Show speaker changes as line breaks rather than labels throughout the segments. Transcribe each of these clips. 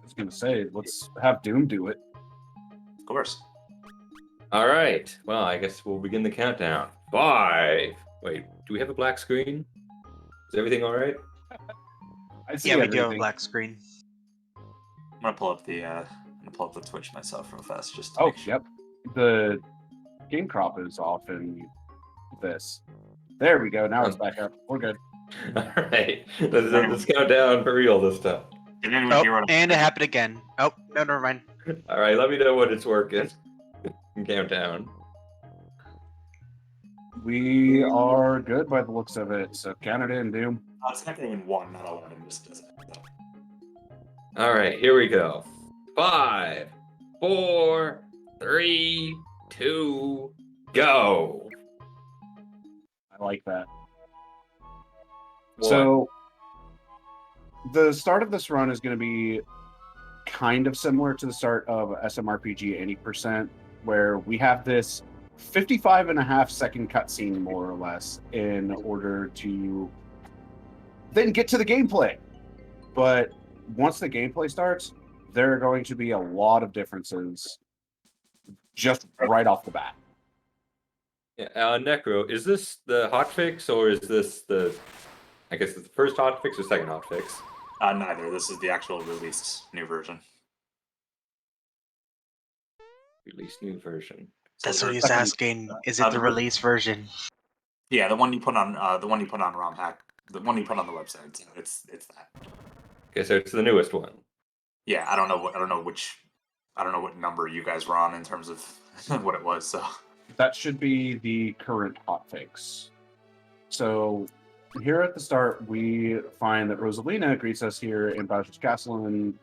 was gonna say, let's have Doom do it.
Of course.
All right. Well, I guess we'll begin the countdown. 5. Wait, do we have a black screen? Is everything all right?
I see
Yeah, we do have a
everything.
black screen.
I'm gonna pull up the Twitch myself real fast just to
Oh,
make sure.
yep. The game crop is off in this. There we go. Now it's back up. We're good.
All right. Let's count down for real this time.
And then we
Oh,
hear what
and it happened again. Oh, no, never mind.
All right. Let me know when it's working. Countdown.
We are good by the looks of it. So count it in, Doom.
it's not in 1, not 11. Just doesn't.
All right. Here we go. 5, 4, 3, 2, go.
I like that.
What?
So the start of this run is going to be kind of similar to the start of SMRPG 80%, where we have this 55.5-second cutscene, more or less, in order to then get to the gameplay. But once the gameplay starts, there are going to be a lot of differences just right off the bat.
Yeah, Necro, is this the hotfix or is this the? I guess it's the first hotfix or second hotfix?
Neither. This is the actual released new version.
Release new version.
That's
So
what he's
second-
asking. Is it the release version?
Yeah, the one you put on ROM hack, the one you put on the website. So it's that.
Okay, so it's the newest one.
Yeah, I don't know what number you guys were on in terms of what it was. So
That should be the current hotfix. So here at the start, we find that Rosalina greets us here in Bowser's Castle and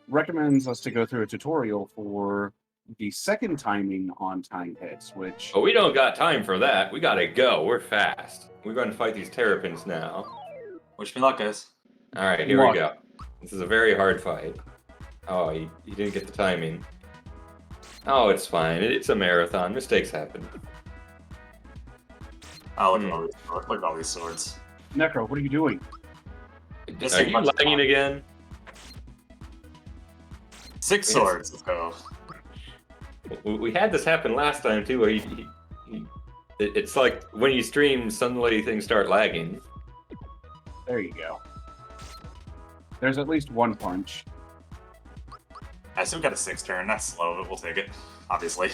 recommends us to go through a tutorial for the second timing on time hits, which
But we don't got time for that. We gotta go. We're fast. We're going to fight these terrapins now.
wish me luck, guys.
All right, here
Luck.
we go. This is a very hard fight. Oh, he didn't get the timing. Oh, it's fine. It's a marathon. Mistakes happen.
Oh, look at all these swords.
Necro, what are you doing?
This
Are
ain't
you
much
lagging
fun.
again?
6
Yes.
swords. Let's go.
We had this happen last time too, where it's like when you stream, suddenly things start lagging.
There you go. There's at least one punch.
I still got a 6 turn. That's slow, but we'll take it. Obviously.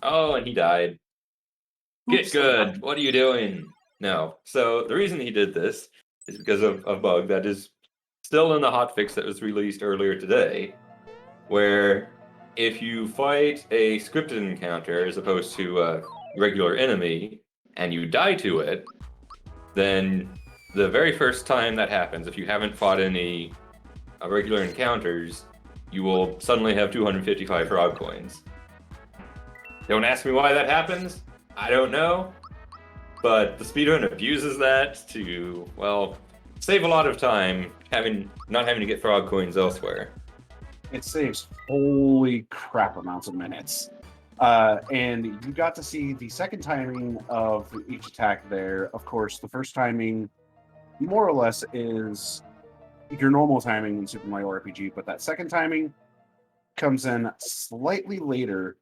Oh, and he died. Get
Oops.
good. What are you doing? No. So the reason he did this is because of a bug that is still in the hotfix that was released earlier today, where if you fight a scripted encounter as opposed to a regular enemy and you die to it, then the very first time that happens, if you haven't fought any regular encounters, you will suddenly have 255 frog coins. Don't ask me why that happens. I don't know. But the speedrun abuses that to, well, save a lot of time not having to get frog coins elsewhere.
It saves holy crap amounts of minutes. And you got to see the second timing of each attack there. Of course, the first timing, more or less, is your normal timing in Super Mario RPG, but that second timing comes in slightly later,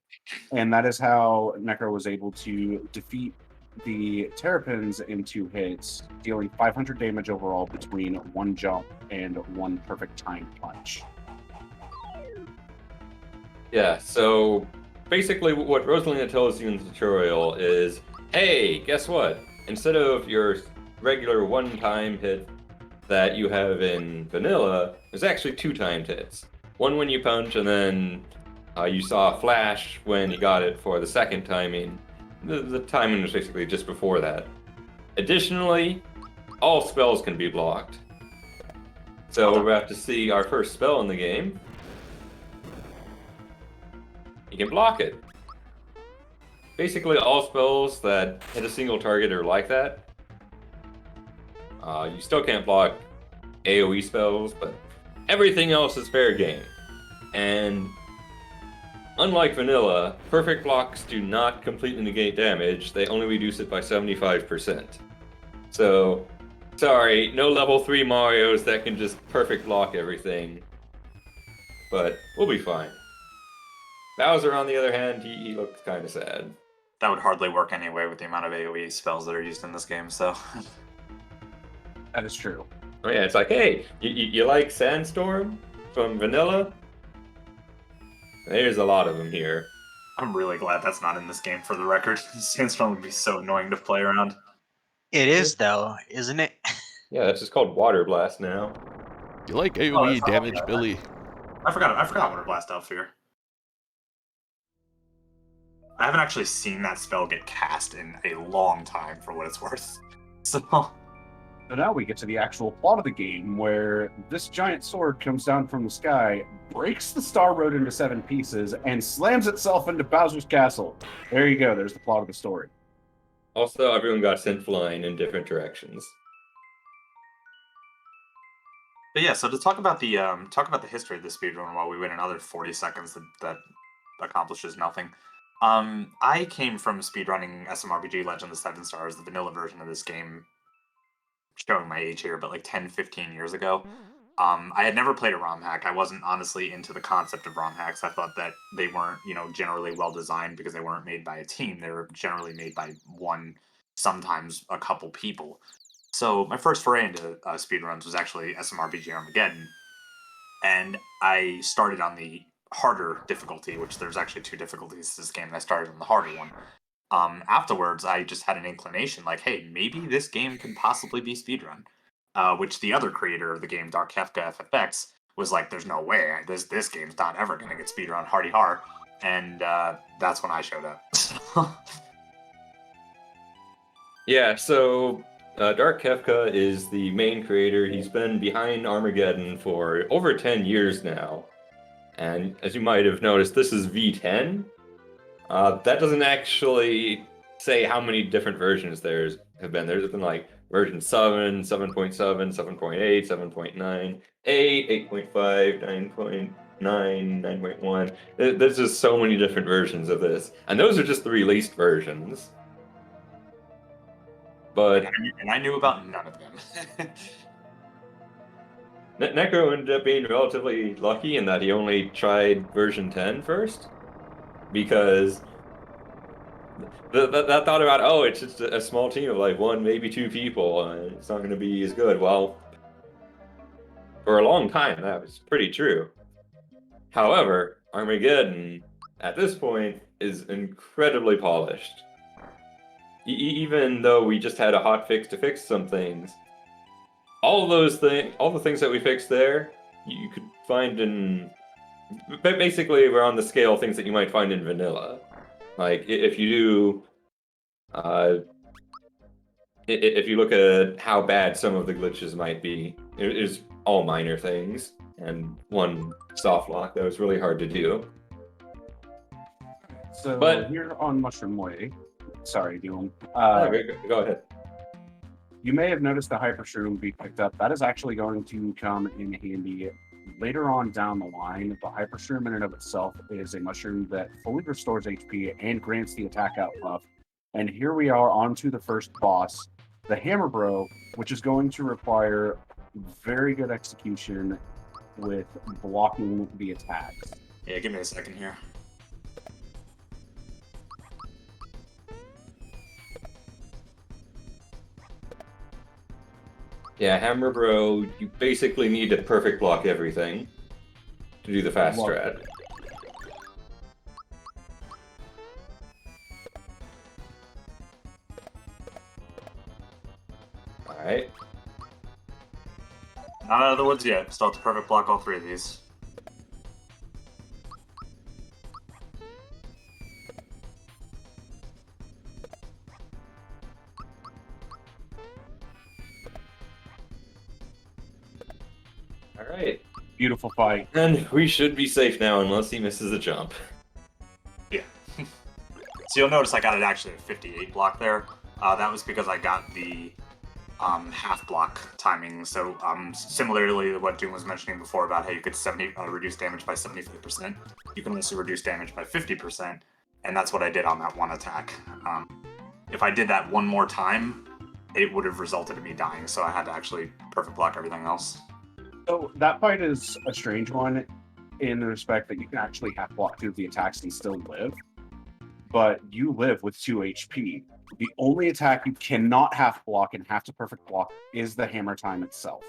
and that is how Necro was able to defeat the Terrapins in 2 hits, dealing 500 damage overall between 1 jump and 1 perfect time punch.
Yeah, so basically what Rosalina tells you in the tutorial is, hey, guess what? Instead of your regular one-time hit that you have in vanilla, there's actually 2 timed hits. One when you punch, and then you saw a flash when you got it for the second timing. The timing was basically just before that. Additionally, all spells can be blocked. So we're about to see our first spell in the game. You can block it. Basically, all spells that hit a single target are like that. You still can't block AoE spells, but everything else is fair game. And unlike vanilla, perfect blocks do not completely negate damage. They only reduce it by 75%. So Sorry, no level 3 Marios that can just perfect block everything. But we'll be fine. Bowser, on the other hand, he looks kind of sad.
That would hardly work anyway with the amount of AoE spells that are used in this game, so...
That is true.
Oh yeah, it's like, hey, you like Sandstorm from Vanilla? There's a lot of them here.
I'm really glad that's not in this game, for the record. Sandstorm would be so annoying to play around.
It is, though, isn't it?
Yeah, that's just called Water Blast now.
You like
Oh,
AoE
that's not
damage,
bad.
Billy?
I forgot Water Blast out here. I haven't actually seen that spell get cast in a long time, for what it's worth. So
now we get to the actual plot of the game, where this giant sword comes down from the sky, breaks the Star Road into 7 pieces, and slams itself into Bowser's castle. There you go. There's the plot of the story.
Also, everyone got sent flying in different directions.
But yeah, so to talk about the history of the speedrun while we wait another 40 seconds that accomplishes nothing. I came from speedrunning SMRPG Legend of the Seven Stars, the vanilla version of this game, showing my age here, but like 10, 15 years ago. I had never played a ROM hack. I wasn't honestly into the concept of ROM hacks. I thought that they weren't, generally well designed because they weren't made by a team. They were generally made by one, sometimes a couple people. So my first foray into speedruns was actually SMRPG Armageddon, and I started on the harder difficulty, which there's actually 2 difficulties to this game, and I started on the harder one. Afterwards, I just had an inclination, like, hey, maybe this game can possibly be speedrun, which the other creator of the game, Dark Kefka FFX, was like, there's no way, this game's not ever going to get speedrun hardy hard, and that's when I showed up.
Yeah, so Dark Kefka is the main creator. He's been behind Armageddon for over 10 years now. And as you might have noticed, this is V10. That doesn't actually say how many different versions there have been. There's been like version 7, 7.7, 7.8, 7.9, 8, 8.5, 9.9, 9.1. There's just so many different versions of this. And those are just the released versions. But
and I knew about none of them.
Necro ended up being relatively lucky in that he only tried version 10 first, because that thought about, oh, it's just a small team of like 1, maybe 2 people, and it's not going to be as good. Well, for a long time, that was pretty true. However, Armageddon, at this point, is incredibly polished. Even though we just had a hot fix to fix some things, all the things that we fixed there, you could find in... Basically, we're on the scale of things that you might find in vanilla. Like, if you do... if you look at how bad some of the glitches might be, it's all minor things, and one soft lock that was really hard to do.
So
But-
here on Mushroom Way, sorry, Dylan.
Go ahead.
You may have noticed the Hyper Shroom be picked up. That is actually going to come in handy later on down the line. The Hyper Shroom in and of itself is a mushroom that fully restores HP and grants the attack out buff. And here we are on to the first boss, the Hammer Bro, which is going to require very good execution with blocking the attacks.
Yeah, give me a second here.
Yeah, Hammer Bro, you basically need to perfect block everything to do the fast
Block
strat. Alright.
Not out of the woods yet. Still have to perfect block all 3 of these.
Alright.
Beautiful fight.
And we should be safe now unless he misses a jump.
Yeah. So you'll notice I got it actually at 58 block there. That was because I got the half block timing. So similarly to what Doom was mentioning before about how you could reduce damage by 75%, you can also reduce damage by 50%, and that's what I did on that one attack. If I did that one more time, it would have resulted in me dying, so I had to actually perfect block everything else.
So that fight is a strange one in the respect that you can actually half block through the attacks and still live. But you live with 2 HP. The only attack you cannot half block and have to perfect block is the hammer time itself.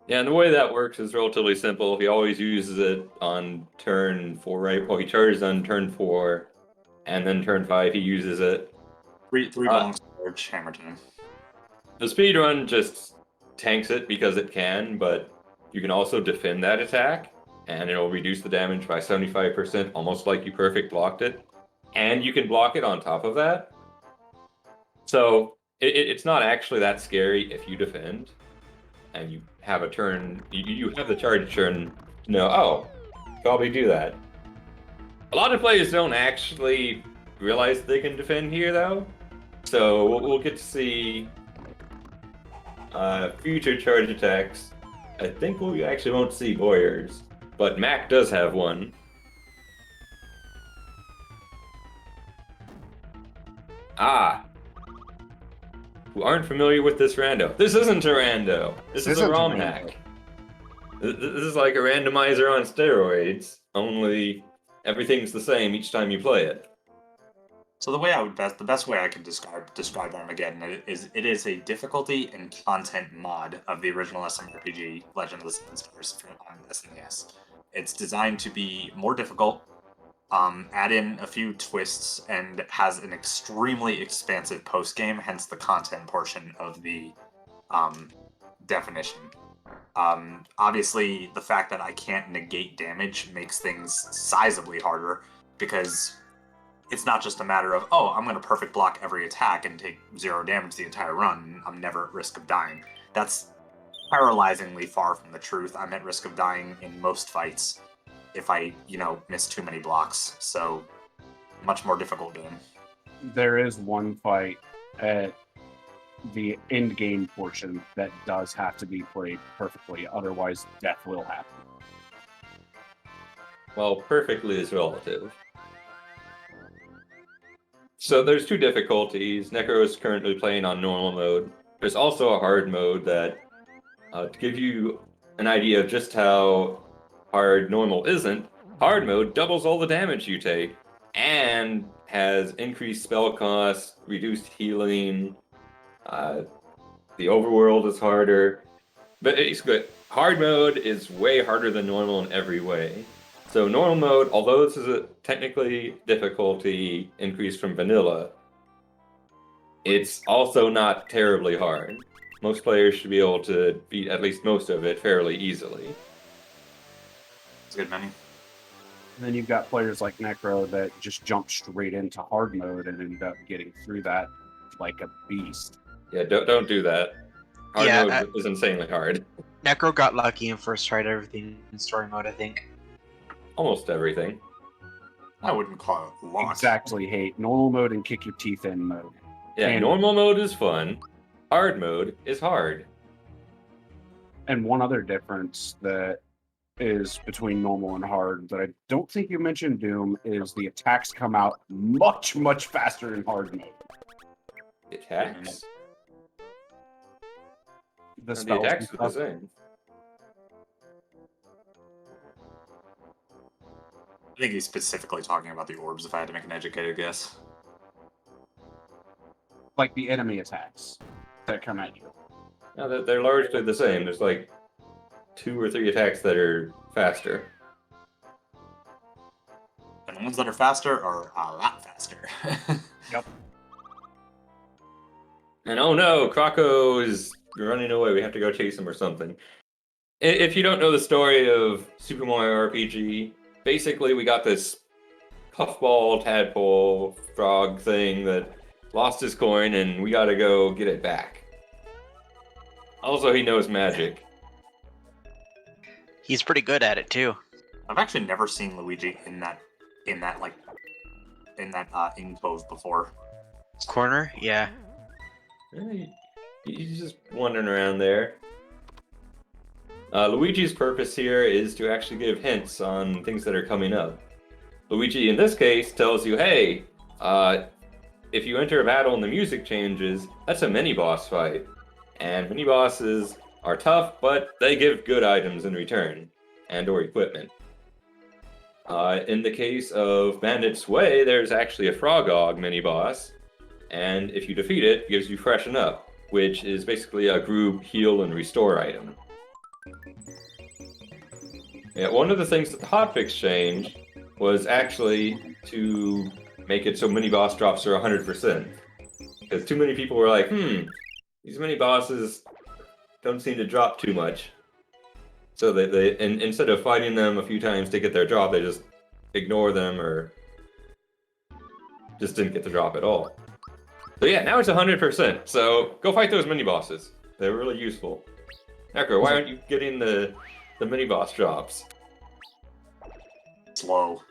Yeah, and the way that works is relatively simple. He always uses it on turn 4, right? Well, he charges on turn 4, and then turn 5 he uses it.
Three bongs charge, hammer time.
The speedrun just tanks it because it can, but you can also defend that attack, and it'll reduce the damage by 75%, almost like you perfect blocked it. And you can block it on top of that. So it's not actually that scary if you defend, and you have a turn, you have the charge turn to know, oh, probably do that. A lot of players don't actually realize they can defend here, though. So we'll get to see future charge attacks. I think we actually won't see Voyeurs, but Mac does have one. Who aren't familiar with this rando. This isn't a rando. This is a ROM hack. This is like a randomizer on steroids, only everything's the same each time you play it.
So the best way I can describe Armageddon is it is a difficulty and content mod of the original SMRPG Legend of the Seven Stars on SNES. It's designed to be more difficult, add in a few twists, and has an extremely expansive post game. Hence the content portion of the definition. Obviously, the fact that I can't negate damage makes things sizably harder because it's not just a matter of, oh, I'm going to perfect block every attack and take 0 damage the entire run. I'm never at risk of dying. That's paralyzingly far from the truth. I'm at risk of dying in most fights if I, miss too many blocks. So, much more difficult game.
There is one fight at the end game portion that does have to be played perfectly, otherwise death will happen.
Well, perfectly is relative. So there's 2 difficulties. Necro is currently playing on normal mode. There's also a hard mode that, to give you an idea of just how hard normal isn't, hard mode doubles all the damage you take, and has increased spell costs, reduced healing, the overworld is harder. But it's good. Hard mode is way harder than normal in every way. So normal mode, although this is a technically difficulty increase from vanilla, it's also not terribly hard. Most players should be able to beat at least most of it fairly easily.
It's a good menu.
And then you've got players like Necro that just jump straight into hard mode and end up getting through that like a beast.
Yeah, don't do that. Hard mode is insanely hard.
Necro got lucky and first tried everything in story mode, I think.
Almost everything.
I wouldn't call it luck.
Exactly, hate normal mode and kick your teeth in mode.
Yeah,
And-
normal mode is fun. Hard mode is hard.
And one other difference that is between normal and hard that I don't think you mentioned, Doom, is the attacks come out much, much faster in hard mode.
Attacks?
The
The
spells
attacks
and
are the
stuff.
same.
I think he's specifically talking about the orbs, if I had to make an educated guess.
Like the enemy attacks that come at you.
No, they're largely the same. There's like 2 or 3 attacks that are faster.
And the ones that are faster are a lot faster.
Yep.
And oh no, Croco is running away. We have to go chase him or something. If you don't know the story of Super Mario RPG, basically we got this puffball tadpole frog thing that lost his coin and we gotta go get it back. Also, he knows magic.
He's pretty good at it too.
I've actually never seen Luigi in that enclosed before.
Corner? Yeah.
He's just wandering around there. Luigi's purpose here is to actually give hints on things that are coming up. Luigi, in this case, tells you, hey, if you enter a battle and the music changes, that's a mini-boss fight. And mini-bosses are tough, but they give good items in return, and or equipment. In the case of Bandit's Way, there's actually a Frogog mini-boss, and if you defeat it, it gives you Freshen Up, which is basically a group heal and restore item. Yeah, one of the things that the hotfix changed was actually to make it so mini-boss drops are 100%. Because too many people were like, these mini-bosses don't seem to drop too much. So and instead of fighting them a few times to get their drop, they just ignore them or just didn't get the drop at all. So yeah, now it's 100%. So go fight those mini-bosses. They're really useful. Necro, why aren't you getting the mini-boss drops?
Slow.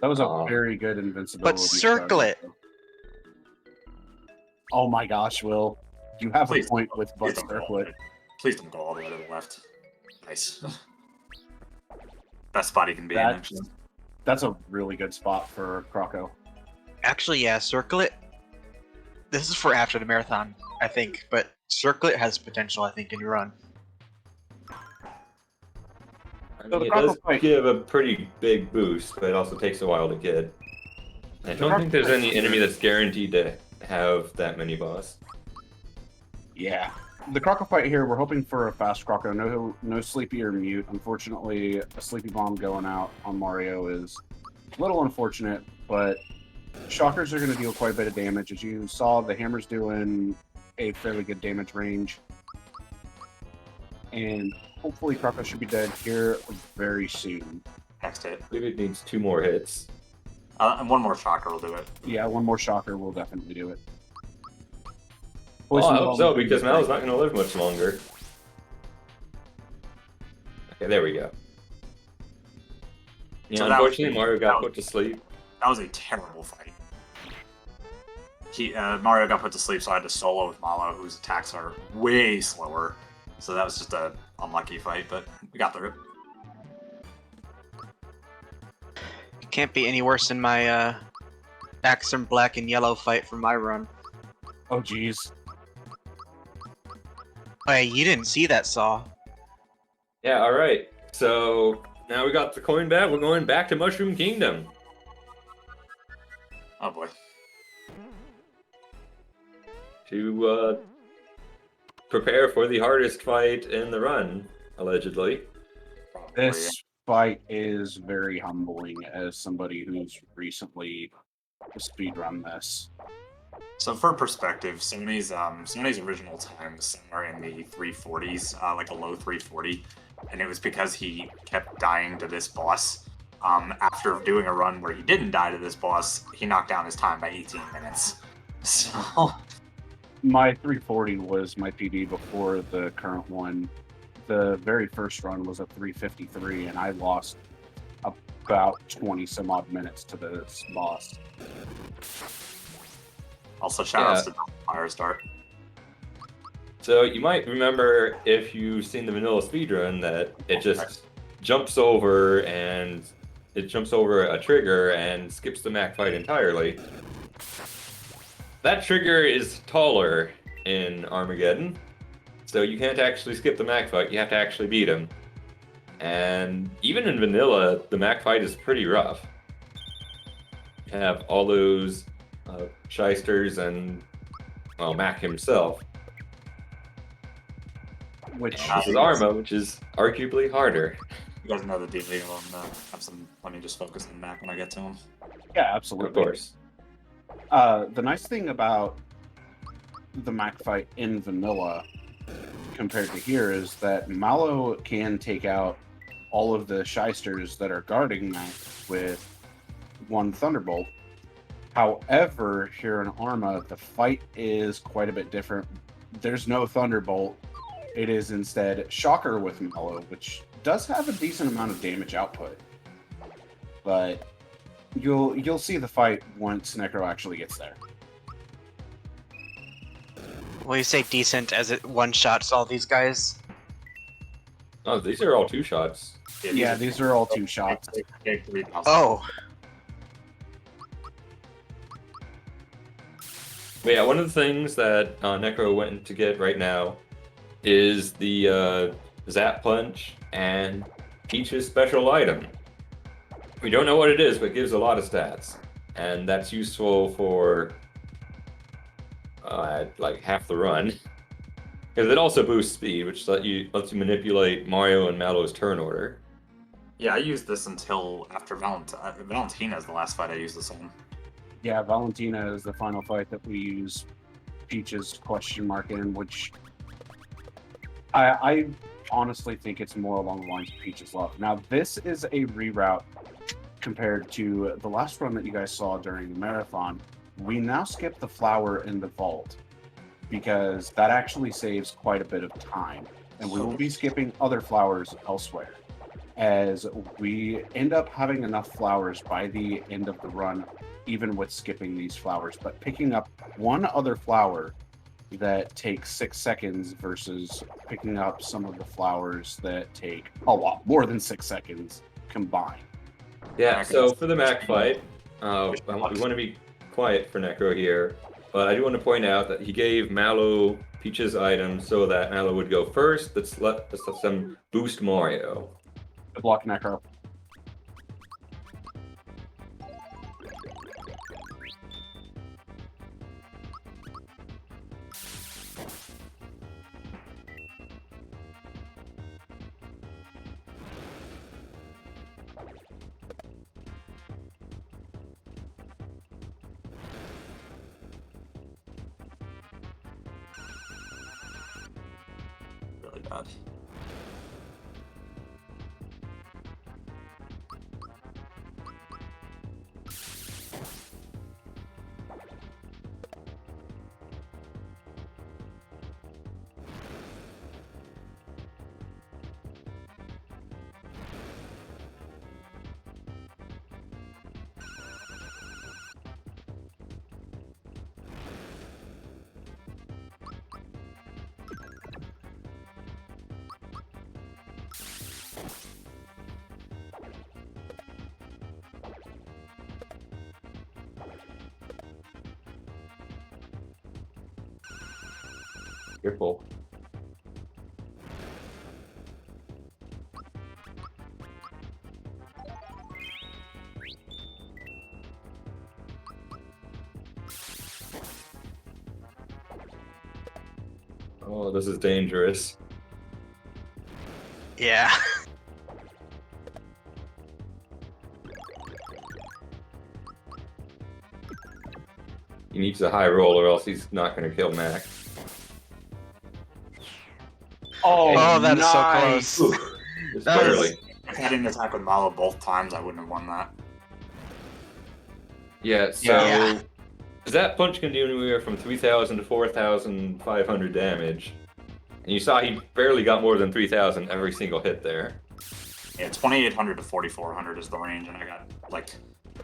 That was a very good invincibility.
But circle it.
Oh my gosh, Will. You have
Please
a point with
Please
but
don't go all
circle
the
it.
way- Please don't go all the way to the left. Nice. Best spot he can be in, actually.
That's a really good spot for Croco.
Actually, yeah, circle it. This is for after the marathon, I think, but circle it has potential, I think, in your run.
I
So
mean,
the
it does
Croco fight-
give a pretty big boost, but it also takes a while to get. I don't think there's any enemy that's guaranteed to have that mini-boss.
Yeah. The Croco fight here, we're hoping for a fast Croco. No sleepy or mute. Unfortunately, a sleepy bomb going out on Mario is a little unfortunate, but shockers are going to deal quite a bit of damage. As you saw, the hammer's doing a fairly good damage range. And hopefully Croco should be dead here very soon.
Next hit.
I believe it needs 2 more hits.
And one more shocker will do it.
Yeah, one more shocker will definitely do it.
Well, I hope
Poison
so,
bomb-
because Mal's not going to live much longer. Okay, there we go. Yeah,
So that was-
unfortunately, Mario got put to sleep.
That was a terrible fight. Mario got put to sleep, so I had to solo with Malo, whose attacks are way slower. So that was just a unlucky fight, but we got through it.
Can't be any worse than my Axum black and yellow fight from my run.
Oh, geez.
Hey, you didn't see that, Saw.
Yeah, alright. So, now we got the coin back. We're going back to Mushroom Kingdom.
Oh boy.
To prepare for the hardest fight in the run, allegedly.
Probably,
This fight is very humbling as somebody who's recently speedrun this.
So for perspective, Sony's original times are in the 340s, like a low 340, and it was because he kept dying to this boss. After doing a run where he didn't die to this boss, he knocked down his time by 18 minutes. So
My 340 was my PD before the current one. The very first run was a 353, and I lost about 20 some odd minutes to this boss.
also shout outs to Firestart.
So you might remember, if you've seen the vanilla speedrun, that it just jumps over a trigger and skips the Mac fight entirely. That trigger is taller in Armageddon, so you can't actually skip the Mac fight, you have to actually beat him. And even in vanilla, the Mac fight is pretty rough. You have all those shysters and, well, Mac himself.
Which
This is Arma, which is arguably harder.
You guys know the dealio on let me just focus on the Mac when I get to him.
yeah,
Of
absolutely.
course.
The nice thing about the Mac fight in vanilla compared to here is that Mallow can take out all of the shysters that are guarding Mac with one Thunderbolt. However, here in Arma, the fight is quite a bit different. There's no Thunderbolt. It is instead Shocker with Mallow, which does have a decent amount of damage output. But you'll see the fight once Necro actually gets there.
Will you say decent as it one-shots all these guys?
Oh, these are all 2 shots.
Yeah, these are all 2 shots.
Oh,
But yeah, one of the things that Necro went to get right now is the Zap Punch and Peach's special item. We don't know what it is, but it gives a lot of stats. And that's useful for like half the run. Because it also boosts speed, which lets you manipulate Mario and Mallow's turn order.
Yeah, I used this until after Valentina is the last fight I used this on.
Yeah, Valentina is the final fight that we use Peach's question mark in, which I honestly think it's more along the lines of Peach's love. Now, this is a reroute compared to the last run that you guys saw during the marathon. We now skip the flower in the vault because that actually saves quite a bit of time, and we will be skipping other flowers elsewhere as we end up having enough flowers by the end of the run, even with skipping these flowers, but picking up one other flower that takes 6 seconds versus picking up some of the flowers that take a lot more than 6 seconds combined.
Yeah, so for the Mac fight, we want to be quiet for Necro here, but I do want to point out that he gave Mallow Peach's item so that Mallow would go first. Let's let them boost Mario.
Good luck, Necro.
Really bad.
Careful. Oh, this is dangerous.
Yeah.
He needs a high roll or else he's not going to kill Mac.
Oh, that is so
nice.
close.
Just
That was-
barely.
If I didn't attack with Malo both times, I wouldn't have won that.
Yeah, so
Yeah.
that punch can do anywhere from 3,000 to 4,500 damage. And you saw he barely got more than 3,000 every single hit there.
Yeah, 2,800 to 4,400 is the range, and I got like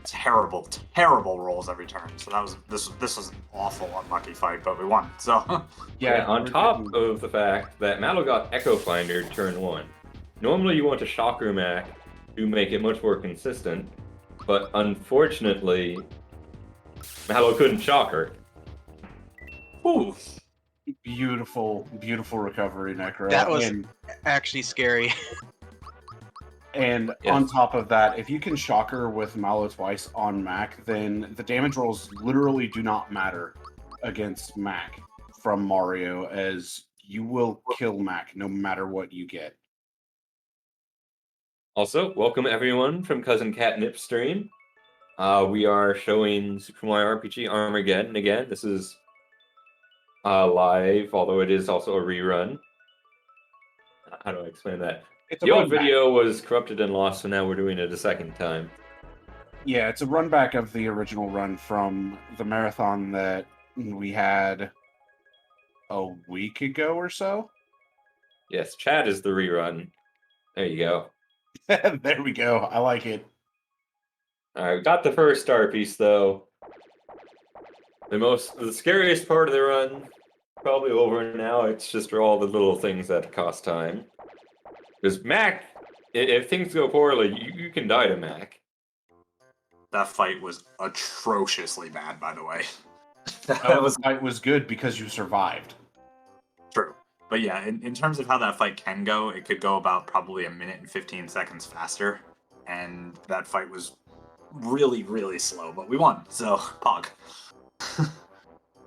terrible, terrible rolls every turn. So that was this was an awful unlucky fight, but we won. So
Yeah, on
we're
top
getting-
of the fact that Mallow got Echo Finder turn 1. Normally you want to Shocker Mac to make it much more consistent, but unfortunately, Mallow couldn't Shocker.
Ooh.
beautiful, beautiful recovery, Necro.
That was-
and
Actually scary.
And
Yes.
on top of that, if you can Shocker with Mallow twice on Mac, then the damage rolls literally do not matter against Mac from Mario, as you will kill Mac no matter what you get.
Also, welcome everyone from Cousin Catnip's stream. We are showing Super Mario RPG Armageddon again. This is live, although it is also a rerun. How do I explain that?
It's a
The old
run back.
video was corrupted and lost, so now we're doing it a second time.
Yeah, it's a run back of the original run from the marathon that we had a week ago or so.
Yes, Chad is the rerun. There you go.
There we go. I like it.
Alright, we got the first star piece though. The scariest part of the run, probably over now. It's just all the little things that cost time. Because Mac, if things go poorly, you can die to Mac.
That fight was atrociously bad, by the way. That
Oh,
was
the fight was good because you survived.
true. But yeah, in terms of how that fight can go, it could go about probably a minute and 15 seconds faster. And that fight was really, really slow, but we won. So, pog.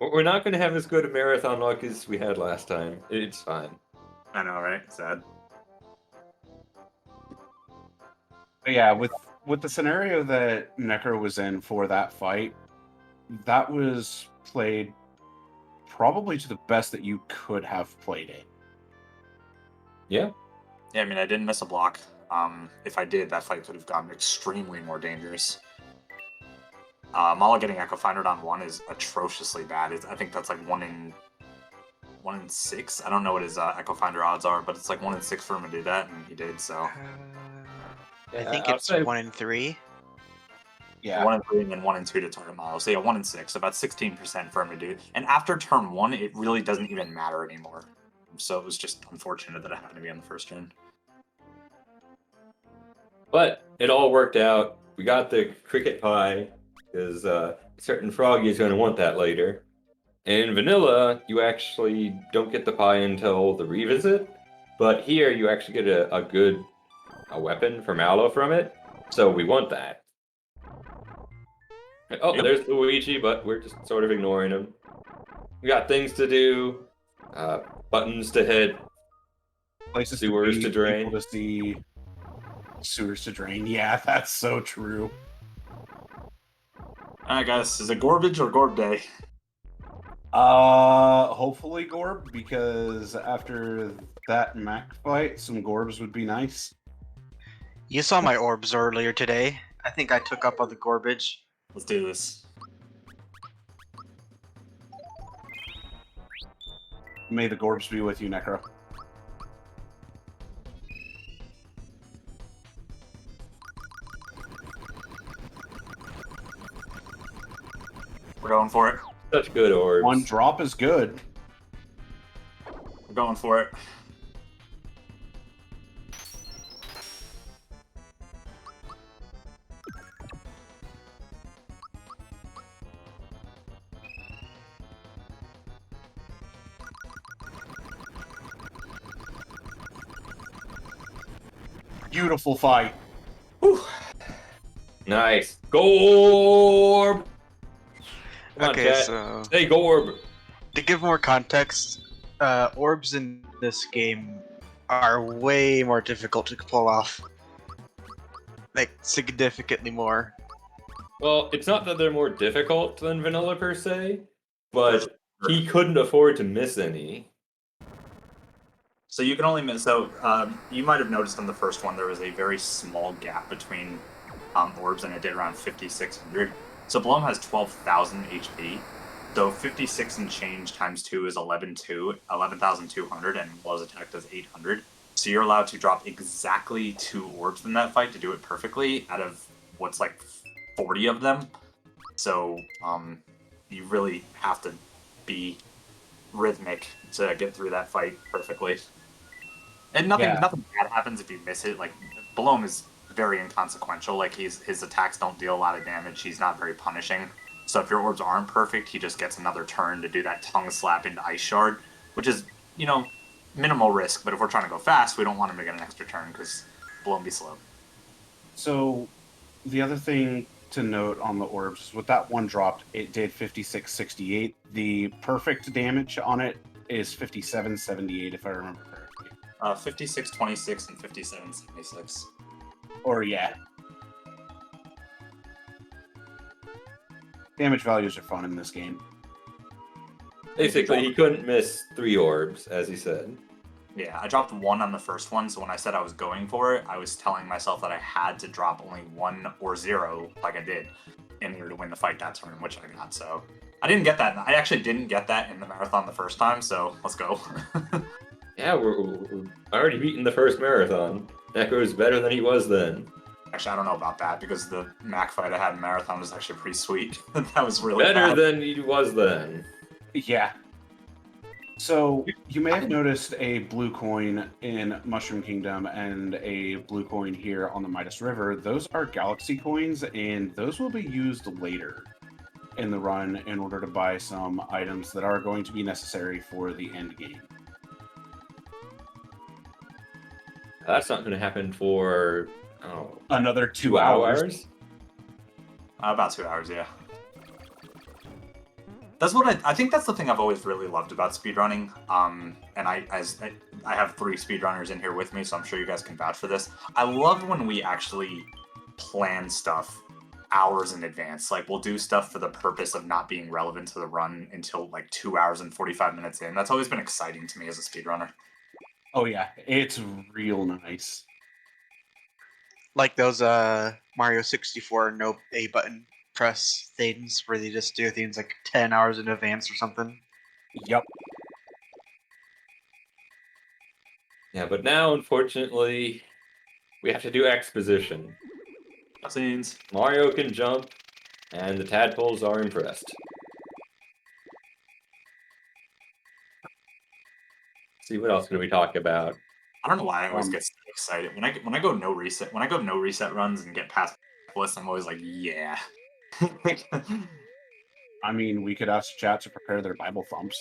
We're not going to have as good a marathon luck as we had last time. It's fine.
I know, right? Sad.
But yeah, with the scenario that Necro was in for that fight, that was played probably to the best that you could have played it.
Yeah.
Yeah, I mean, I didn't miss a block. If I did, that fight could have gotten extremely more dangerous. Mala getting Echo Finder on 1 is atrociously bad. I think that's like 1 in 6. I don't know what his Echo Finder odds are, but it's like 1 in 6 for him to do that, and he did. So
I think
I'll
it's
say-
1 in 3.
Yeah.
1 in 3 and then 1 in 2 to target Mala. So yeah, 1 in 6, about 16% for him to do. And after turn 1, it really doesn't even matter anymore. So it was just unfortunate that it happened to be on the first turn.
But it all worked out. We got the cricket pie because certain Froggy is going to want that later. In vanilla, you actually don't get the pie until the revisit, but here you actually get a good weapon for Mallow from it, so we want that. Oh,
Yep.
there's Luigi, but we're just sort of ignoring him. We got things to do, buttons to hit,
Places
sewers
to,
to
be,
drain.
people to see, sewers to drain. Yeah, that's so true.
Alright, guys, is it Gorbage or Gorb Day?
Hopefully Gorb, because after that Mac fight, some Gorbs would be nice.
You saw my orbs earlier today. I think I took up on the garbage.
Let's do this.
May the Gorbs be with you, Necro.
We're going for it.
Such good orbs.
One drop is good.
We're going for it.
Beautiful fight.
Whew.
Nice. Gorb! Come on,
Okay,
chat.
so
Hey, Gorb!
to give more context, orbs in this game are way more difficult to pull off. Like, significantly more.
Well, it's not that they're more difficult than vanilla per se, but he couldn't afford to miss any.
So you can only miss. So you might have noticed on the first one there was a very small gap between orbs, and it did around 5,600. So Blum has 12,000 HP. So 56 and change times 2 is 11,200, and Blow's attack does 800. So you're allowed to drop exactly 2 orbs in that fight to do it perfectly out of what's like 40 of them. So you really have to be rhythmic to get through that fight perfectly. And nothing bad happens if you miss it. Like, Bloom is very inconsequential. Like, his attacks don't deal a lot of damage. He's not very punishing. So if your orbs aren't perfect, he just gets another turn to do that tongue slap into Ice Shard, which is, minimal risk. But if we're trying to go fast, we don't want him to get an extra turn because Bloom be slow.
So, the other thing to note on the orbs is with that one dropped, it did 5668. The perfect damage on it is 5778, if I remember correctly.
5626 and 5776.
Or, yeah. Damage values are fun in this game.
Basically, he couldn't miss 3 orbs, as he said.
Yeah, I dropped 1 on the first one, so when I said I was going for it, I was telling myself that I had to drop only 1 or 0, like I did, in order to win the fight that turn, which I got, so... I didn't get that. I actually didn't get that in the marathon the first time, so let's go.
Yeah, we're already beating the first marathon. Echo's better than he was then.
Actually, I don't know about that, because the Mac fight I had in marathon was actually pretty sweet. That was really
Better
bad.
than he was then.
Yeah. So, you may have noticed a blue coin in Mushroom Kingdom and a blue coin here on the Midas River. Those are galaxy coins, and those will be used later. in the run in order to buy some items that are going to be necessary for the end game.
That's not going to happen for
Another 2
2
hours.
hours.
About 2 hours, yeah. That's what I think that's the thing I've always really loved about speedrunning. And I have 3 speedrunners in here with me, so I'm sure you guys can vouch for this. I love when we actually plan stuff hours in advance. Like, we'll do stuff for the purpose of not being relevant to the run until like 2 hours and 45 minutes in. That's always been exciting to me as a speedrunner.
Oh yeah, it's real nice.
Like those Mario 64 no A button press things where they just do things like 10 hours in advance or something.
Yep.
Yeah, but now, unfortunately, we have to do exposition.
Scenes.
Mario can jump, and the tadpoles are impressed. See, what else can we talk about?
I don't know why I always get so excited when I go no reset runs and get past bliss. I'm always like, yeah.
I mean, we could ask chat to prepare their Bible thumps.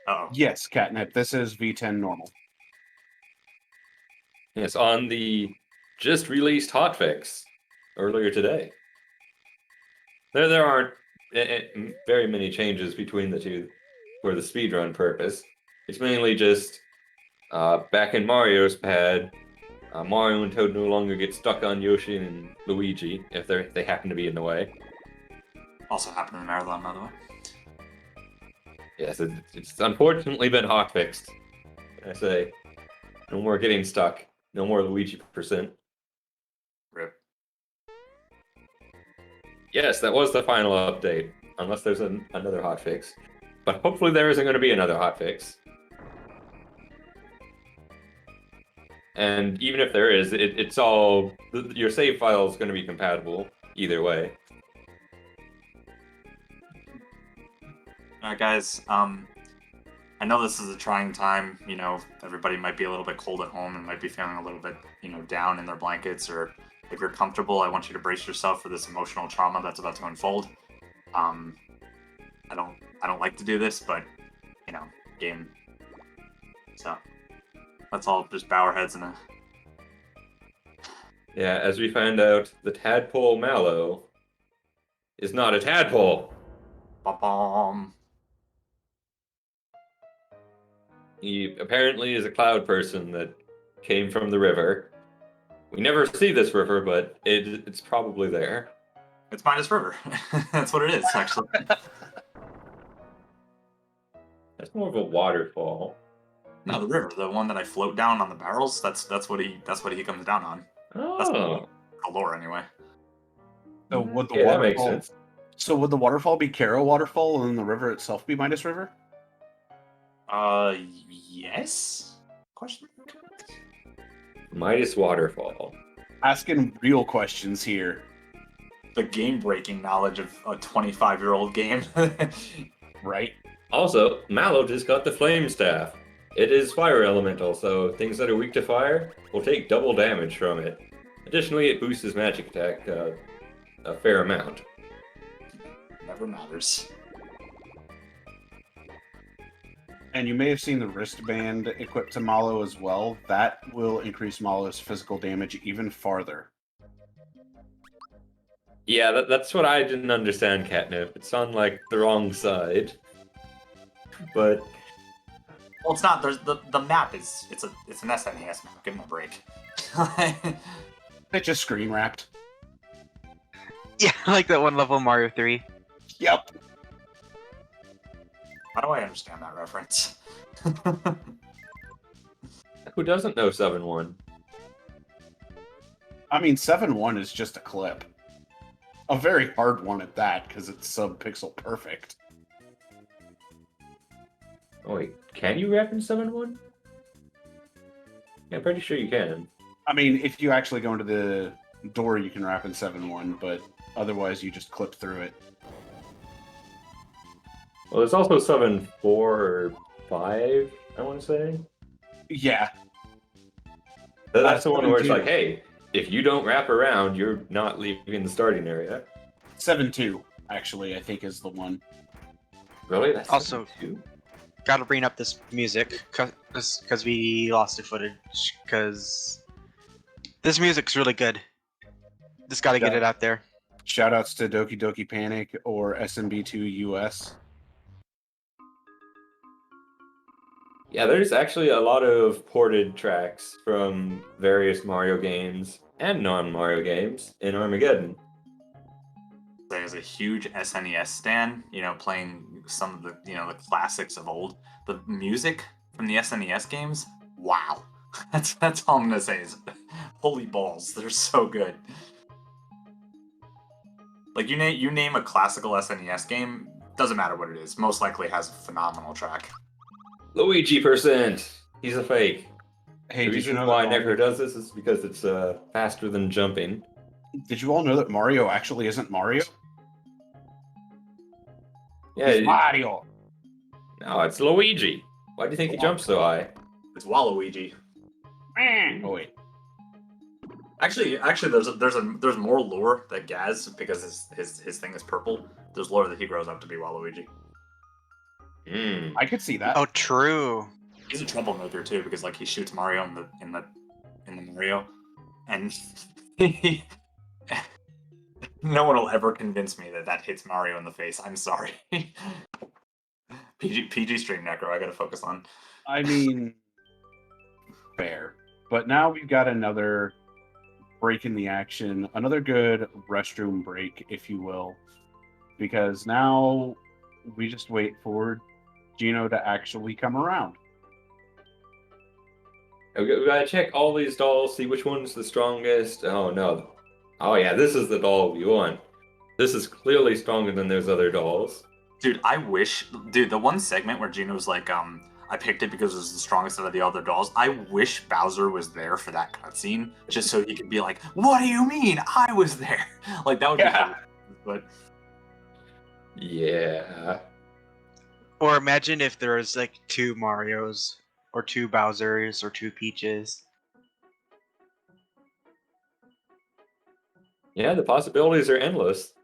Uh-oh.
Yes, Catnip, this is V10 normal.
Yes, on the just released hotfix earlier today. There aren't very many changes between the two for the speedrun purpose. It's mainly just back in Mario's pad, Mario and Toad no longer get stuck on Yoshi and Luigi if they happen to be in the way.
Also happened in Marathon, by the way.
Yes, it's unfortunately been hotfixed. I say, no more getting stuck. No more Luigi %.
Rip.
Yes, that was the final update, unless there's another hotfix. But hopefully there isn't going to be another hotfix. And even if there is, it's all... Your save file is going to be compatible either way.
Alright, guys, I know this is a trying time, you know, everybody might be a little bit cold at home and might be feeling a little bit, you know, down in their blankets, or if you're comfortable, I want you to brace yourself for this emotional trauma that's about to unfold. I don't like to do this, but, you know, game. So, let's all just bow our heads in a...
Yeah, as we find out, the tadpole Mallow is not a tadpole.
Bum-bum.
He apparently is a cloud person that came from the river. We never see this river, but it's probably there.
It's Midas River. That's what it is, actually.
That's more of a waterfall.
No, the river, the one that I float down on the barrels. That's what he comes down on. That's
Oh,
the lore, anyway.
So would the
yeah, that makes
waterfall?
sense.
So would the waterfall be Karo Waterfall, and then the river itself be Midas River?
Yes? Question mark?
Midas Waterfall.
Asking real questions here,
The game-breaking knowledge of a 25-year-old game.
right?
Also, Mallow just got the Flame Staff. It is fire elemental, so things that are weak to fire will take double damage from it. Additionally, it boosts his magic attack a fair amount.
Never matters.
And you may have seen the wristband equipped to Mallow as well. That will increase Mallow's physical damage even farther.
Yeah, that's what I didn't understand, Catnip. It's on, like, the wrong side. But
Well, it's not. There's the map is it's an SNES map. Give him a break.
It just screen wrapped.
Yeah, like that one level in Mario 3.
Yep.
How do I understand that reference?
who doesn't know 7-1?
I mean, 7-1 is just a clip. A very hard one at that, because it's sub-pixel perfect.
Oh wait, can you reference 7-1? Yeah, I'm pretty sure you can.
I mean, if you actually go into the door, you can wrap in 7-1, but otherwise you just clip through it.
Well, there's also 7-4 or 5, I want to say.
Yeah.
That's the one where it's
7-2.
like, hey, if you don't wrap around, you're not leaving the starting area.
7-2, actually, I think is the one.
Really? That's
Also-
72?
Gotta bring up this music because we lost the footage. Because this music's really good. Just gotta get
Yeah.
it out there.
Shoutouts to Doki Doki Panic or SMB2 US.
Yeah, there's actually a lot of ported tracks from various Mario games and non-Mario games in Armageddon.
There's a huge SNES stan, playing some of the classics of old. The music from the SNES games, wow. That's all I'm gonna say is, holy balls, they're so good. Like you name a classical SNES game, doesn't matter what it is, most likely has a phenomenal track.
Luigi %! He's a fake.
Hey,
The
did you
reason
know
why
that
Necro does this is because it's faster than jumping.
Did you all know that Mario actually isn't Mario?
Yeah,
He's Mario.
no, it's Luigi. Why do you think he jumps so high?
It's Waluigi.
Oh wait.
Actually, there's more lore that Gaz, because his thing is purple. There's lore that he grows up to be Waluigi.
Hmm.
I could see that.
Oh, true.
He's a troublemaker too, because like he shoots Mario in the Mario, and no one will ever convince me that hits Mario in the face. I'm sorry. PG stream Necro. I gotta focus on.
I mean, fair. But now we've got another break in the action, another good restroom break, if you will, because now we just wait for Gino to actually come around.
We gotta check all these dolls, see which one's the strongest. Oh no. Oh yeah, this is the doll we want. This is clearly stronger than those other dolls.
Dude, the one segment where Gino's like, I picked it because it was the strongest out of the other dolls. I wish Bowser was there for that cutscene, just so he could be like, "What do you mean? I was there!" Like that would be
Yeah.
cool. But
Yeah.
Or imagine if there was like 2 Marios, or 2 Bowsers, or 2 Peaches.
Yeah, the possibilities are endless.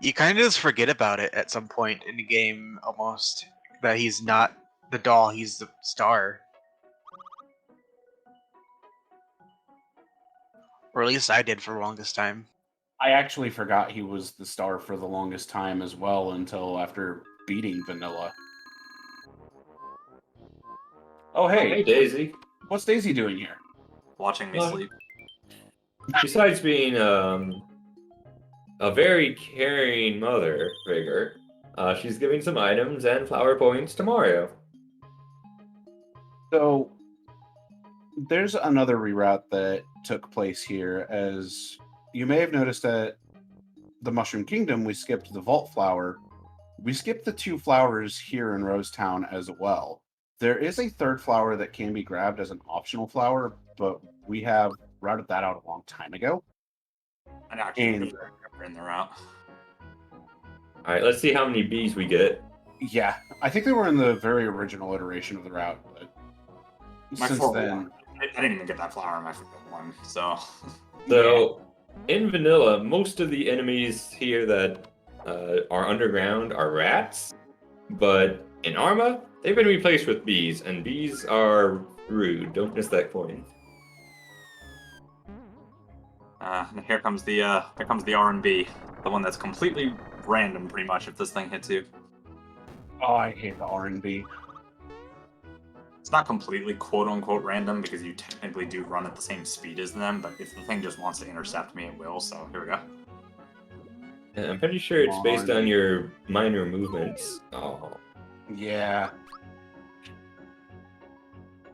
You kind of just forget about it at some point in the game, almost. That he's not the doll, he's the star. Or at least I did for the longest time.
I actually forgot he was the star for the longest time as well until after beating Vanilla. Oh,
Hey,
hey,
Daisy.
what's Daisy doing here?
watching me
What?
sleep.
Besides being a very caring mother figure, she's giving some items and flower points to Mario.
So, there's another reroute that took place here, as you may have noticed that the Mushroom Kingdom, we skipped the Vault Flower. We skipped the 2 flowers here in Rosetown as well. There is a 3rd flower that can be grabbed as an optional flower, but we have routed that out a long time ago.
And actually,
And-
we're in the route.
All right, let's see how many bees we get.
Yeah, I think they were in the very original iteration of the route, but
My
since
4-1.
then,
I didn't even get that flower in my 4-1, so
So, in vanilla, most of the enemies here that are underground are rats, but in Arma, they've been replaced with bees, and bees are rude. Don't miss that coin.
and here comes the R&B, the one that's completely random, pretty much. If this thing hits you,
oh, I hate the R&B.
it's not completely quote unquote random because you technically do run at the same speed as them. But if the thing just wants to intercept me, it will. So here we go.
And I'm pretty sure it's based on your minor movements. Oh.
Yeah.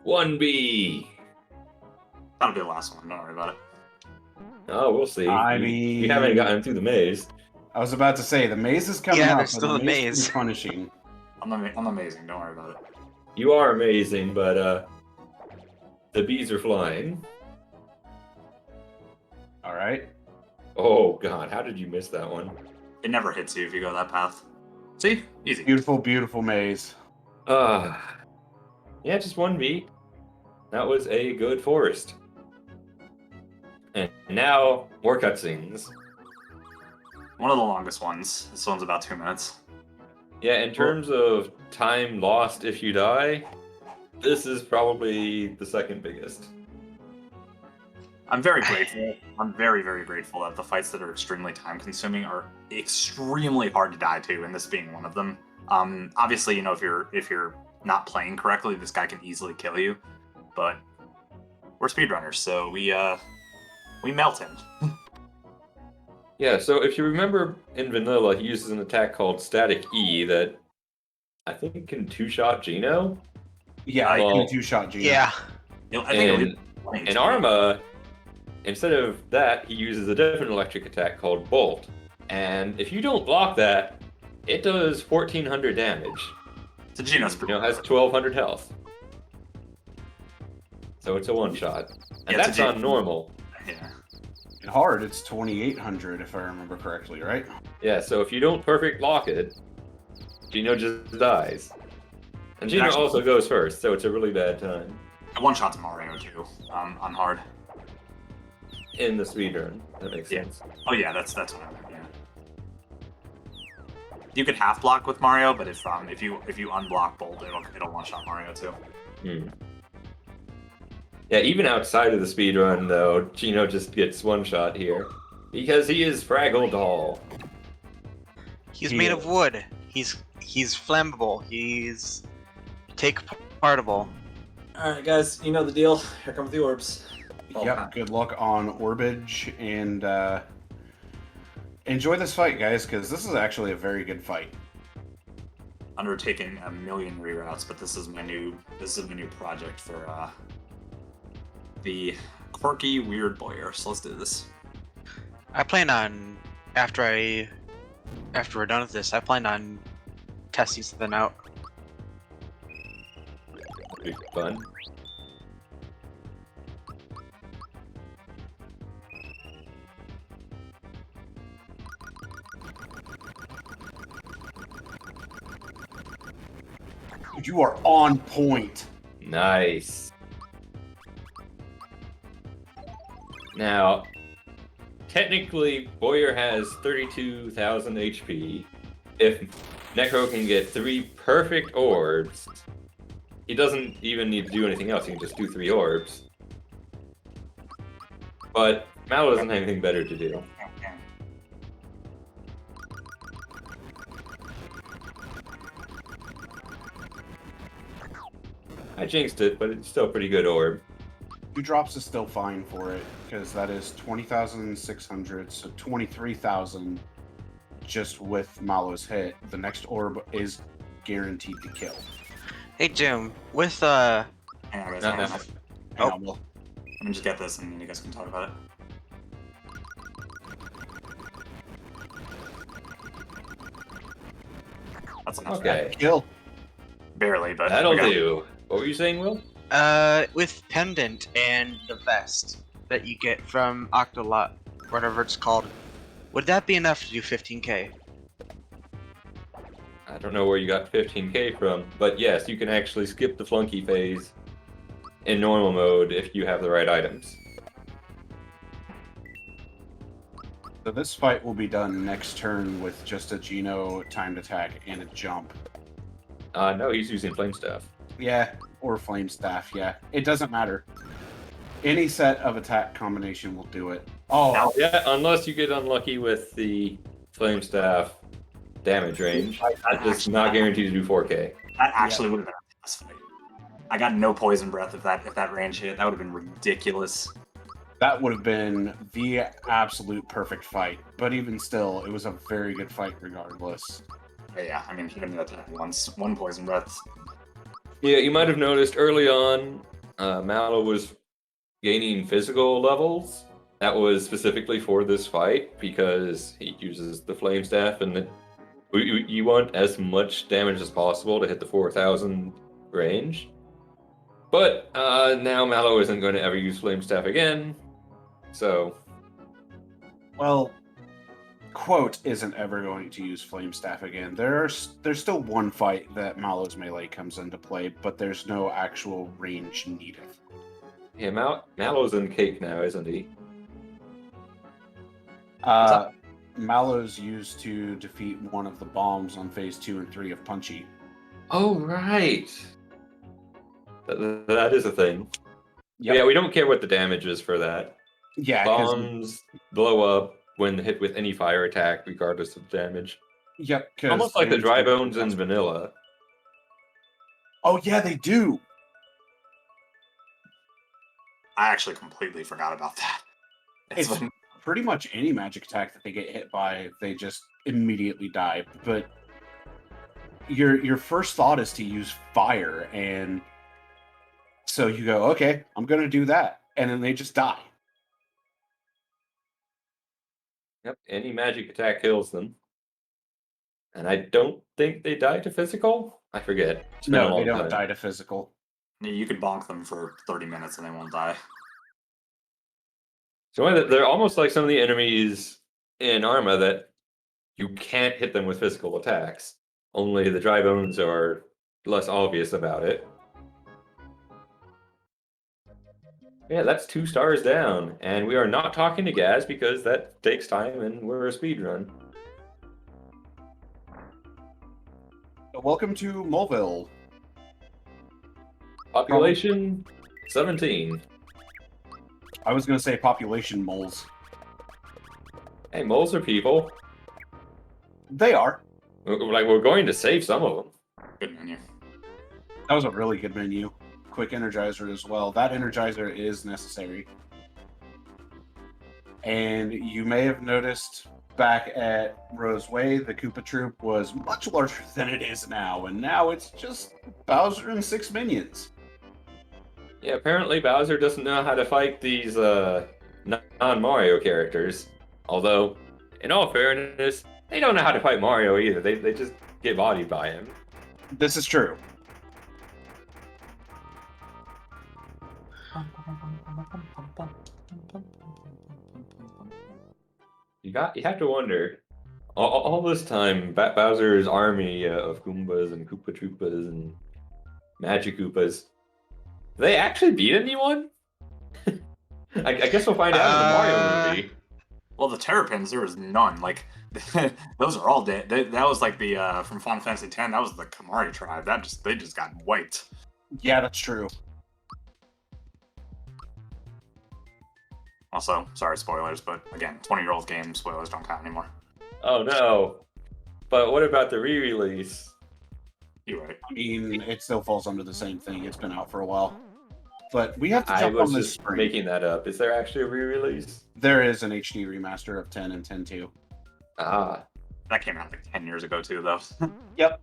1 bee!
That'll be the last one. Don't worry about it.
Oh, we'll see.
I
we haven't
mean-
gotten through the maze.
I was about to say, the maze is coming
Yeah,
up.
there's
but
still
the
a maze.
is punishing.
I'm amazing. Don't worry about it.
You are amazing, but the bees are flying.
All right.
Oh god, how did you miss that one?
It never hits you if you go that path. See, easy.
Beautiful, beautiful maze.
Yeah, just 1 bee. That was a good forest. And now, more cutscenes.
One of the longest ones. This one's about 2 minutes.
Yeah, in terms of time lost if you die, this is probably the second biggest.
I'm very grateful. I'm very, very grateful that the fights that are extremely time consuming are extremely hard to die to, and this being one of them. Obviously, if you're not playing correctly, this guy can easily kill you. But we're speedrunners, so we melt him.
Yeah, so if you remember in vanilla, he uses an attack called Static E that I think can two-shot Geno.
Yeah,
Well,
you two-shot Gino.
Yeah.
I think
In Arma, instead of that, he uses a different electric attack called Bolt. And if you don't block that, it does 1,400 damage.
So Geno's
It has 1,200 health. So it's a one-shot. And
Yeah,
that's on normal.
Yeah.
In hard, it's 2,800 if I remember correctly, right?
Yeah, so if you don't perfect block it, Geno just dies. And Geno
Actually-
also goes first, so it's a really bad time
One shot to Mario too. On hard.
in the speedrun. That makes
Yeah.
sense.
Oh yeah, that's what I meant. Yeah. You could half block with Mario, but if you unblock Bolt, it'll one shot Mario too.
Hmm. Yeah, even outside of the speedrun, though, Geno just gets one shot here. Because he is Fraggle Doll.
He's
He
made
is.
of wood. He's flammable. He's take-partable.
Alright, guys, you know the deal. Here come the orbs.
Yep, good luck on Orbage, and enjoy this fight, guys, because this is actually a very good fight.
Undertaking a million reroutes, but this is my new project for the quirky weird boyer. So let's do this.
I plan on after we're done with this, I plan on testing something out.
Be fun.
You are on point.
Nice. Now, technically, Boyer has 32,000 HP. If Necro can get 3 perfect orbs, he doesn't even need to do anything else. He can just do 3 orbs. But Mallow doesn't have anything better to do. I jinxed it, but it's still a pretty good orb.
2 drops is still fine for it, because that is 20,600, so 23,000 just with Malo's hit. The next orb is guaranteed to kill.
Hey Jim, with
Hang on, guys. Hang on.
Uh-huh.
Oh.
Let me just get this, and you guys can talk about it. That's enough.
Okay,
Kill.
Barely, but
that'll
we got-
do. What were you saying, Will?
with pendant and the vest that you get from Octolot, whatever it's called, would that be enough to do 15k?
I don't know where you got 15k from, but yes, you can actually skip the flunky phase in normal mode if you have the right items.
So this fight will be done next turn with just a Geno timed attack and a jump.
No, he's using flame staff.
Yeah, or flame staff, yeah. It doesn't matter. Any set of attack combination will do it. Oh,
Yeah, unless you get unlucky with the flame staff damage range. It's not guaranteed to do 4k.
That actually would have been a fast fight. I got no poison breath if that range hit. That would have been ridiculous.
that would have been the absolute perfect fight. But even still, it was a very good fight regardless.
But yeah, I mean, he didn't attack once. One poison breath.
Yeah, you might have noticed early on, Mallow was gaining physical levels. That was specifically for this fight because he uses the flame staff, and you want as much damage as possible to hit the 4,000 range. But now Mallow isn't going to ever use flame staff again, so
Well, Quote isn't ever going to use Flame Staff again. There's still one fight that Mallow's melee comes into play, but there's no actual range needed.
yeah, Mallow's in cake now, isn't he?
Mallow's used to defeat one of the bombs on phase 2 and 3 of Punchy.
Oh, right. That is a thing.
Yep.
Yeah, we don't care what the damage is for that.
Yeah, because
Bombs blow up when hit with any fire attack, regardless of damage.
yep, because
Almost like the dry bones in vanilla.
Oh yeah, they do.
I actually completely forgot about that. It's
It's
like,
pretty much any magic attack that they get hit by, they just immediately die. But your first thought is to use fire, and so you go, okay, I'm gonna do that, and then they just die.
Yep, any magic attack kills them. And I don't think they die to physical? I forget. It's been a
No, they
long
don't
time.
die to physical.
you could bonk them for 30 minutes and they won't die.
So they're almost like some of the enemies in Arma that you can't hit them with physical attacks. Only the dry bones are less obvious about it. Yeah, that's 2 stars down. And we are not talking to Gaz because that takes time and we're a speedrun.
Welcome to Mulville.
Population 17.
I was gonna say population moles.
Hey, moles are people.
They are.
Like, we're going to save some of them.
Good menu.
That was a really good menu. Quick Energizer as well. That Energizer is necessary. And you may have noticed back at Rose Way, the Koopa Troop was much larger than it is now, and now it's just Bowser and 6 minions.
Yeah, apparently Bowser doesn't know how to fight these non-Mario characters. Although, in all fairness, they don't know how to fight Mario either. They just get bodied by him.
This is true.
You have to wonder. All this time, Bowser's army of Goombas and Koopa Troopas and Magic Koopas, they actually beat anyone? I guess we'll find out in the Mario movie.
Well, the Terrapins, there was none. Like, those are all dead. That was like the, from Final Fantasy X, that was the Kamari tribe. They just got wiped.
Yeah, that's true.
Also, sorry, spoilers, but again, 20-year-old game, spoilers don't count anymore.
Oh no. But what about the re-release?
You're right.
I mean, it still falls under the same thing. It's been out for a while. But we have to
I
jump
was
on this
just
spring.
making that up. Is there actually a re-release?
There is an HD remaster of 10 and 10-2.
Ah.
That came out like 10 years ago, too, though.
Yep.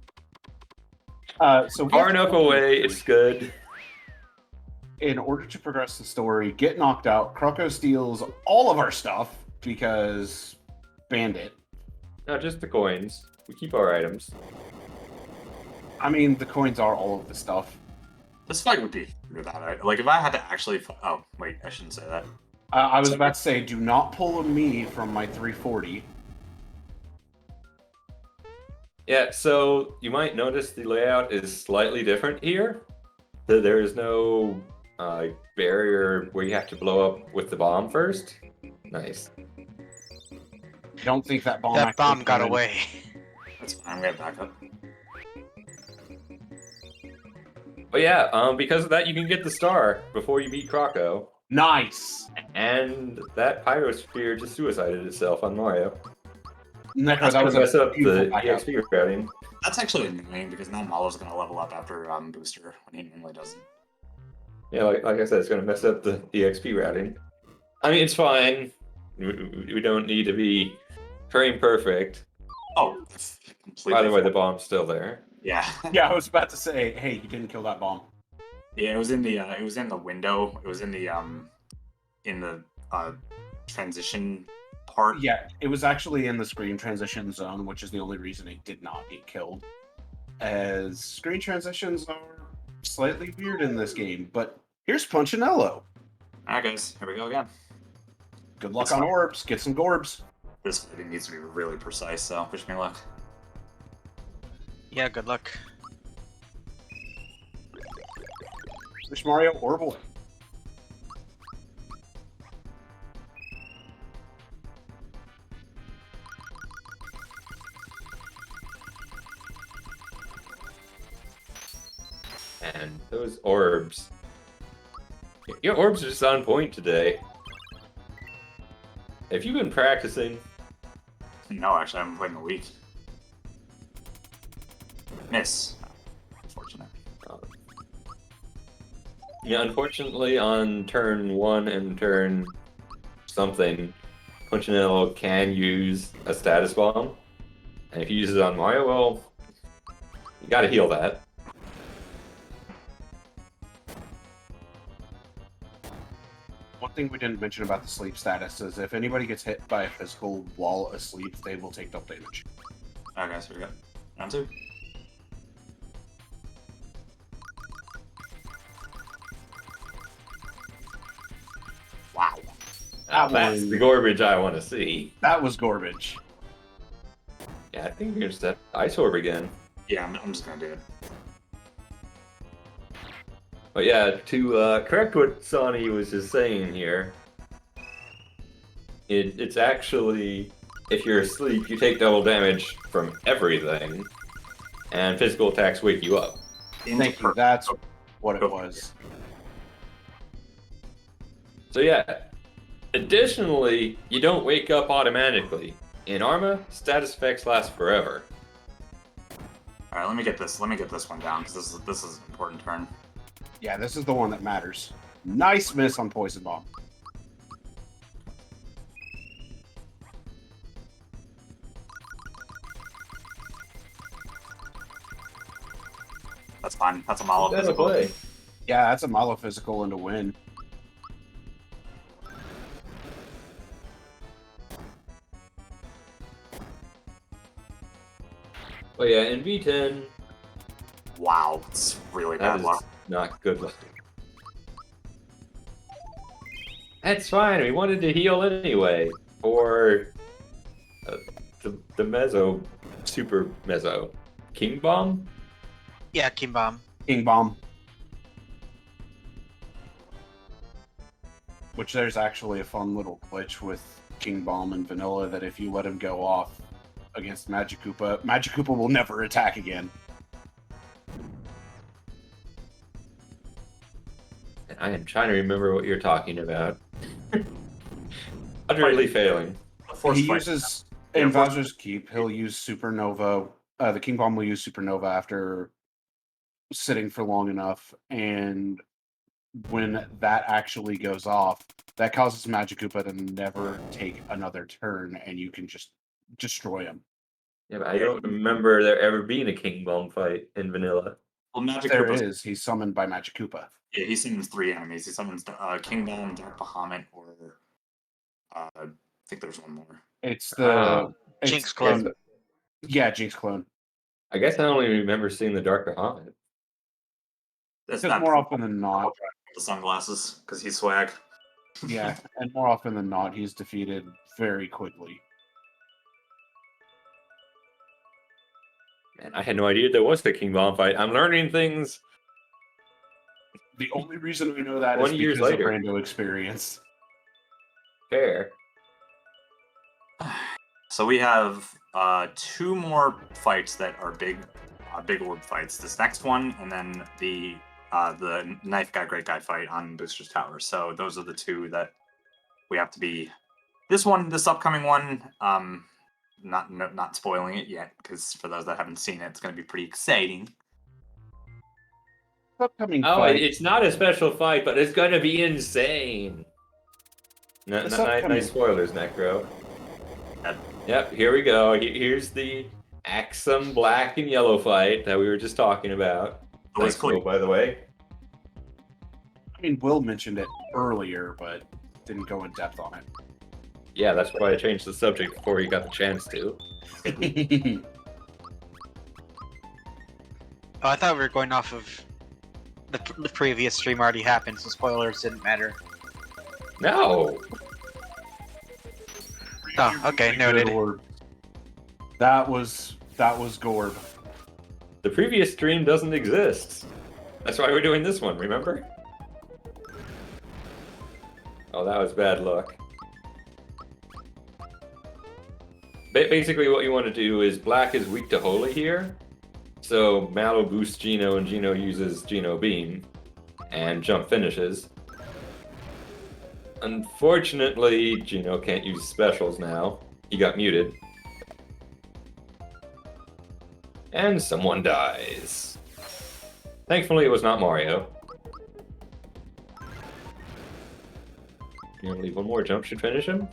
So we have
Far
to
enough
jump on this
away,
spring.
it's good.
In order to progress the story, get knocked out, Kroko steals all of our stuff because Bandit.
No, just the coins. We keep our items.
I mean, the coins are all of the stuff.
This fight would be without it. Like, if I had to actually... Oh, wait, I shouldn't say that.
I was about to say, do not pull a me from my 340.
Yeah, so you might notice the layout is slightly different here. There is no barrier where you have to blow up with the bomb first. Nice.
I don't think that bomb...
That
actually
bomb got
went in.
away.
That's fine, I'm gonna back up.
But yeah, because of that, you can get the star before you beat Kroko.
Nice!
And that Pyrosphere just suicided itself on Mario.
Neko,
That's
that was
gonna mess
a
up
beautiful
the
backup.
EXP routing.
That's actually annoying, because now Malo's gonna level up after Booster, when he normally doesn't.
Yeah, like I said, it's gonna mess up the EXP routing. I mean, it's fine. We don't need to be frame perfect.
Oh, completely.
By the way, the bomb's still there.
Yeah.
Yeah, I was about to say, hey, you didn't kill that bomb.
Yeah, it was in the window. It was in the transition part.
Yeah, it was actually in the screen transition zone, which is the only reason it did not get killed. As screen transitions are slightly weird in this game, but here's Punchinello.
Alright guys, here we go again.
Good luck
It's
on
fine.
orbs. Get some gorbs.
This fighting needs to be really precise, so wish me luck.
Yeah, good luck.
Wish Mario orb away.
orbs. Your orbs are just on point today. Have you been practicing?
No, actually, I haven't played in a week. Miss. Unfortunate.
Yeah, unfortunately, on turn 1 and turn something, Punchinello can use a status bomb. And if he uses it on Mario, well, you gotta heal that.
One thing we didn't mention about the sleep status is if anybody gets hit by a physical while asleep, they will take double damage.
Okay, so we got round 2. Wow.
Now,
That
that's
one-
the garbage I want to see.
That was garbage.
Yeah, I think we're just at Ice Orb again.
Yeah, I'm just gonna do it.
But yeah, to correct what Sonny was just saying here, it's actually, if you're asleep, you take double damage from everything, and physical attacks wake you up.
Thank you. That's what it was.
So yeah, additionally, you don't wake up automatically. In Arma, status effects last forever.
All right, let me get this one down because this is an important turn.
Yeah, this is the one that matters. Nice miss on Poison Bomb.
That's fine. That's a Malo
That's a
physical.
play.
Yeah, that's a Malo physical and a win.
But yeah, in V10,
Wow, it's really
that
bad
is
luck.
not good luck. That's fine. We wanted to heal anyway for the Mezzo, Super Mezzo, King Bomb.
Yeah, King Bomb.
King Bomb. Which there's actually a fun little glitch with King Bomb and Vanilla that if you let him go off against Magikoopa will never attack again.
And I am trying to remember what you're talking about. Utterly failing.
Force
He
fight.
uses
Yeah,
in
force-
Bowser's Keep, he'll use Supernova. The King Bomb will use Supernova after sitting for long enough, and when that actually goes off, that causes Magikoopa to never take another turn, and you can just destroy him.
Yeah, but I don't remember there ever being a King Bomb fight in Vanilla.
Well, Magic
There
Koopa's-
is. He's summoned by Magikoopa.
Yeah, he summons 3 enemies. He summons King Bomb, Dark Bahamut, or I think there's one more.
It's the
Ah.
it's-
Jinx clone.
Yeah, Jinx clone.
I guess I only remember seeing the Dark Bahamut.
That's
Because more often than not,
the sunglasses because he's swag.
yeah, and more often than not, he's defeated very quickly.
Man, I had no idea there was a King Bomb fight. I'm learning things.
The only reason we know that is
20 years
because
later.
of Rando experience.
Fair.
So we have 2 more fights that are big orb fights. This next one, and then the knife guy, great guy fight on Booster's Tower. So those are the 2 that we have to be. This upcoming one, not spoiling it yet, because for those that haven't seen it, it's going to be pretty exciting.
Upcoming
Oh,
fight.
it's not a special fight, but it's gonna be insane.
This upcoming-
Nice spoilers, Necro.
Yep.
Yep, here we go. Here's the Axum black and yellow fight that we were just talking about.
It was
Nice
cool.
quote, by the way.
I mean, Will mentioned it earlier, but didn't go in depth on
Yeah, that's why I changed the subject before you got the chance to.
it.
Oh, I thought we were going off of the previous stream already happened, so spoilers didn't matter.
No!
Oh, okay,
Good
noted.
orb. That was Gorb.
The previous stream doesn't exist. That's why we're doing this one, remember? Oh, that was bad luck. Basically, what you want to do is black is weak to holy here. So Mallow boosts Geno and Geno uses Geno Beam. and jump finishes. Unfortunately, Gino can't use specials now. He got muted. And someone dies. Thankfully, it was not Mario. You want to leave one more jump should finish him?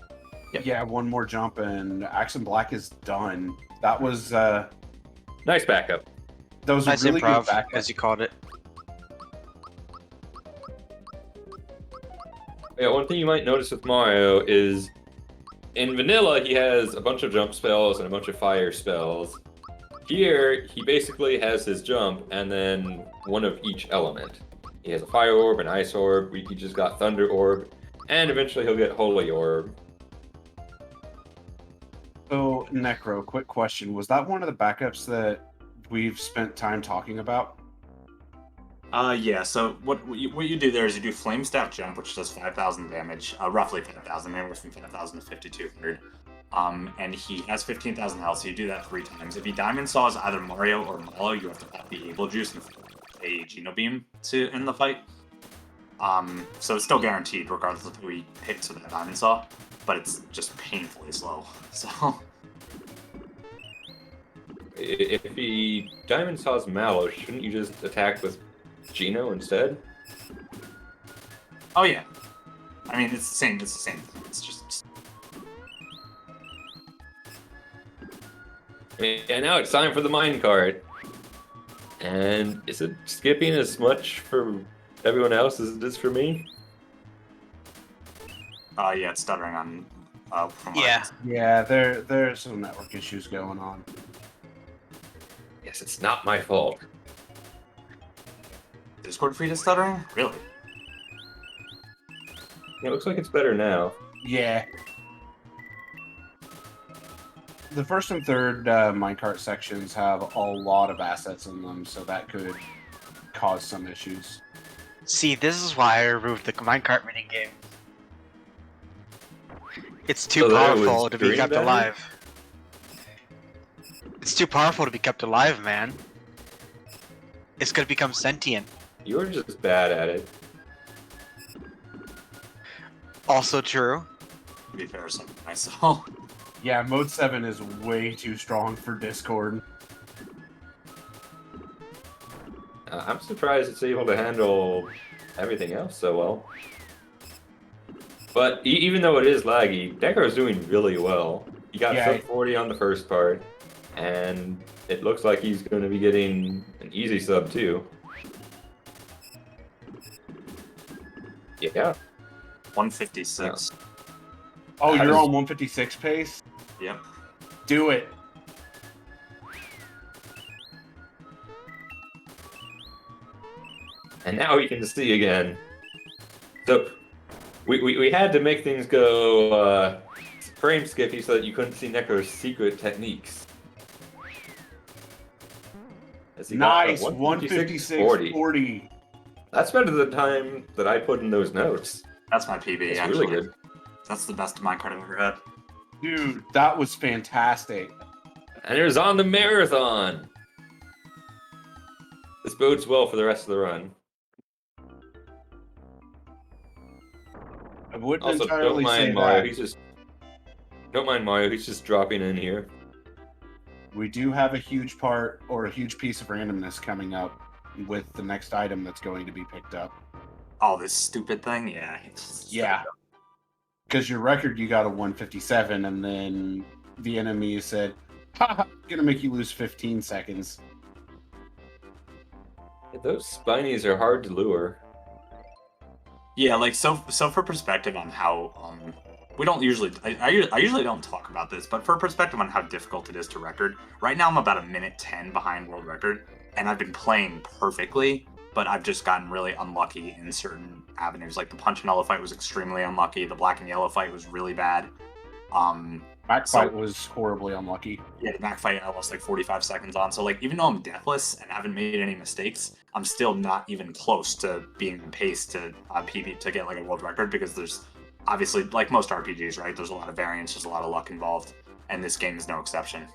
Yep.
Yeah, one more jump and Axon Black is done. That was
Nice backup.
that was
Nice
a really
improv,
good backup.
as you called it.
Yeah, one thing you might notice with Mario is in vanilla he has a bunch of jump spells and a bunch of fire spells. Here he basically has his jump and then one of each element. He has a fire orb, an ice orb, he just got thunder orb, and eventually he'll get holy orb.
So, Necro, quick question. Was that one of the backups that we've spent time talking about?
Yeah, so what you do there is you do Flame Staff Jump, which does 5,000 damage, roughly 5,000, anywhere from 5,000 to 5,200. And he has 15,000 health, so you do that 3 times. If he Diamond Saws either Mario or Mallow, you have to pop the Able Juice and a Geno Beam to end the fight. So it's still guaranteed regardless of who he hits with that Diamond Saw, but it's just painfully slow. So
If he Diamond Saws Mallow, shouldn't you just attack with Gino instead?
oh yeah, I mean it's the same. It's the same thing. It's just
And now it's time for the minecart. And is it skipping as much for everyone else as it is for me?
yeah, it's stuttering on. From what I
Yeah.
can see.
Yeah, there's some network issues going on.
Yes, it's not my fault.
Discord feed is stuttering? Really?
It looks like it's better now.
Yeah. The first and third minecart sections have a lot of assets in them, so that could cause some issues.
See, this is why I removed the minecart minigame. It's too
So that it
powerful
was
to be
green
kept
better?
alive. It's too powerful to be kept alive, man. It's gonna become sentient.
You're just bad at it.
Also true.
To be fair, so myself.
Yeah, Mode 7 is way too strong for Discord.
I'm surprised it's able to handle everything else so well. But even though it is laggy, Necro's doing really well. He got
Yeah.
sub 40 on the first part, and it looks like he's going to be getting an easy sub too. Yeah.
156.
Oh,
How
you're
does-
on 156 pace?
Yep.
Do it.
And now we can see again. So we had to make things go frame skippy so that you couldn't see Necro's secret techniques. As he got a
Nice. 156 40.
That's better than the time that I put in those notes.
That's my PB,
It's
actually.
really good.
That's the best minecart I've ever had.
Dude, that was fantastic.
And it was on the marathon. This bodes well for the rest of the run.
I wouldn't
Also,
entirely
don't
say
mind Mario.
that.
Don't mind Mario. He's just dropping in here.
We do have a huge part or a huge piece of randomness coming up with the next item that's going to be picked up.
Oh, this stupid thing? Yeah. it's-
Yeah. Because your record, you got a 157, and then the enemy said, haha, gonna make you lose 15 seconds.
Those spinies are hard to lure.
Yeah, like, so for perspective on how, we don't usually, I usually don't talk about this, but for perspective on how difficult it is to record, right now I'm about a minute 10 behind world record, and I've been playing perfectly, but I've just gotten really unlucky in certain avenues. Like the punch and yellow fight was extremely unlucky. The black and yellow fight was really bad.
Back
So-
fight was horribly unlucky.
Yeah, the back fight I lost like 45 seconds on. So like, even though I'm deathless and haven't made any mistakes, I'm still not even close to being on pace to PB to get like a world record, because there's obviously, like most RPGs, right? There's a lot of variance, there's a lot of luck involved, and this game is no exception.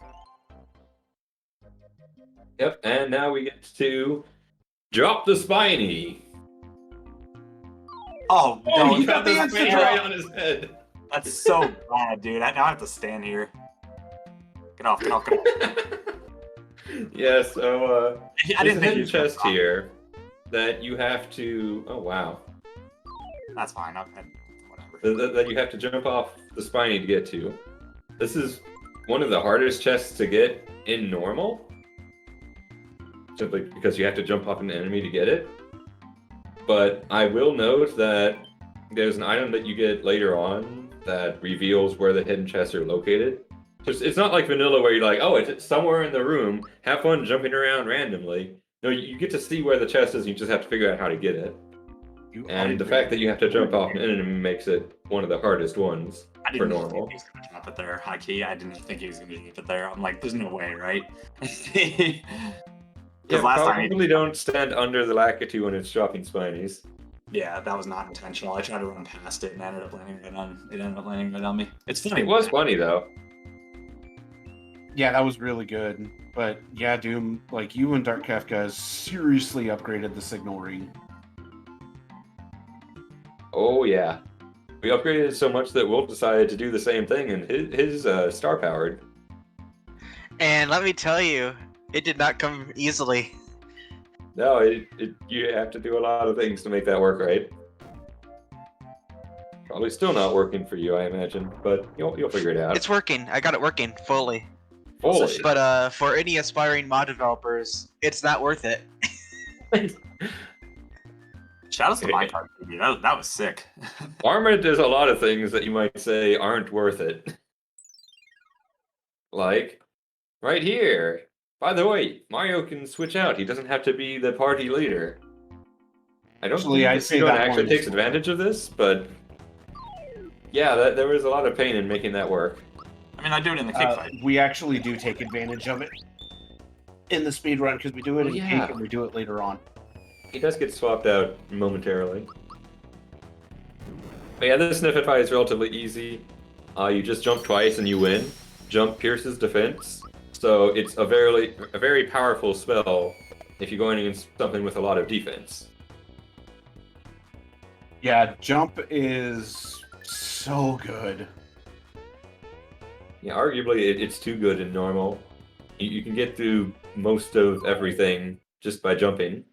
Yep, and now we get to drop the spiny.
Oh,
Oh,
no,
he
it's
got the
this
instant
fail.
drop.
right on his head.
That's so bad, dude. Now I have to stand here. Get off, get off, get off.
Yeah, so
I
there's
didn't
a
think
hidden
he was gonna
chest
drop.
here that you have to. Oh wow.
That's fine. Whatever.
That you have to jump off the spiny to get to. This is one of the hardest chests to get in normal. Simply because you have to jump off an enemy to get it. But I will note that there's an item that you get later on that reveals where the hidden chests are located. It's not like vanilla where you're like, oh, it's somewhere in the room. Have fun jumping around randomly. No, you get to see where the chest is, and you just have to figure out how to get it. And the fact that you have to jump off an enemy makes it one of the hardest ones
I
for
didn't think
normal.
he was gonna drop it there. High key, I didn't think he was gonna drop it there. I'm like, there's no way, right?
Yeah,
last time
probably don't stand under the Lakitu when it's dropping spinies.
Yeah, that was not intentional. I tried to run past it and ended up landing right on me. It's funny.
It was funny though.
Yeah, that was really good. But yeah, Doom, like you and Dark Kafka seriously upgraded the signal ring.
Oh yeah. We upgraded it so much that Wolf decided to do the same thing, and his star powered.
And let me tell you, it did not come easily.
No, you have to do a lot of things to make that work right. Probably still not working for you, I imagine, but you'll figure it out.
It's working. I got it working fully.
Fully.
But for any aspiring mod developers, it's not worth it.
Shout out to my card, baby. That was sick.
Arma does a lot of things that you might say aren't worth it. Like, right here. By the way, Mario can switch out. He doesn't have to be the party leader. I don't
Actually,
think
I'd
the
say
speedrun
that
actually
one
takes
is-
advantage of this, but yeah, there was a lot of pain in making that work.
I mean, I do it in the cake fight.
We actually do take advantage of it in the speedrun because we do it in
Yeah.
cake and we do it later on.
He does get swapped out momentarily. But yeah, this sniffet fight is relatively easy. You just jump twice and you win. Jump pierces defense, so it's a very powerful spell if you're going against something with a lot of defense.
Yeah, jump is so good.
Yeah, arguably it's too good in normal. You can get through most of everything just by jumping.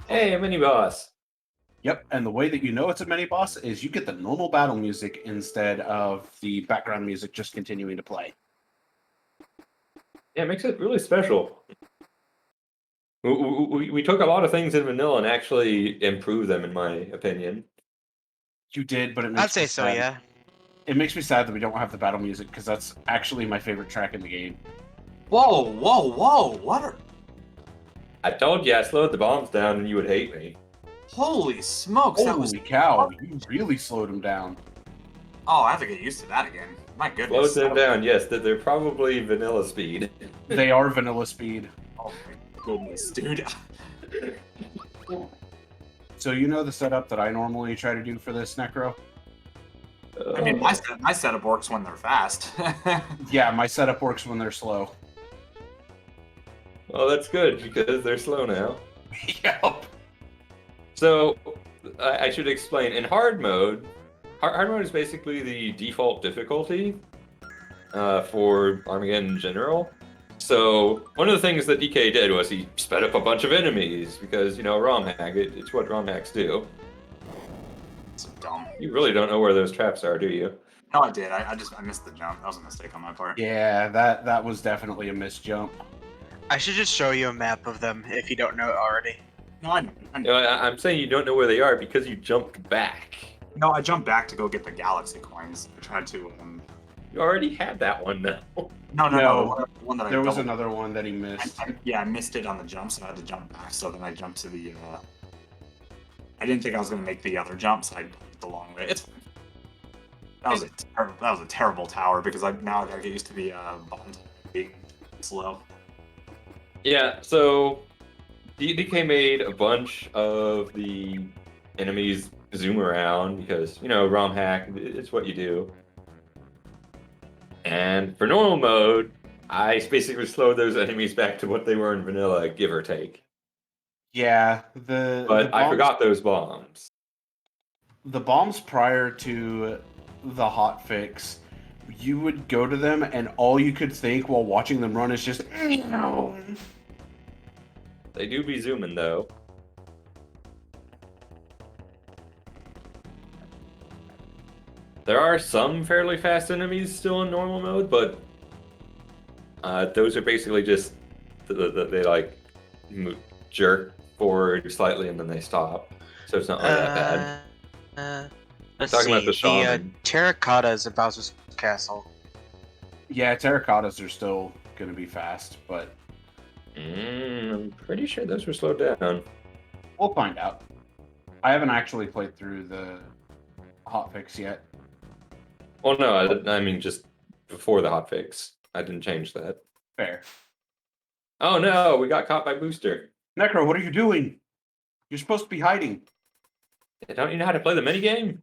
Hey, a mini boss.
Yep, and the way that you know it's a mini boss is you get the normal battle music instead of the background music just continuing to play.
Yeah, it makes it really special. We took a lot of things in vanilla and actually improved them, in my opinion.
You did, but it makes
I'd say
me
so,
sad.
yeah.
It makes me sad that we don't have the battle music because that's actually my favorite track in the game.
Whoa, whoa, whoa! What are?
I told you I slowed the bombs down and you would hate me.
Holy smokes! That was.
Holy cow, you really slowed him down.
Oh, I have to get used to that again. My goodness.
Slowed them down, yes, that they're probably vanilla speed.
They are vanilla speed.
Oh my goodness, dude.
So you know the setup that I normally try to do for this Necro?
I mean, my setup works when they're fast.
Yeah, my setup works when they're slow.
Well, that's good because they're slow now.
Yep.
So, I should explain. In hard mode, hard mode is basically the default difficulty for Armageddon in general. So, one of the things that DK did was he sped up a bunch of enemies because, ROM hack, it's what ROM hacks do.
So dumb.
You really don't know where those traps are, do you?
No, I did. I missed the jump. That was a mistake on my part.
Yeah, that was definitely a missed jump.
I should just show you a map of them if you don't know it already.
No, I know.
I'm saying you don't know where they are because you jumped back.
No, I jumped back to go get the galaxy coins. I tried to.
You already had that one now.
No. The one that
There was
doubled.
another one that he missed.
I missed it on the jump, so I had to jump back. So then I jumped to the. I didn't think I was going to make the other jump, so I went the long way. It's fine. That was a terrible tower because now I gotta get used to the bottom being slow.
Yeah, so DK made a bunch of the enemies zoom around because, ROM hack, it's what you do. And for normal mode, I basically slowed those enemies back to what they were in vanilla, give or take.
Yeah,
But I forgot those bombs.
the bombs prior to the hot fix, you would go to them and all you could think while watching them run is just no.
They do be zooming though. There are some fairly fast enemies still in normal mode, but those are basically just they like jerk forward slightly and then they stop, so it's not really that bad.
Let's
Talking about
see.
the shaman.
Terracotta is a Bowser's Castle.
Yeah, terracottas are still going to be fast, but
I'm pretty sure those were slowed down.
we'll find out. I haven't actually played through the hotfix yet.
Well, no, I mean just before the hotfix. I didn't change that.
Fair.
Oh no, we got caught by Booster.
Necro, what are you doing? You're supposed to be hiding.
Don't you know how to play the minigame?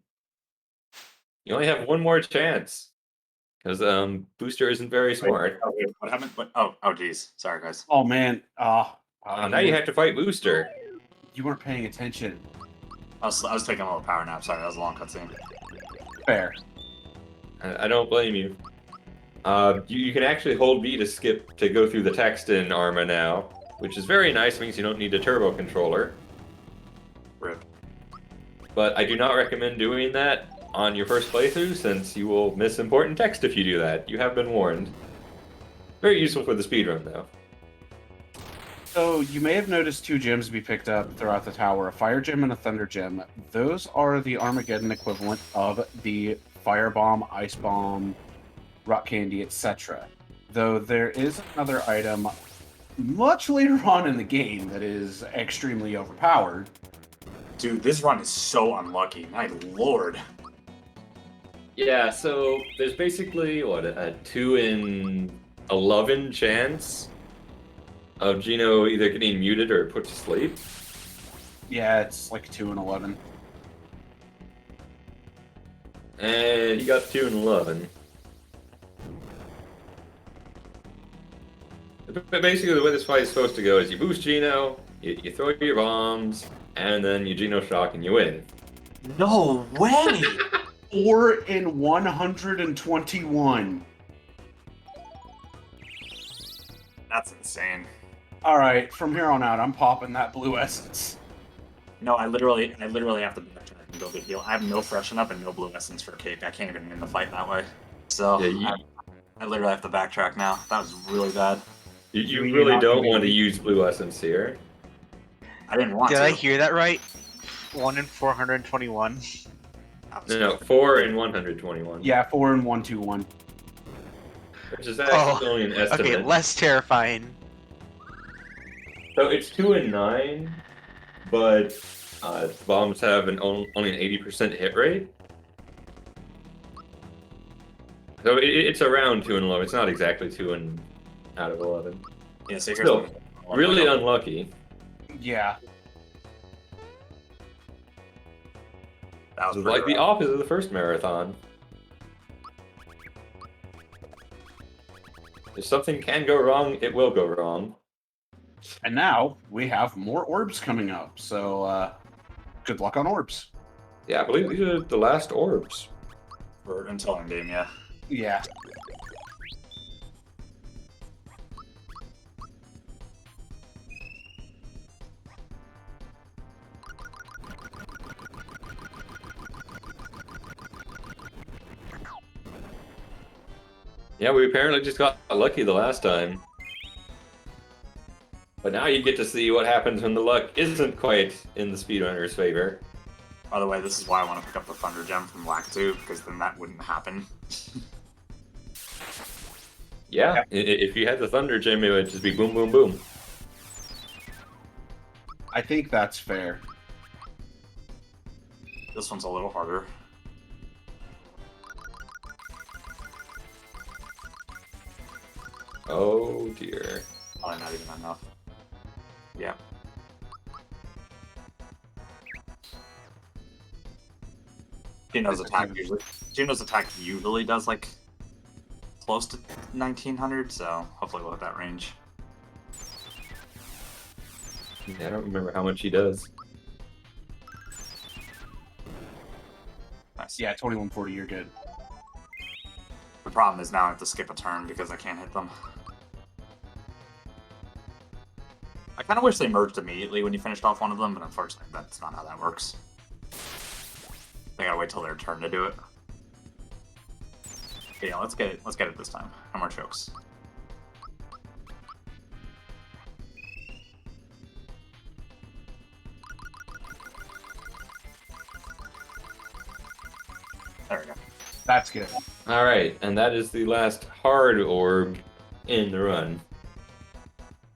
You only have one more chance. Because Booster isn't very smart.
Wait, what happened? Geez. Sorry, guys.
Oh man.
Now you have to fight Booster.
You weren't paying attention.
I was taking a little power nap. Sorry, that was a long cutscene.
Fair.
I don't blame you. You can actually hold B to skip to go through the text in Arma now, which is very nice. Means you don't need a turbo controller.
Rip.
But I do not recommend doing that on your first playthrough, since you will miss important text if you do that. You have been warned. Very useful for the speedrun, though.
So you may have noticed two gems be picked up throughout the tower, a fire gem and a thunder gem. Those are the Armageddon equivalent of the fire bomb, ice bomb, rock candy, etc. Though there is another item much later on in the game that is extremely overpowered.
Dude, this run is so unlucky. My lord.
Yeah, so there's basically, what, a 2 in 11 chance of Gino either getting muted or put to sleep.
Yeah, it's like 2 and 11.
And you got 2 in 11. But basically, the way this fight is supposed to go is you boost Gino, you throw your bombs, and then you Gino shock and you win.
No way!
4 in 121.
That's insane.
All right, from here on out, I'm popping that blue essence.
No, I literally have to backtrack and go get heal. I have no freshen up and no blue essence for cake. I can't even win the fight that way. So
Yeah,
I literally have to backtrack now. That was really bad.
You
mean
really
you're not
don't
gonna
want to
be-
use blue essence here.
I didn't want
Did
to.
I hear that right? 1 in 421.
No, 4 in 121.
Yeah, 4 in 121.
Which is actually only an estimate.
Okay, less terrifying.
So it's 2 in 9, but bombs have only an 80% hit rate. So it's around 2 in 11. It's not exactly 2 in out of 11.
Yeah, so here's
Still, really unlucky.
Yeah.
That was
It's
pretty
like the
rough.
opposite of the first marathon. If something can go wrong, it will go wrong.
And now we have more orbs coming up, so good luck on orbs.
Yeah, I believe these are the last orbs.
Until endgame, yeah.
Yeah.
Yeah, we apparently just got lucky the last time. But now you get to see what happens when the luck isn't quite in the speedrunner's favor.
By the way, this is why I want to pick up the Thunder Gem from Black 2, because then that wouldn't happen.
Yeah, if you had the Thunder Gem, it would just be boom, boom, boom.
I think that's fair.
This one's a little harder.
Oh dear.
Probably not even enough. Yeah. Gino's attack usually does like close to 1900, so hopefully we'll hit that range.
Yeah, I don't remember how much he does.
Nice.
Yeah, 2140, you're good.
The problem is now I have to skip a turn because I can't hit them. I kind of wish they merged immediately when you finished off one of them, but unfortunately that's not how that works. They gotta wait till their turn to do it. Okay, yeah, let's get it this time. No more chokes. There we go.
That's good.
All right, and that is the last hard orb in the run.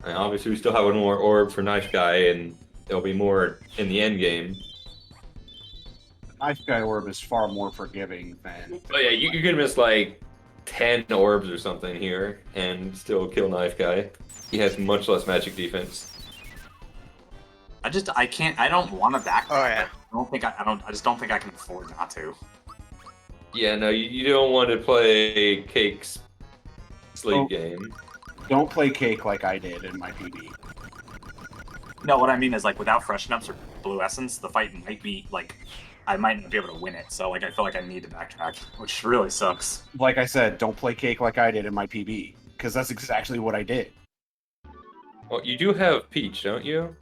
And obviously, we still have one more orb for Knife Guy, and there'll be more in the end game.
The Knife Guy Orb is far more forgiving than...
But yeah, you can miss like 10 orbs or something here and still kill Knife Guy. He has much less magic defense.
I don't want to back.
Oh, yeah.
I just don't think I can afford not to.
Yeah, no, you don't want to play Cake's sleep
Oh.
game.
Don't play Cake like I did in my PB.
No, what I mean is like without freshen ups or blue essence, the fight might be like I might not be able to win it. So like I feel like I need to backtrack, which really sucks.
Like I said, don't play Cake like I did in my PB, because that's exactly what I did.
Well, you do have Peach, don't you?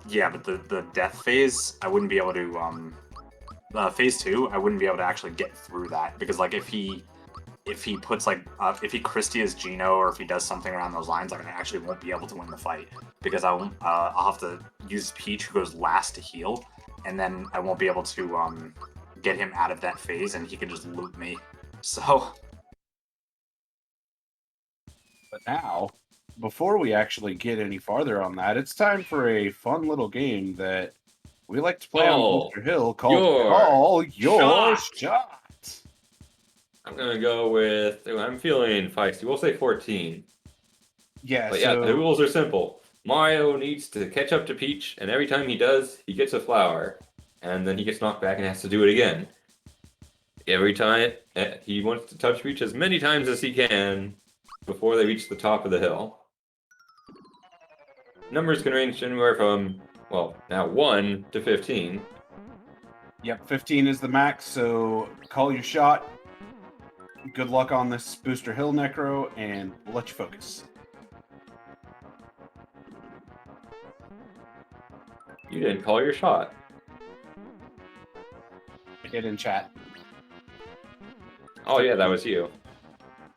Yeah, but the death phase, I wouldn't be able to phase 2, I wouldn't be able to actually get through that because like if he puts like if he Christias Gino or if he does something around those lines, like I actually won't be able to win the fight because I'll have to use Peach who goes last to heal, and then I won't be able to get him out of that phase, and he can just loot me. So.
But now, before we actually get any farther on that, it's time for a fun little game that we like to play on Booster Hill called Call Your Shot.
I'm gonna go with. I'm feeling feisty. We'll say 14.
Yeah,
But yeah, the rules are simple. Mario needs to catch up to Peach, and every time he does, he gets a flower, and then he gets knocked back and has to do it again. Every time he wants to touch Peach as many times as he can before they reach the top of the hill. Numbers can range anywhere from, well, now 1 to 15.
Yep, 15 is the max, so call your shot. Good luck on this Booster Hill Necro, and we'll let you focus.
You didn't call your shot.
I did in chat.
Oh yeah, that was you.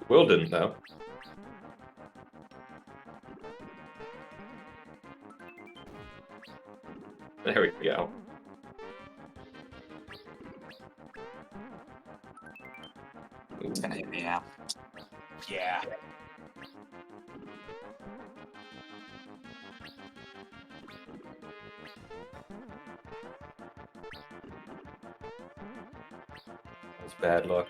Will didn't, though. There we go.
It's gonna hit me now.
Yeah.
That's bad luck.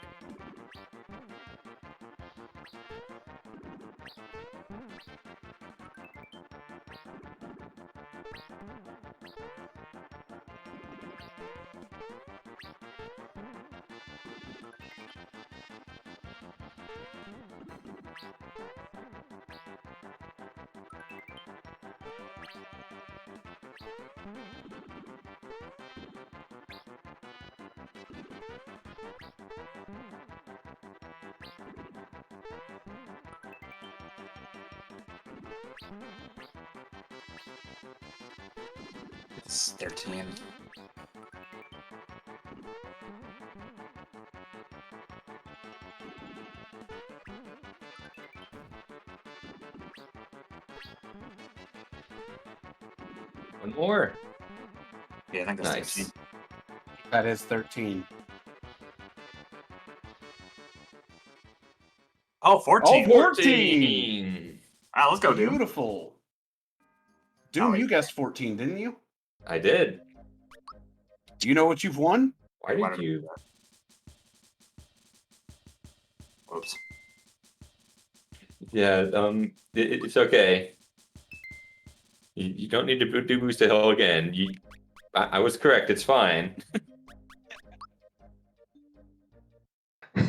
It's 13.
One more.
Yeah, I think that's
Nice.
13.
That is 13.
Oh, 14.
Oh, 14!
Ah, let's go, dude.
Beautiful. Doom,
wait.
you guessed 14, didn't you?
I did.
Do you know what you've won?
Why
Why
did
did we
you?
do that? Oops.
Yeah, it's okay. You don't need to do Boost to Hell again. I was correct. It's fine.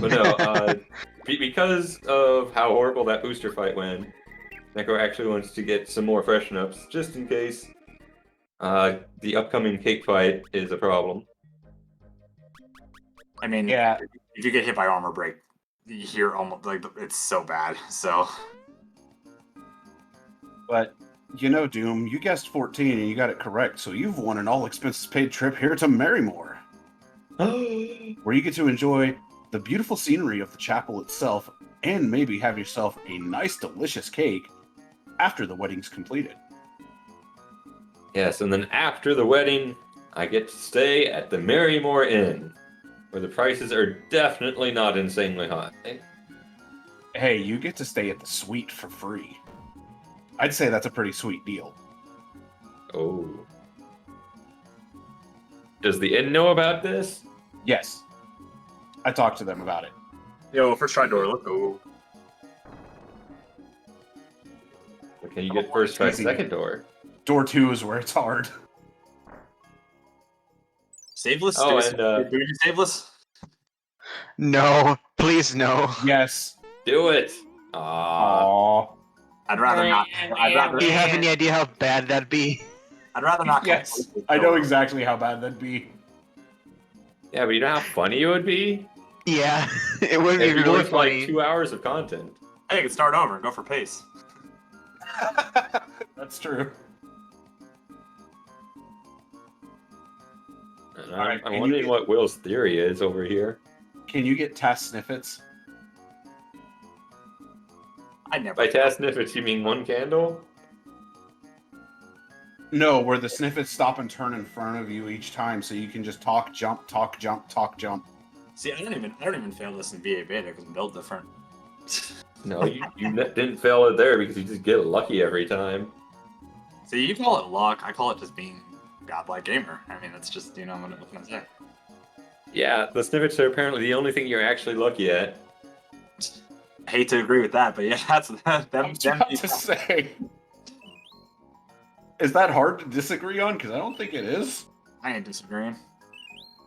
But no, because of how horrible that booster fight went, Neko actually wants to get some more freshen ups, just in case The upcoming cake fight is a problem.
I mean,
Yeah.
if you get hit by armor break, you hear almost like it's so bad. So
But you know, Doom, you guessed 14 and you got it correct, so you've won an all expenses paid trip here to Marymore, where you get to enjoy the beautiful scenery of the chapel itself and maybe have yourself a nice, delicious cake after the wedding's completed.
Yes, and then after the wedding, I get to stay at the Marymore Inn, where the prices are definitely not insanely high.
Hey, you get to stay at the suite for free. I'd say that's a pretty sweet deal.
Oh. Does the inn know about this?
Yes. I talked to them about it.
yo, first try door. Let's go.
Or can you get first try
Easy.
second door?
Door 2 is where it's hard.
Saveless?
Oh,
do
and
we do saveless?
No, please no.
Yes.
do it! Aww.
Aww.
I'd rather not.
Do you have any idea how bad that'd be?
I'd rather not.
Yes.
completely
I
kill
know
them.
exactly how bad that'd be.
Yeah, but you know how funny it would be?
Yeah, it would be
It'd be
really
worth
funny.
like 2 hours of content.
Hey, you can start over and go for pace.
That's true.
And
Alright,
I'm
can you
wondering
get-
what Will's theory is over here.
Can you get task snippets?
I never.
By task snippets, you mean one candle?
No, where the snippets stop and turn in front of you each time, so you can just talk, jump, talk, jump, talk, jump.
See, I don't even fail this in VA beta because I'm built different.
No, you didn't fail it there because you just get lucky every time.
See, you call it luck. I call it just being godlike gamer. I mean, it's just what can I say?
Yeah, the snippets are apparently the only thing you're actually lucky at.
I hate to agree with that, but yeah, that's
I
them.
was about to say. Is that hard to disagree on? Because I don't think it is.
I ain't disagreeing.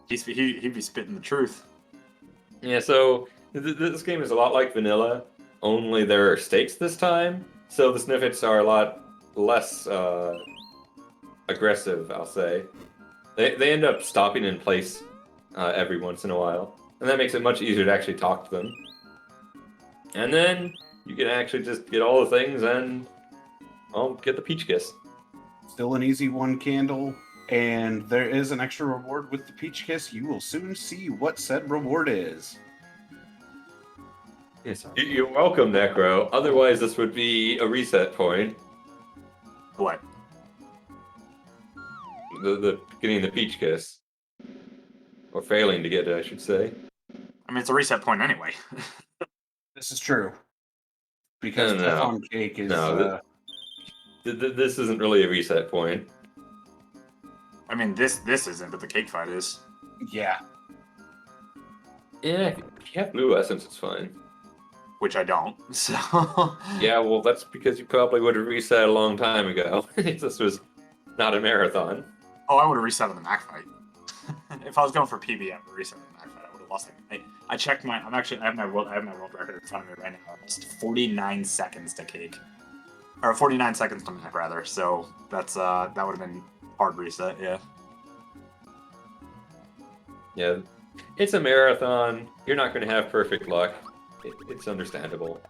He'd be spitting the truth.
Yeah, so this game is a lot like vanilla, only there are stakes this time, so the snippets are a lot less aggressive, I'll say. They end up stopping in place every once in a while, and that makes it much easier to actually talk to them. And then you can actually just get all the things and get the peach kiss.
Still an easy one candle, and there is an extra reward with the peach kiss. You will soon see what said reward is.
Yes, you're welcome, Necro. Otherwise, this would be a reset point.
What?
The getting the peach kiss. Or failing to get it, I should say.
I mean, it's a reset point anyway.
This is true. Because
No.
Teflon Cake is...
No, this isn't really a reset point.
I mean, this isn't, but the cake fight is.
yeah.
Yeah, if you have blue essence, it's fine.
Which I don't. So.
Yeah, well, that's because you probably would have reset a long time ago. If this was not a marathon.
Oh, I would have reset on the Mac fight. If I was going for PB, I would reset on the Mac fight. I would have lost it. I checked my. I have my world record in front of me right now. It's 49 seconds to cake, or 49 seconds to Mac rather. So that's that would have been hard reset. Yeah.
Yeah, it's a marathon. You're not going to have perfect luck. It's understandable.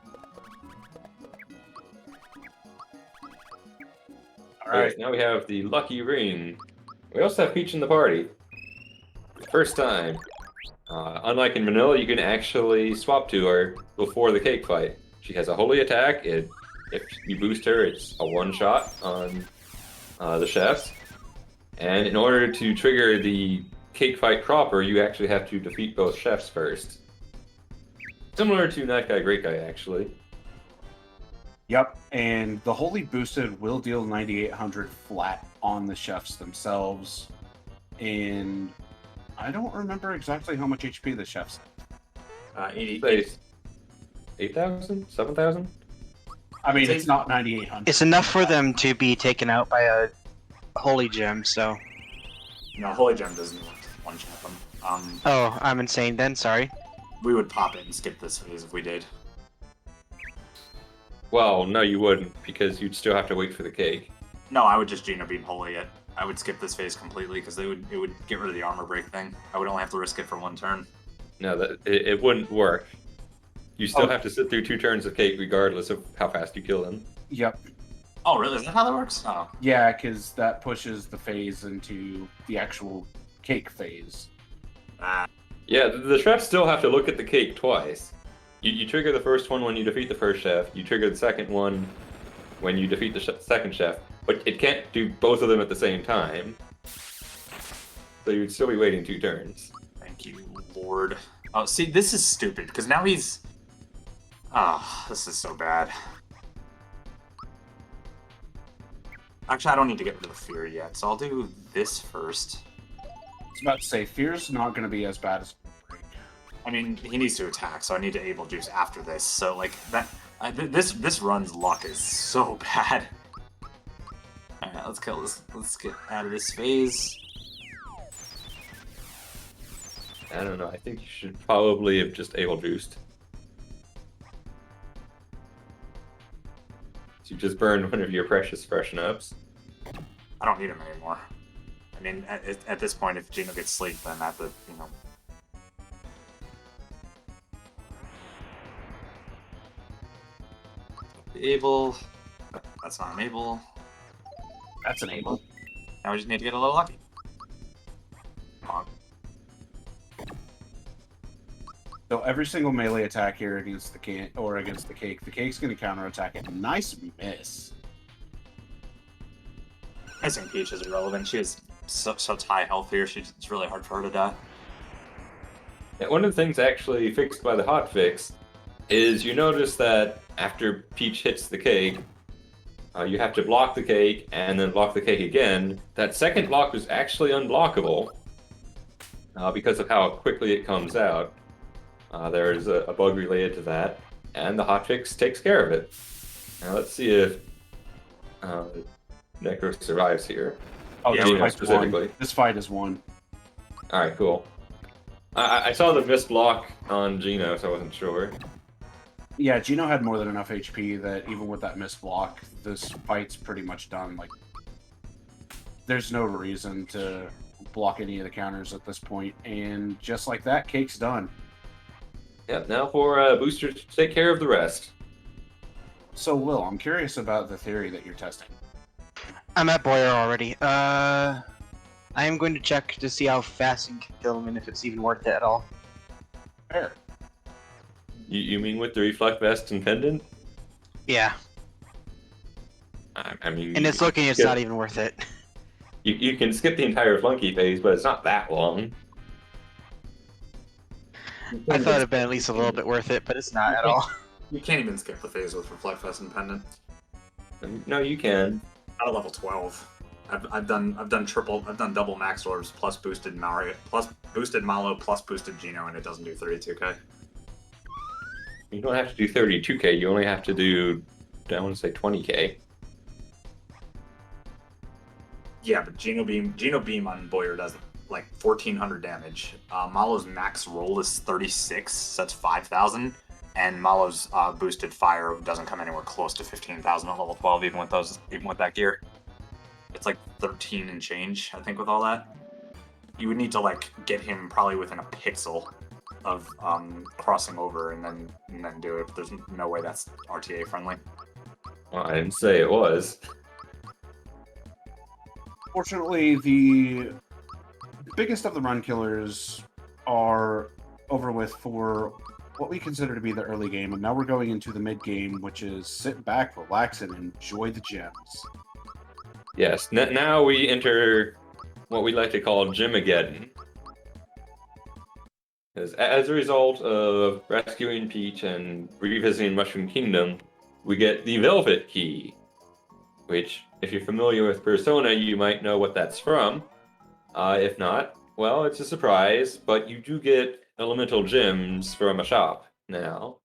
Alright.
Now we have the lucky ring. We also have Peach in the party. First time. Unlike in vanilla, you can actually swap to her before the cake fight. She has a holy attack. If you boost her, it's a one-shot on the chefs. And in order to trigger the cake fight proper, you actually have to defeat both chefs first. Similar to Night Guy, Great Guy, actually.
Yep, and the Holy Boosted will deal 9,800 flat on the chefs themselves. And I don't remember exactly how much HP the chefs have.
8,000? 7,000?
I mean, it's not 9,800.
It's enough for them to be taken out by a holy gem, so...
No, Holy Gem doesn't one shot them.
Oh, I'm insane then, sorry.
We would pop it and skip this phase if we did.
Well, no, you wouldn't, because you'd still have to wait for the cake.
No, I would just Geno Beam Holy it I would skip this phase completely because it would get rid of the armor break thing. I would only have to risk it for 1 turn.
No, it wouldn't work. You still
Oh.
have to sit through 2 turns of cake regardless of how fast you kill them.
Yep.
Oh, really? Is that how that works? Oh.
Yeah, because that pushes the phase into the actual cake phase.
Yeah, the chefs still have to look at the cake twice. You trigger the first one when you defeat the first chef. You trigger the second one when you defeat the second chef. But it can't do both of them at the same time. So you'd still be waiting 2 turns.
Thank you, Lord. Oh, see, this is stupid, because now he's... Ah, this is so bad. Actually, I don't need to get rid of the fear yet, so I'll do this first.
I was about to say, Fear's not going to be as bad as...
I mean, he needs to attack, so I need to able juice after this. So, like, that... this run's luck is so bad. Alright, let's kill this. Let's get out of this phase.
I don't know, I think you should probably have just able juiced. So you just burned one of your precious freshen ups.
I don't need him anymore. I mean, at this point, if Gino gets sleep, then I have to, you know... Able... That's not an able.
That's an able.
Now we just need to get a little lucky. Come on.
So every single melee attack here against the cake, the cake's going to counterattack it. Nice miss.
I think Peach is irrelevant. She has such high health here, it's really hard for her to die.
Yeah, one of the things actually fixed by the hotfix is you notice that after Peach hits the cake, you have to block the cake and then block the cake again. That second block was actually unblockable because of how quickly it comes out. There's a bug related to that, and the hotfix takes care of it. Now let's see if Necro survives here.
Oh,
Yeah,
this
Gino
fight's
specifically.
won. This fight is won.
All right, cool. I saw the missed block on Gino, so I wasn't sure.
Yeah, Gino had more than enough HP that even with that missed block, this fight's pretty much done. Like, there's no reason to block any of the counters at this point, and just like that, cake's done.
Yep, now for boosters to take care of the rest.
So, Will, I'm curious about the theory that you're testing.
I'm at Boyer already. I am going to check to see how fast you can kill him and if it's even worth it at all.
Fair.
You mean with the reflect vest and pendant?
Yeah,
I mean,
and it's looking it's not even worth it.
You can skip the entire flunky phase, but it's not that long.
I thought it'd been at least a little bit worth it, but it's not at all.
You can't even skip the phase with Reflect Vest and Pendant.
No, you can.
Not at level 12. I've done double max orbs plus boosted Mario, plus boosted Malo, plus boosted Gino, and it doesn't do 32k.
You don't have to do 32k. You only have to do, I want to say 20k.
Yeah, but Gino Beam on Boyer does like 1400 damage. Malo's max roll is 36, so that's 5000. And Malo's boosted fire doesn't come anywhere close to 15,000 at level 12, even with that gear. It's like 13 and change, I think, with all that. You would need to like get him probably within a pixel of crossing over and then do it. There's no way that's RTA friendly.
Well, I didn't say it was.
Fortunately, the biggest of the run killers are over with for what we consider to be the early game, and now we're going into the mid game, which is sit back, relax, and enjoy the gems.
Yes, now we enter what we like to call Armageddon. As a result of rescuing Peach and revisiting Mushroom Kingdom, we get the Velvet Key, which, if you're familiar with Persona, you might know what that's from. If not, well, it's a surprise, but you do get elemental gems from a shop now.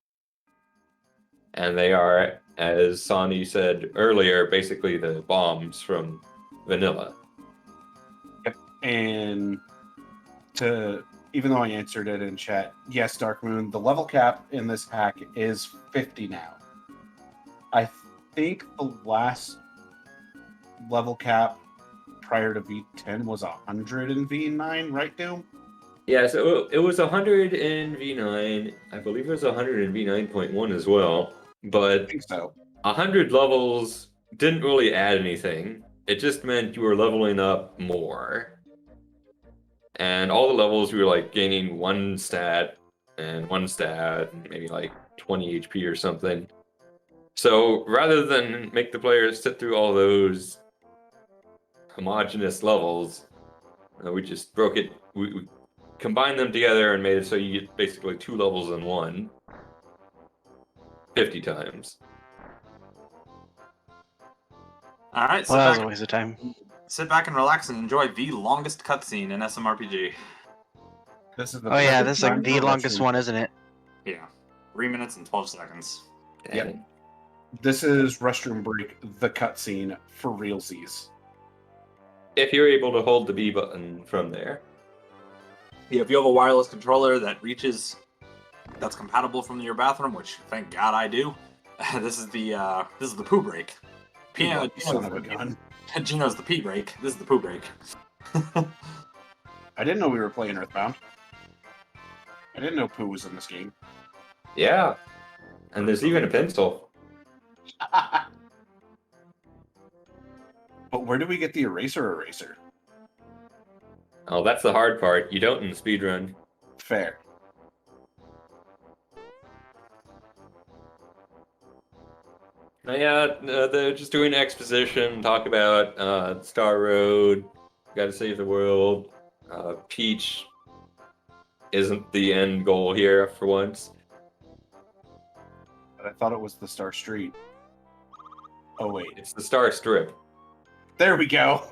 And they are, as Sonny said earlier, basically the bombs from Vanilla.
Yep. And even though I answered it in chat, yes, Dark Moon, the level cap in this hack is 50 now. I think the last level cap prior to V10 was 100 in V9, right, Doom?
Yeah, so it was 100 in V9. I believe it was 100 in V9.1 as well.
I
But
think so.
100 levels didn't really add anything. It just meant you were leveling up more. And all the levels you were like gaining one stat, and maybe like 20 HP or something. So rather than make the players sit through all those homogenous levels, we just broke it. We combined them together and made it so you get basically 2 levels in one, 50 times.
All right,
Well, that was a waste of time.
sit back and relax and enjoy the longest cutscene in SMRPG.
This is the
Oh yeah,
perfect
this is like
time
the
for
longest
restroom.
one, isn't it?
Yeah, 3 minutes and 12 seconds.
Yep.
Dang.
This is restroom break, the cutscene for realsies.
If you're able to hold the B button from there.
Yeah, if you have a wireless controller that's compatible from your bathroom, which thank God I do, this is the poo break.
You son of a gun.
Gino's the pee break. This is the poo break.
I didn't know we were playing Earthbound. I didn't know poo was in this game.
Yeah. And there's even a pencil.
But where do we get the eraser?
Oh, that's the hard part. You don't in the speedrun.
Fair.
Yeah, they're just doing exposition, talk about Star Road, gotta save the world. Peach isn't the end goal here for once.
But I thought it was the Star Street. Oh wait.
It's the Star Strip.
There we go.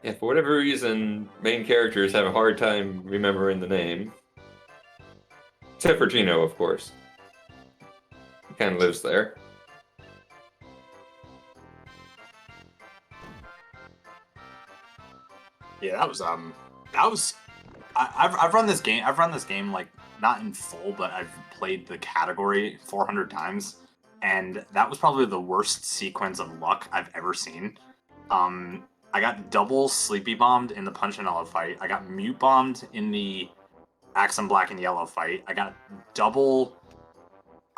Yeah, for whatever reason, main characters have a hard time remembering the name. Except for Gino, of course. He kind of lives there.
Yeah, I've run this game. I've run this game like not in full, but I've played the category 400 times, and that was probably the worst sequence of luck I've ever seen. I got double sleepy bombed in the punch and yellow fight. I got mute bombed in the Axum black and yellow fight. I got double.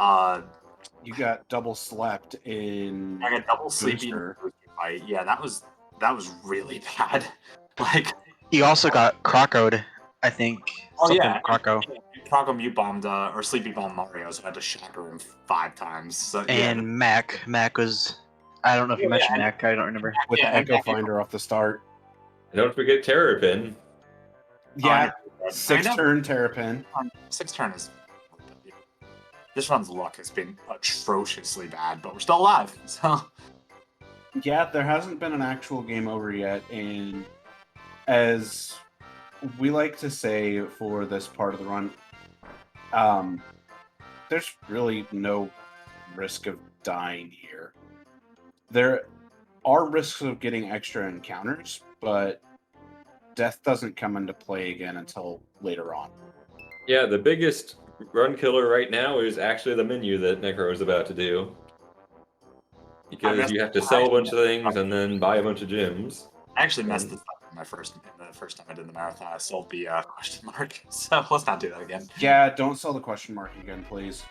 You got double slept in.
I got double sleepy in the
Booster.
booster fight. Yeah, that was really bad. Like.
You also got Crocoed, I think.
Oh
Something
yeah,
Croco.
Croco mute bombed or sleepy bomb Mario, so I had to shatter him 5 times. So
And Mac. Mac was. I don't know if you mentioned Mac. I don't remember.
With
Yeah,
the Echo
and-
Finder off the start.
And don't forget Terrapin.
Yeah,
I
6-turn Terrapin.
6 turn is. This run's luck has been atrociously bad, but we're still alive. So
Yeah, there hasn't been an actual game over yet, and as we like to say for this part of the run, there's really no risk of dying here. There are risks of getting extra encounters, but death doesn't come into play again until later on.
Yeah, the biggest run killer right now is actually the menu that Necro is about to do. Because you have to sell a bunch of things and then buy a bunch of gems.
I actually messed this up the first time I did the marathon. I sold the question mark, so let's not do that again.
Yeah, don't sell the question mark again, please.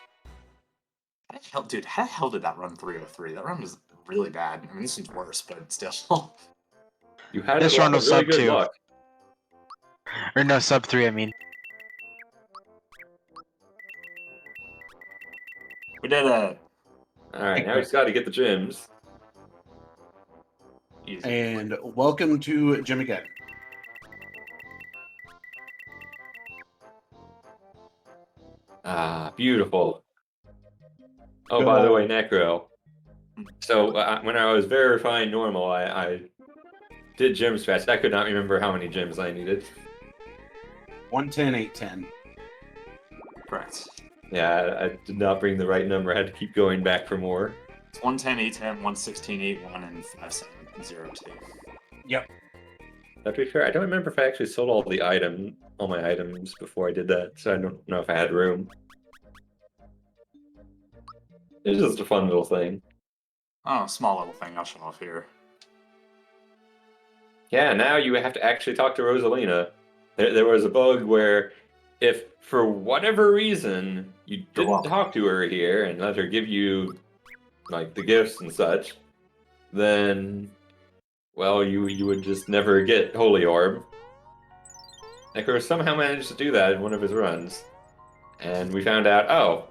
How the hell did that run 303? That run was really bad. I mean, this one's worse, but still.
You had
This
a lot
run
of
was
really
sub
good
2.
luck.
Or no, sub 3, I mean.
We did it.
Alright, now we just gotta get the gems.
Easy.
And welcome to Jim again.
Ah, beautiful. Oh,
Good
by the
old-
way, Necro. So when I was verifying normal, I did gems fast. I could not remember how many gems I needed.
110, 810.
Correct.
Yeah, I did not bring the right number. I had to keep going back for more.
It's 110, 810, 116, 81, and 5702.
Yep.
To be fair, I don't remember if I actually sold all my items before I did that, so I don't know if I had room. It's just a fun little thing.
Oh, small little thing I'll show off here.
Yeah, now you have to actually talk to Rosalina. There was a bug where if for whatever reason you didn't
welcome.
talk to her here and let her give you like the gifts and such, then well you would just never get Holy Orb. Necro somehow managed to do that in one of his runs. And we found out, oh,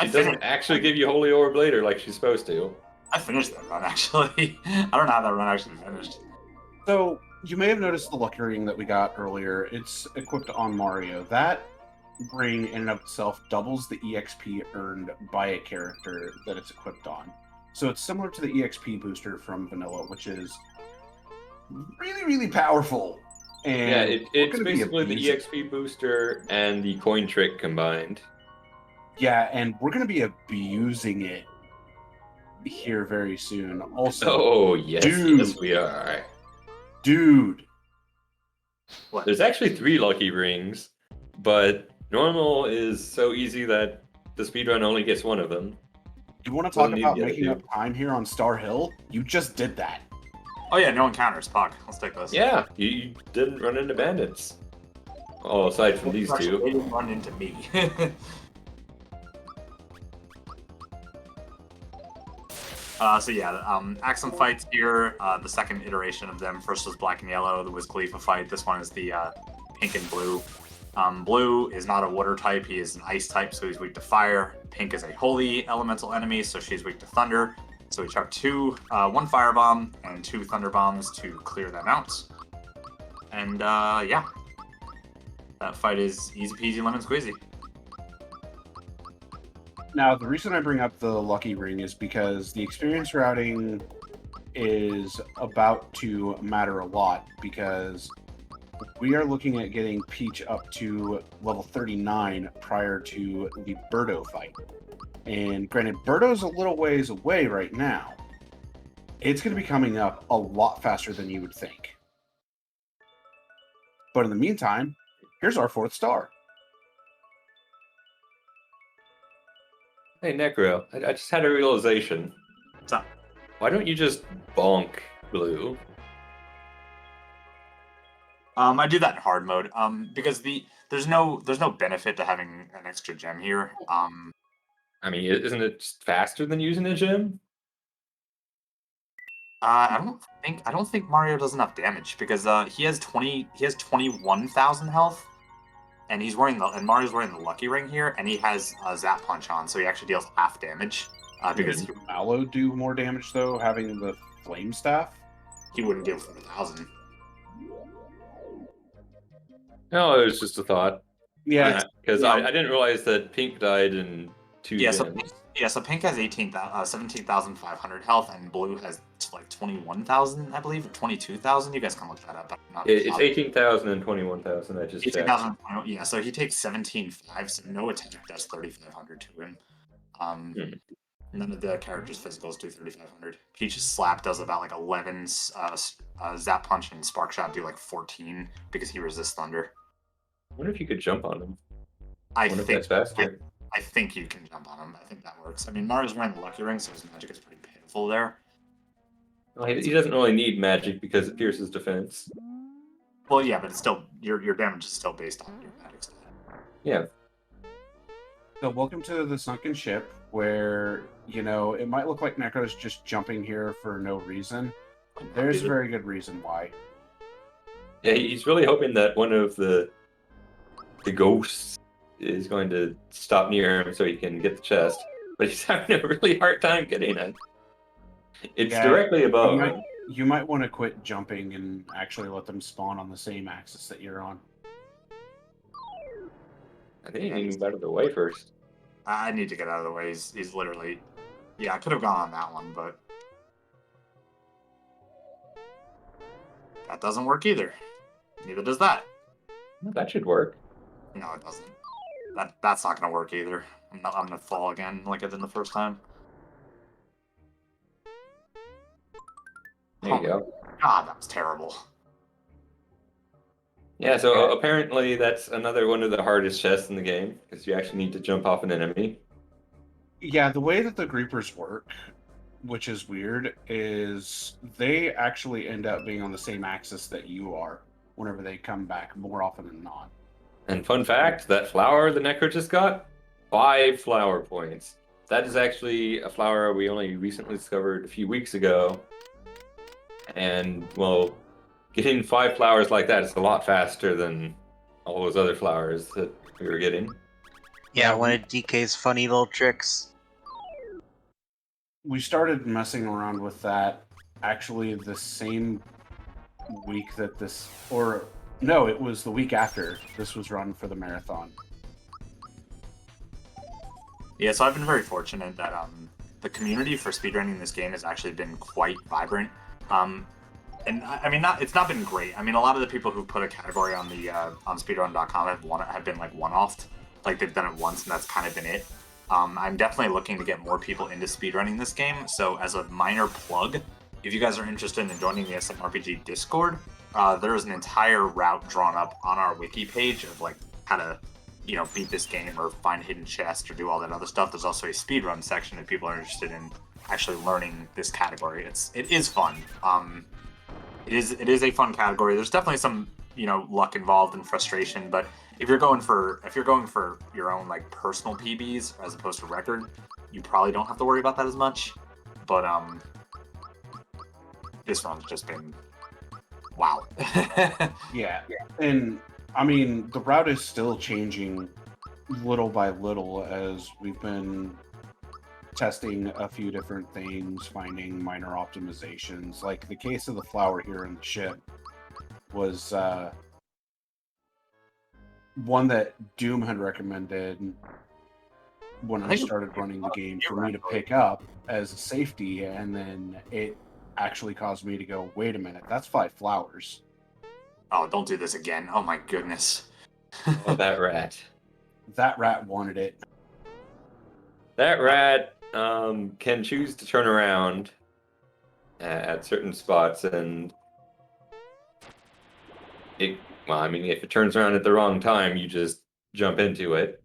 she doesn't actually give you Holy Orb later like she's supposed to.
I finished that run, actually. I don't know how that run actually finished.
So you may have noticed the lucky ring that we got earlier. It's equipped on Mario. That ring in and of itself doubles the EXP earned by a character that it's equipped on. So it's similar to the EXP booster from Vanilla, which is really, really powerful. And
Yeah, it's
gonna be
basically the
abusing-
EXP booster and the coin trick combined.
Yeah, and we're going to be abusing it here very soon. Also,
Oh, yes,
Dude.
yes we are.
dude,
There's actually 3 lucky rings, but normal is so easy that the speedrun only gets one of them.
you want to talk
Doesn't need
about
the other
making
two.
up time here on Star Hill? You just did that.
Oh yeah, no encounters. Puck. Let's take this.
Yeah, you didn't run into bandits. Oh, aside from these
Actually,
two.
they didn't run into me. So yeah, Axum fights here. The second iteration of them. First was black and yellow, the Wiz Khalifa fight. This one is the pink and blue. Blue is not a water type, he is an ice type, so he's weak to fire. Pink is a holy elemental enemy, so she's weak to thunder. So we chuck 1 firebomb and 2 thunder bombs to clear them out. And yeah, that fight is easy peasy lemon squeezy.
Now, the reason I bring up the lucky ring is because the experience routing is about to matter a lot, because we are looking at getting Peach up to level 39 prior to the Birdo fight. And granted, Birdo's a little ways away right now. It's going to be coming up a lot faster than you would think. But in the meantime, here's our 4th star.
Hey, Necro, I just had a realization.
What's up?
Why don't you just bonk Blue?
I do that in hard mode. Because there's no benefit to having an extra gem here.
I mean, isn't it just faster than using a gem?
I don't think Mario does enough damage because he has 21,000 health, and Mario's wearing the lucky ring here, and he has Zap Punch on, so he actually deals half damage because
Mallow do more damage though, having the flame staff.
he wouldn't deal 4,000.
No, it was just a thought.
Yeah,
Because
yeah.
I didn't realize that Pink died in 2
Yeah,
gems.
so Pink has 17,500 health, and Blue has like 21,000, I believe, or 22,000. You guys can look that up. I'm not
It's 18,000 and 21,000. I just checked.
18,000. Yeah, so he takes 17,500, so no attack does 3,500 to him. None of the characters' physicals do 3,500. Peach's slap does about like 11. Zap Punch and Spark Shot do like 14 because he resists thunder.
I wonder if you could jump on him.
I
wonder if
think
that's faster.
I think you can jump on him. I think that works. I mean, Mario's wearing the lucky ring, so his magic is pretty pitiful there.
Well, he doesn't really need magic because it pierces defense.
Well, yeah, but it's still your damage is still based on your magic stat.
Yeah.
so welcome to the sunken ship, where, you know, it might look like Necro's just jumping here for no reason. There's a very good reason why.
Yeah, he's really hoping that one of the ghosts is going to stop near him so he can get the chest. But he's having a really hard time getting it. It's
Yeah,
directly above him.
You might want to quit jumping and actually let them spawn on the same axis that you're on.
I think you need to move out of the way first.
I need to get out of the way. He's literally... Yeah, I could have gone on that one, but... That doesn't work either. Neither does that.
That should work.
No, it doesn't. That's not going to work either. I'm going to fall again like I did the first time.
There you go.
God, that was terrible.
Yeah, so apparently that's another one of the hardest chests in the game, because you actually need to jump off an enemy.
Yeah, the way that the Greepers work, which is weird, is they actually end up being on the same axis that you are whenever they come back, more often than not.
And fun fact, that flower the Necro just got, 5 flower points. That is actually a flower we only recently discovered a few weeks ago. And, well, getting 5 flowers like that is a lot faster than all those other flowers that we were getting.
Yeah, one of DK's funny little tricks.
We started messing around with that actually the same week that this, or no, it was the week after this was run for the marathon.
Yeah, so I've been very fortunate that the community for speedrunning this game has actually been quite vibrant. And I mean, it's not been great. I mean, a lot of the people who put a category on the on speedrun.com have been like one-offed, like they've done it once and that's kind of been it. I'm definitely looking to get more people into speedrunning this game. So as a minor plug, if you guys are interested in joining the SMRPG Discord, there is an entire route drawn up on our wiki page of like how to, you know, beat this game or find hidden chests or do all that other stuff. There's also a speedrun section if people are interested in actually learning this category. It is fun. It is a fun category. There's definitely some, you know, luck involved and frustration, but if you're going for your own like personal PBs as opposed to record, you probably don't have to worry about that as much. But this one's just been wow.
Yeah, and I mean the route is still changing little by little as we've been testing a few different things, finding minor optimizations. Like the case of the flower here in the ship was one that Doom had recommended when I started running the game for me to pick up as a safety, and then it actually caused me to go, wait a minute, that's 5 flowers.
Oh, don't do this again. Oh my goodness.
Oh, that rat.
That rat wanted it.
That rat can choose to turn around at certain spots, and well, I mean, if it turns around at the wrong time, you just jump into it.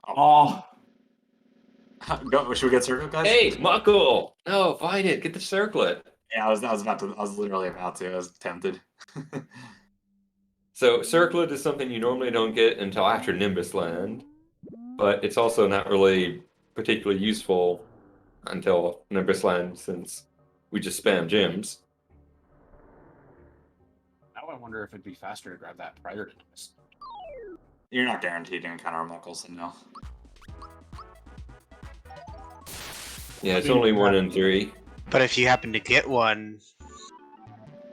Oh,
Go, should we get circle, guys?
Hey, Muckle! No, fight it. Get the circlet.
Yeah, I was literally about to. I was tempted.
So, circlet is something you normally don't get until after Nimbus Land, but it's also not really particularly useful until Nimbus Land since we just spam gyms.
now I wonder if it'd be faster to grab that prior to this.
You're not guaranteed to encounter a Muckle, so no.
Yeah, it's only 1 in 3.
But if you happen to get one,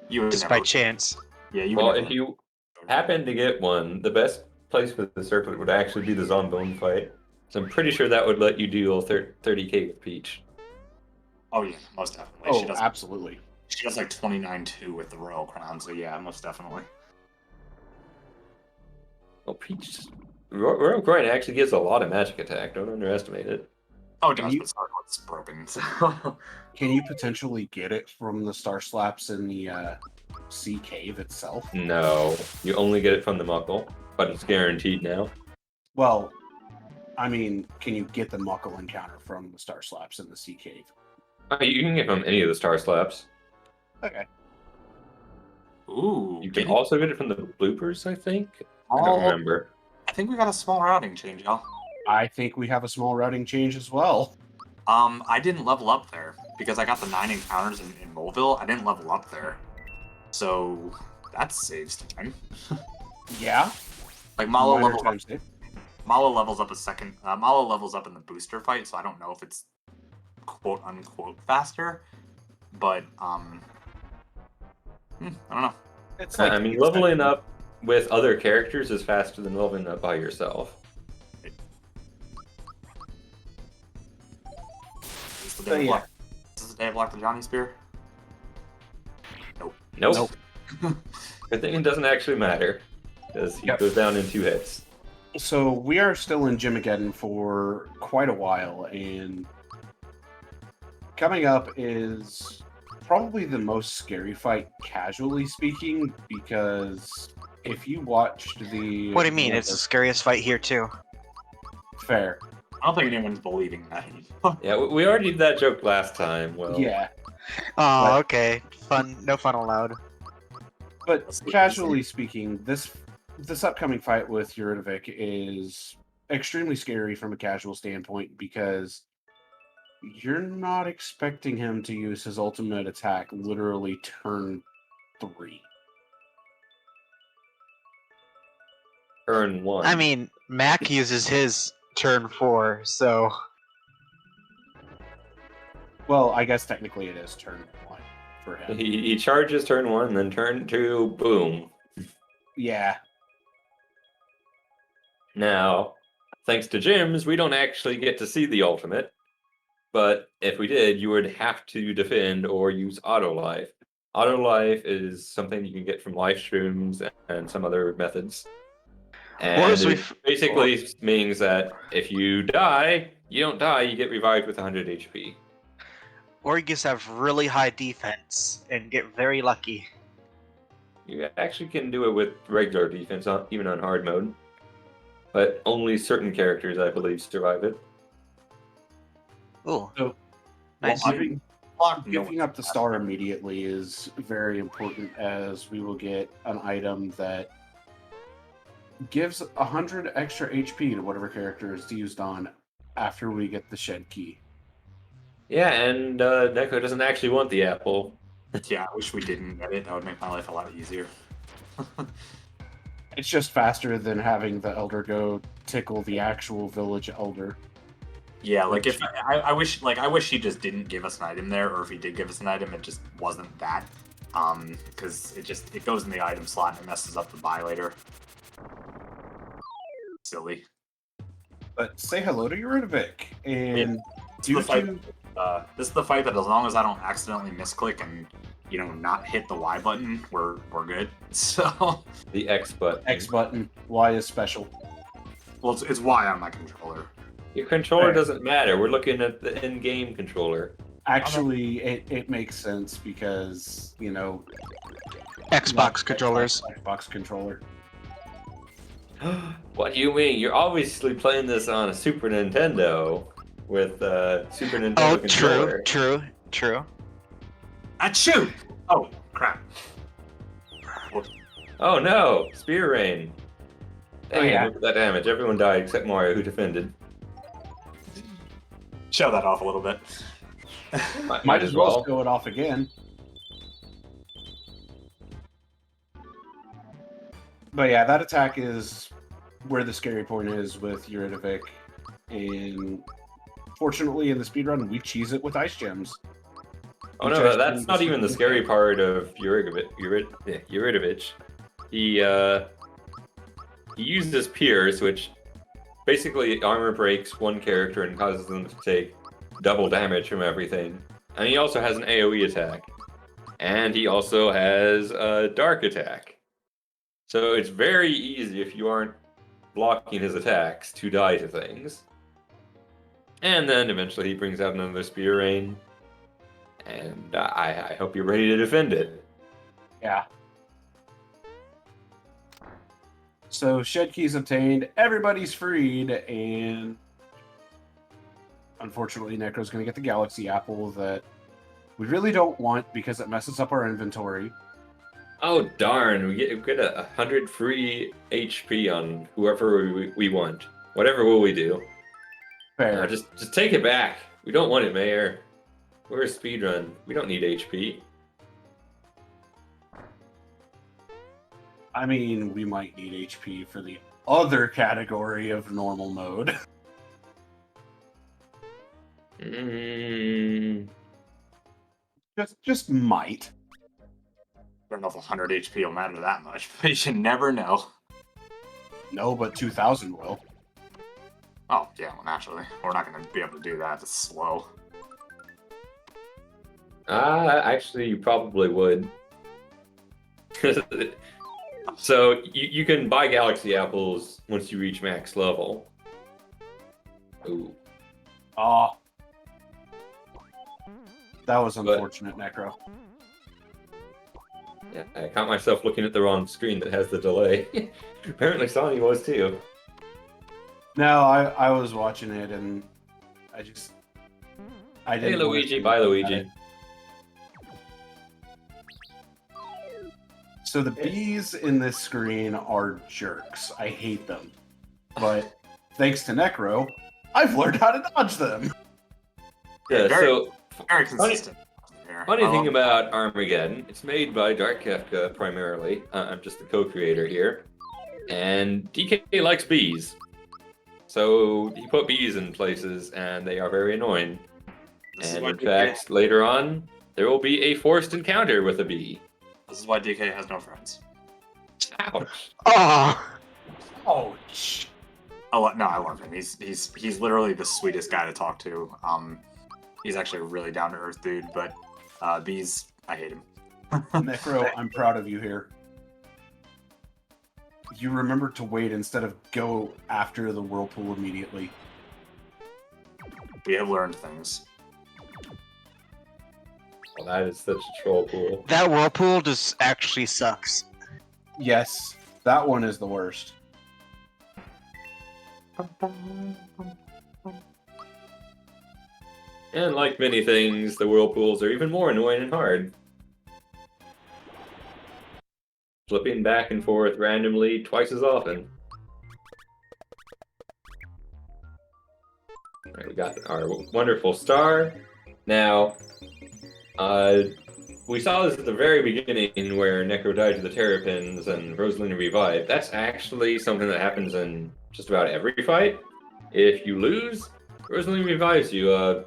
You would
just
never,
by chance,
Yeah, you would
Well,
never-
if you happen to get one, the best place for the circlet would actually be the Zombone fight. So I'm pretty sure that would let you deal 30k with Peach.
Oh yeah, most definitely.
Oh, absolutely.
She does like 29-2 with the Royal Crown, so yeah, most definitely.
Well, Peach, Royal Crown actually gives a lot of magic attack. Don't underestimate it.
Oh, it does,
You-
but Starcourt's broken. So.
Can you potentially get it from the Star Slaps in the Sea Cave itself?
No, you only get it from the Muckle, but it's guaranteed now.
Well, I mean, can you get the Muckle encounter from the Star Slaps in the Sea Cave?
You can get from any of the Star Slaps.
Okay.
Ooh,
You can also get it from the bloopers, I think. I
Oh.
don't remember.
I think we got a small routing change, y'all.
I think we have a small routing change as well.
I didn't level up there because I got the 9 encounters in Moleville. I didn't level up there, so that saves time.
Yeah.
Like Malo
Minor
levels up.
time save.
Malo levels up a second. Malo levels up in the booster fight, so I don't know if it's quote unquote faster, but I don't know.
It's
I mean, leveling up with other characters is faster than leveling up by yourself.
Is the
So,
day of
yeah.
Block- Is this the day of Block the Johnny Spear?
Nope.
Nope.
Good thing it doesn't actually matter, because he
Yep.
goes down in 2 hits.
So we are still in Armageddon for quite a while, and coming up is probably the most scary fight, casually speaking, because if you watched the...
what do you mean? It's the scariest fight here too.
Fair.
I don't think anyone's believing that.
Yeah, we already did that joke last time. Well,
Yeah,
Oh,
But-
okay. Fun. No fun allowed.
but
Let's see.
casually speaking, this upcoming fight with Yuridovic is extremely scary from a casual standpoint because you're not expecting him to use his ultimate attack literally turn 3.
turn 1.
I mean, Mac uses his turn 4, so
Well, I guess technically it is turn 1 for him.
he charges turn 1, then turn 2, boom.
Yeah,
Now, thanks to Jim's, we don't actually get to see the ultimate. But if we did, you would have to defend or use auto life. Auto life is something you can get from live streams and some other methods. And
as we
it basically means that if you die, you don't die, you get revived with 100 HP.
or you just have really high defense and get very lucky.
You actually can do it with regular defense, even on hard mode. But only certain characters, I believe, survive it.
Ooh,
So,
nice.
Well,
giving,
Block, no
giving up the star immediately is very important, as we will get an item that gives 100 extra HP to whatever character is used on after we get the shed key.
Yeah, and Neko doesn't actually want the apple.
Yeah, I wish we didn't get it. That would make my life a lot easier.
It's just faster than having the elder go tickle the actual village elder.
Yeah, like if I wish, like I wish he just didn't give us an item there, or if he did give us an item, it just wasn't that. Because it goes in the item slot and it messes up the buy later. Silly.
But say hello to Yuridovic, and
This
due
is the fight.
to
This is the fight that as long as I don't accidentally misclick and not hit the Y button, we're good. So
The X button.
X button, Y is special.
well, it's Y on my controller.
Your controller
Right.
doesn't matter. We're looking at the in-game controller.
Actually, it makes sense because
Xbox controllers.
Xbox controller.
What do you mean? You're obviously playing this on a Super Nintendo with Super Nintendo
Oh,
controller.
true.
Achoo! Oh crap!
Oh no! Spear Rain. Dang,
yeah.
look at that damage. Everyone died except Mario, who defended.
Show that off a little bit.
Might as well show it off again. But yeah, that attack is where the scary point is with Yuridovic. And fortunately, in the speedrun, we cheese it with ice gems.
Oh no, that's not even the scary part of Yuridovic. He uses Pierce, which basically armor breaks one character and causes them to take double damage from everything. And he also has an AoE attack. And he also has a dark attack. So it's very easy if you aren't blocking his attacks to die to things. And then eventually he brings out another Spear Rain. And I hope you're ready to defend it.
Yeah. So shed keys obtained, everybody's freed, and unfortunately Necro's going to get the Galaxy Apple that we really don't want because it messes up our inventory.
Oh darn, we get 100 free HP on whoever we want. Whatever will we do?
Fair.
Just take it back. We don't want it, Mayor. We're a speedrun. We don't need HP.
I mean, we might need HP for the other category of normal mode. Just might.
I don't know if 100 HP will matter that much, but you never know.
No, but 2000 will.
Oh, yeah, well, naturally. We're not going to be able to do that. It's slow.
Actually, you probably would. So, you can buy Galaxy Apples once you reach max level. Ooh.
Oh. That was unfortunate, Necro.
Yeah, I caught myself looking at the wrong screen that has the delay. Apparently Sonny was too.
No, I was watching it and I didn't.
Hey,
wanna
Luigi,
think
bye,
about
Luigi.
it. So the bees in this screen are jerks. I hate them. But thanks to Necro, I've learned how to dodge them.
Yeah,
very,
so
very consistent. There.
funny
I
thing
love-
about Armageddon, it's made by Dark Kefka primarily. I'm just the co-creator here. And DK likes bees. So he put bees in places, and they are very annoying.
This is
And
why
in
DK
fact, later on, there will be a forced encounter with a bee.
This is why DK has no friends.
Ouch.
Oh,
Oh,
I love him. He's literally the sweetest guy to talk to. He's actually a really down to earth dude, but bees, I hate him.
Necro, I'm proud of you here. You remembered to wait instead of go after the whirlpool immediately.
We have learned things.
Well, that is such a troll pool.
that whirlpool just actually sucks.
Yes, that one is the worst.
And like many things, the whirlpools are even more annoying and hard. Flipping back and forth randomly twice as often. Alright, we got our wonderful star. Now, we saw this at the very beginning where Necro died to the Terrapins and Rosalina revived. That's actually something that happens in just about every fight. If you lose, Rosalina revives you a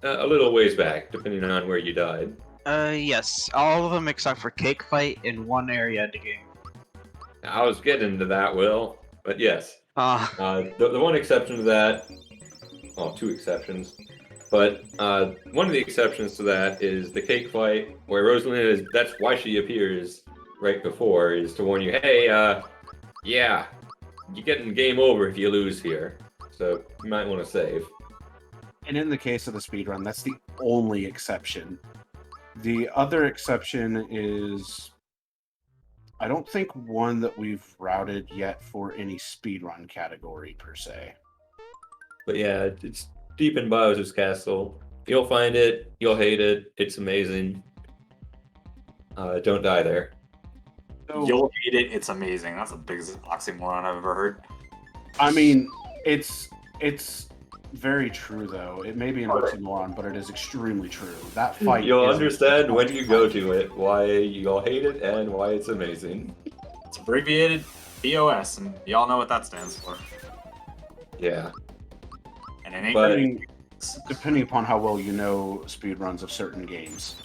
little ways back, depending on where you died.
Yes, all of them except for Cake Fight in one area of the game.
I was getting to that, Will, but yes.
Ah,
The one exception to that, well, two exceptions, but one of the exceptions to that is the cake fight, where Rosalina is, that's why she appears right before, is to warn you, hey, yeah, you're getting game over if you lose here, so you might want to save.
And in the case of the speedrun, that's the only exception. The other exception is, I don't think one that we've routed yet for any speedrun category per se.
But yeah, it's deep in Bowser's Castle. You'll find it, you'll hate it, it's amazing. Don't die there.
So,
You'll hate it. It's amazing. That's the biggest oxymoron I've ever heard.
I mean, it's very true though. It may be an oxymoron, but it is extremely true. That fight.
You'll
is-
understand when you go to it why you'll hate it and why it's amazing.
It's abbreviated POS, and y'all know what that stands for.
Yeah.
And it ain't
But-
I mean, depending upon how well you know speedruns of certain games.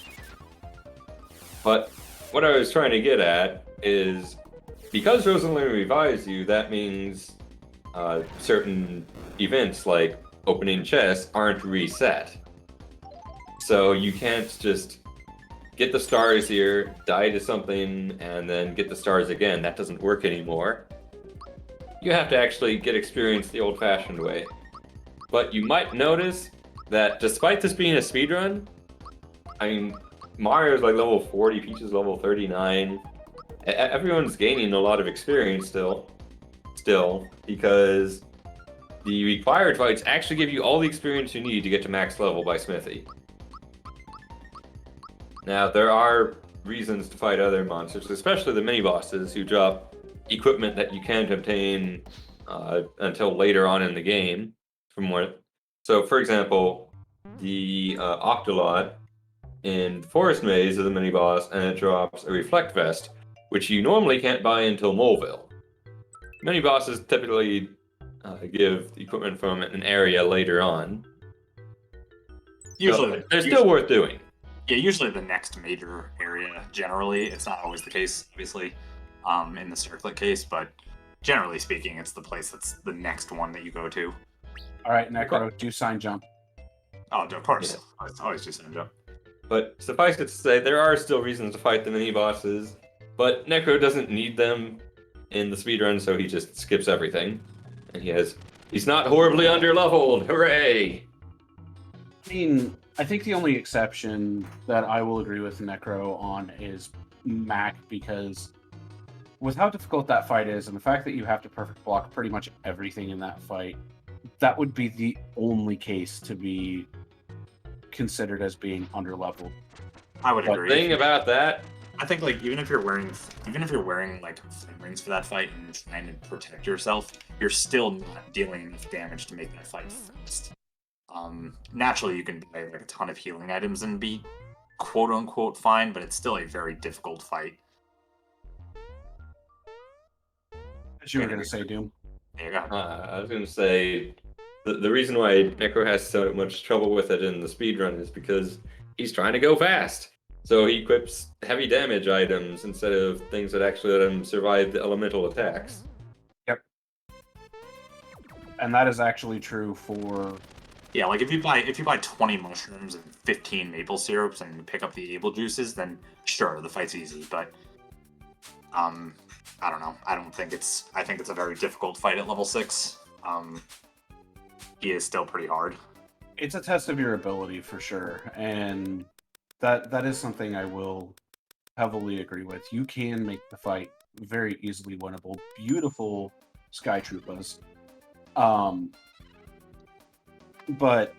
But what I was trying to get at is because Rosalina revives you, that means certain events like opening chests aren't reset. So you can't just get the stars here, die to something, and then get the stars again. That doesn't work anymore. You have to actually get experience the old-fashioned way. But you might notice that despite this being a speedrun, I mean, Mario's like level 40, Peach is level 39. Everyone's gaining a lot of experience still, because the required fights actually give you all the experience you need to get to max level by Smithy. Now, there are reasons to fight other monsters, especially the mini-bosses who drop equipment that you can't obtain until later on in the game. So, for example, the Octolot in Forest Maze is a mini-boss, and it drops a Reflect Vest, which you normally can't buy until Moleville. Mini-bosses typically give equipment from an area later on.
Usually,
So they're still worth doing.
Yeah, usually the next major area. Generally, it's not always the case, obviously, in the circlet case, but generally speaking, it's the place that's the next one that you go to.
All right, Necro, do sign jump.
Oh, of course.
Yeah.
It's always just a jump.
But suffice it to say, there are still reasons to fight the mini-bosses, but Necro doesn't need them in the speedrun, so he just skips everything. And he's not horribly underleveled. Hooray!
I mean, I think the only exception that I will agree with Necro on is Mac, because with how difficult that fight is, and the fact that you have to perfect block pretty much everything in that fight, that would be the only case to be considered as being underleveled.
I would
But
agree.
Thing about that,
I think like even if you're wearing like flame rings for that fight and trying to protect yourself, you're still not dealing enough damage to make that fight fast. Naturally you can buy like a ton of healing items and be quote unquote fine, but it's still a very difficult fight.
as you were going to say, Doom.
Yeah, go ahead.
I was going to say the reason why Necro has so much trouble with it in the speedrun is because he's trying to go fast. So he equips heavy damage items instead of things that actually let him survive the elemental attacks.
Yep. And that is actually true for...
Yeah, like if you buy 20 mushrooms and 15 maple syrups and you pick up the able juices, then sure, the fight's easy. But I don't know. I think it's a very difficult fight at level 6. He is still pretty hard.
It's a test of your ability for sure, and that is something I will heavily agree with. You can make the fight very easily winnable. Beautiful Sky Troopas. But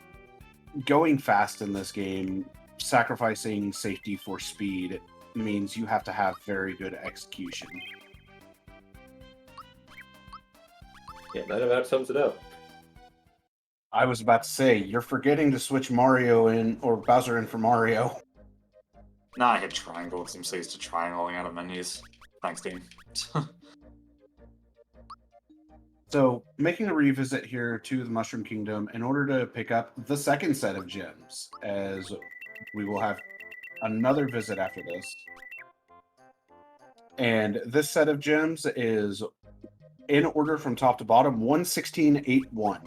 going fast in this game, sacrificing safety for speed, means you have to have very good execution.
Yeah, that about sums it up.
I was about to say, you're forgetting to switch Mario in, or Bowser in for Mario.
Nah, I hit triangle because I'm so used to triangling out of menus. Thanks, game.
So, making a revisit here to the Mushroom Kingdom in order to pick up the second set of gems, as we will have another visit after this. And this set of gems is, in order from top to bottom, 116, 8, 1.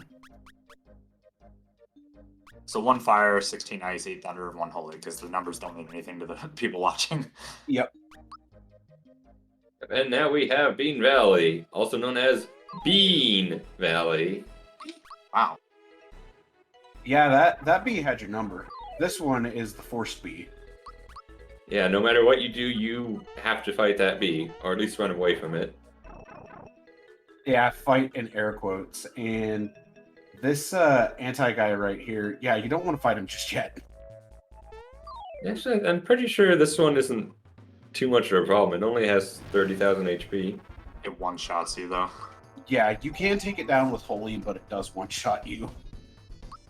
So 1 fire, 16 ice, 8 thunder, and 1 holy, because the numbers don't mean anything to the people watching.
Yep.
And now we have Bean Valley, also known as Bean Valley.
Wow.
Yeah, that bee had your number. This one is the forced bee.
Yeah, no matter what you do, you have to fight that bee, or at least run away from it.
Yeah, fight in air quotes. And this anti-guy right here, yeah, you don't want to fight him just yet.
Actually, I'm pretty sure this one isn't too much of a problem. It only has 30,000 HP.
It one-shots you, though.
Yeah, you can take it down with Holy, but it does one-shot you.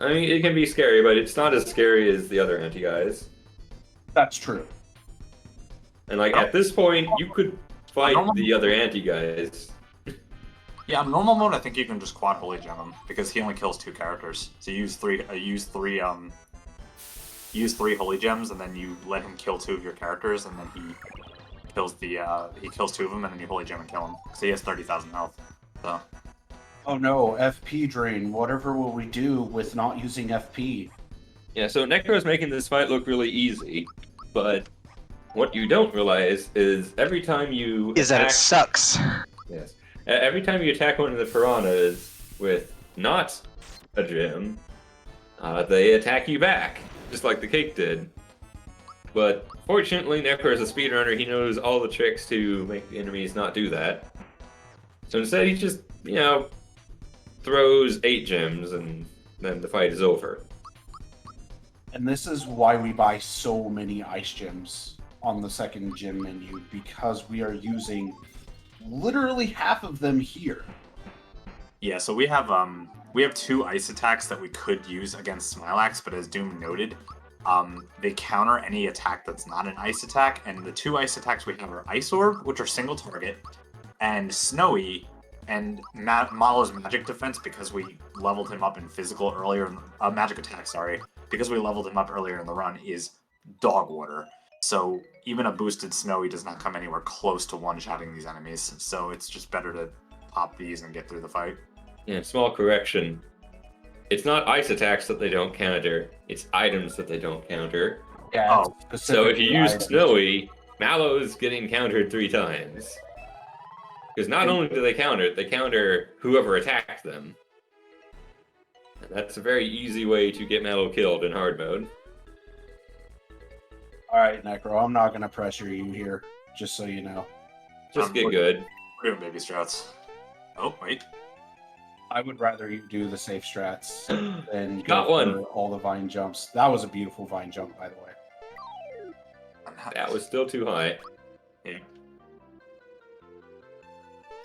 I mean, it can be scary, but it's not as scary as the other anti-guys.
That's true.
And, like, at this point, you could fight the other anti-guys.
Yeah, on normal mode, I think you can just quad holy gem him because he only kills 2 characters. So you use three holy gems, and then you let him kill 2 of your characters, and then he kills 2 of them, and then you holy gem and kill him. So he has 30,000 health. So.
Oh no, FP drain. Whatever will we do with not using FP?
Yeah, so Necro's making this fight look really easy, but what you don't realize is every time you
Is that it sucks.
Yes. Every time you attack one of the piranhas with not a gem, they attack you back, just like the cake did. But fortunately, Necro is a speedrunner. He knows all the tricks to make the enemies not do that. So instead, he just, throws 8 gems, and then the fight is over.
And this is why we buy so many ice gems on the second gem menu, because we are using literally half of them here.
Yeah, so we have 2 ice attacks that we could use against Smilax, but as Doom noted, they counter any attack that's not an ice attack, and the 2 ice attacks we have are Ice Orb, which are single target, and Snowy, and Malo's magic defense, because we leveled him up in physical earlier, magic attack, sorry, because we leveled him up earlier in the run, is Dog Water. So even a boosted Snowy does not come anywhere close to one-shotting these enemies, so it's just better to pop these and get through the fight.
Yeah, small correction. It's not ice attacks that they don't counter, it's items that they don't counter.
Yeah.
Oh,
So if you use Snowy, Mallow's getting countered 3 times. Because not only do they counter whoever attacked them. And that's a very easy way to get Mallow killed in hard mode.
Alright, Necro, I'm not going to pressure you here, just so you know.
Just get good.
We're doing baby strats. Oh, wait.
I would rather you do the safe strats than
Got
go
one.
for all the vine jumps. That was a beautiful vine jump, by the way.
That was still too high.
Yeah.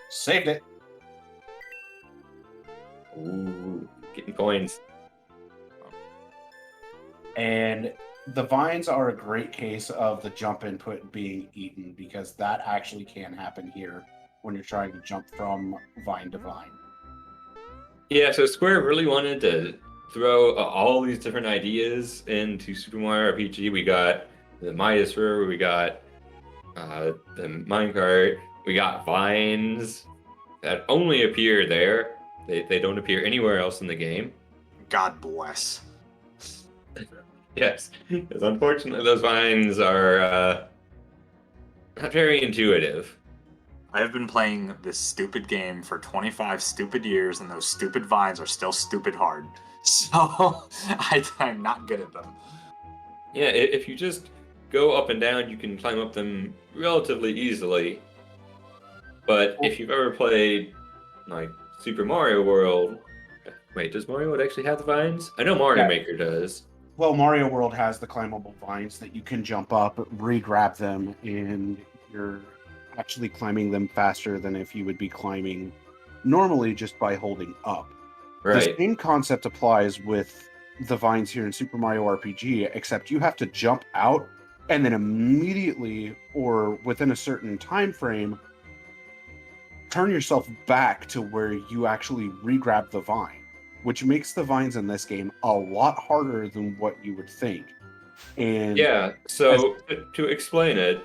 Saved it.
Ooh, getting coins.
And the vines are a great case of the jump input being eaten, because that actually can happen here when you're trying to jump from vine to vine.
Yeah, so Square really wanted to throw all these different ideas into Super Mario RPG. We got the Midas River, we got the minecart, we got vines that only appear there. They don't appear anywhere else in the game.
God bless.
Yes, because unfortunately those vines are not very intuitive.
I have been playing this stupid game for 25 stupid years, and those stupid vines are still stupid hard. So I'm not good at them.
Yeah, if you just go up and down, you can climb up them relatively easily. But if you've ever played like Super Mario World, wait, does Mario World actually have the vines? I know Mario
Yeah.
Maker does.
Well, Mario World has the climbable vines that you can jump up, re-grab them, and you're actually climbing them faster than if you would be climbing normally just by holding up. The
Right.
same concept applies with the vines here in Super Mario RPG, except you have to jump out and then immediately, or within a certain time frame, turn yourself back to where you actually re-grab the vine, which makes the vines in this game a lot harder than what you would think. And
Yeah, so to explain it,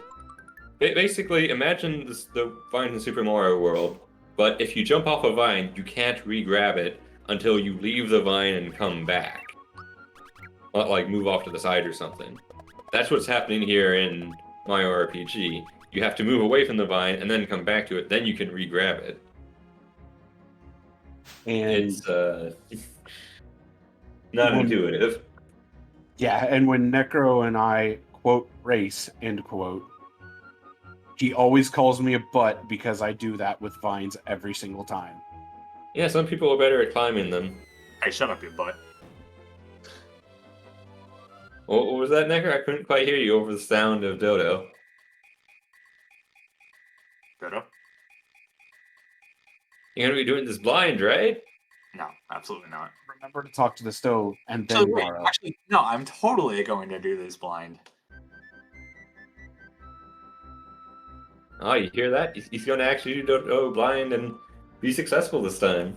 basically imagine the vine in Super Mario World, but if you jump off a vine, you can't re-grab it until you leave the vine and come back. Like move off to the side or something. That's what's happening here in Mario RPG. You have to move away from the vine and then come back to it, then you can re-grab it. It's not intuitive.
Yeah, and when Necro and I quote race, end quote, he always calls me a butt because I do that with vines every single time.
Yeah, some people are better at climbing them.
Hey, shut up, you butt.
What was that, Necker? I couldn't quite hear you over the sound of Dodo.
Dodo?
You're gonna be doing this blind, right?
No, absolutely not.
Remember to talk to the stove and
So,
then
wait,
borrow.
actually, no, I'm totally going to do this blind.
Oh, you hear that? He's gonna actually do Dodo blind and be successful this time.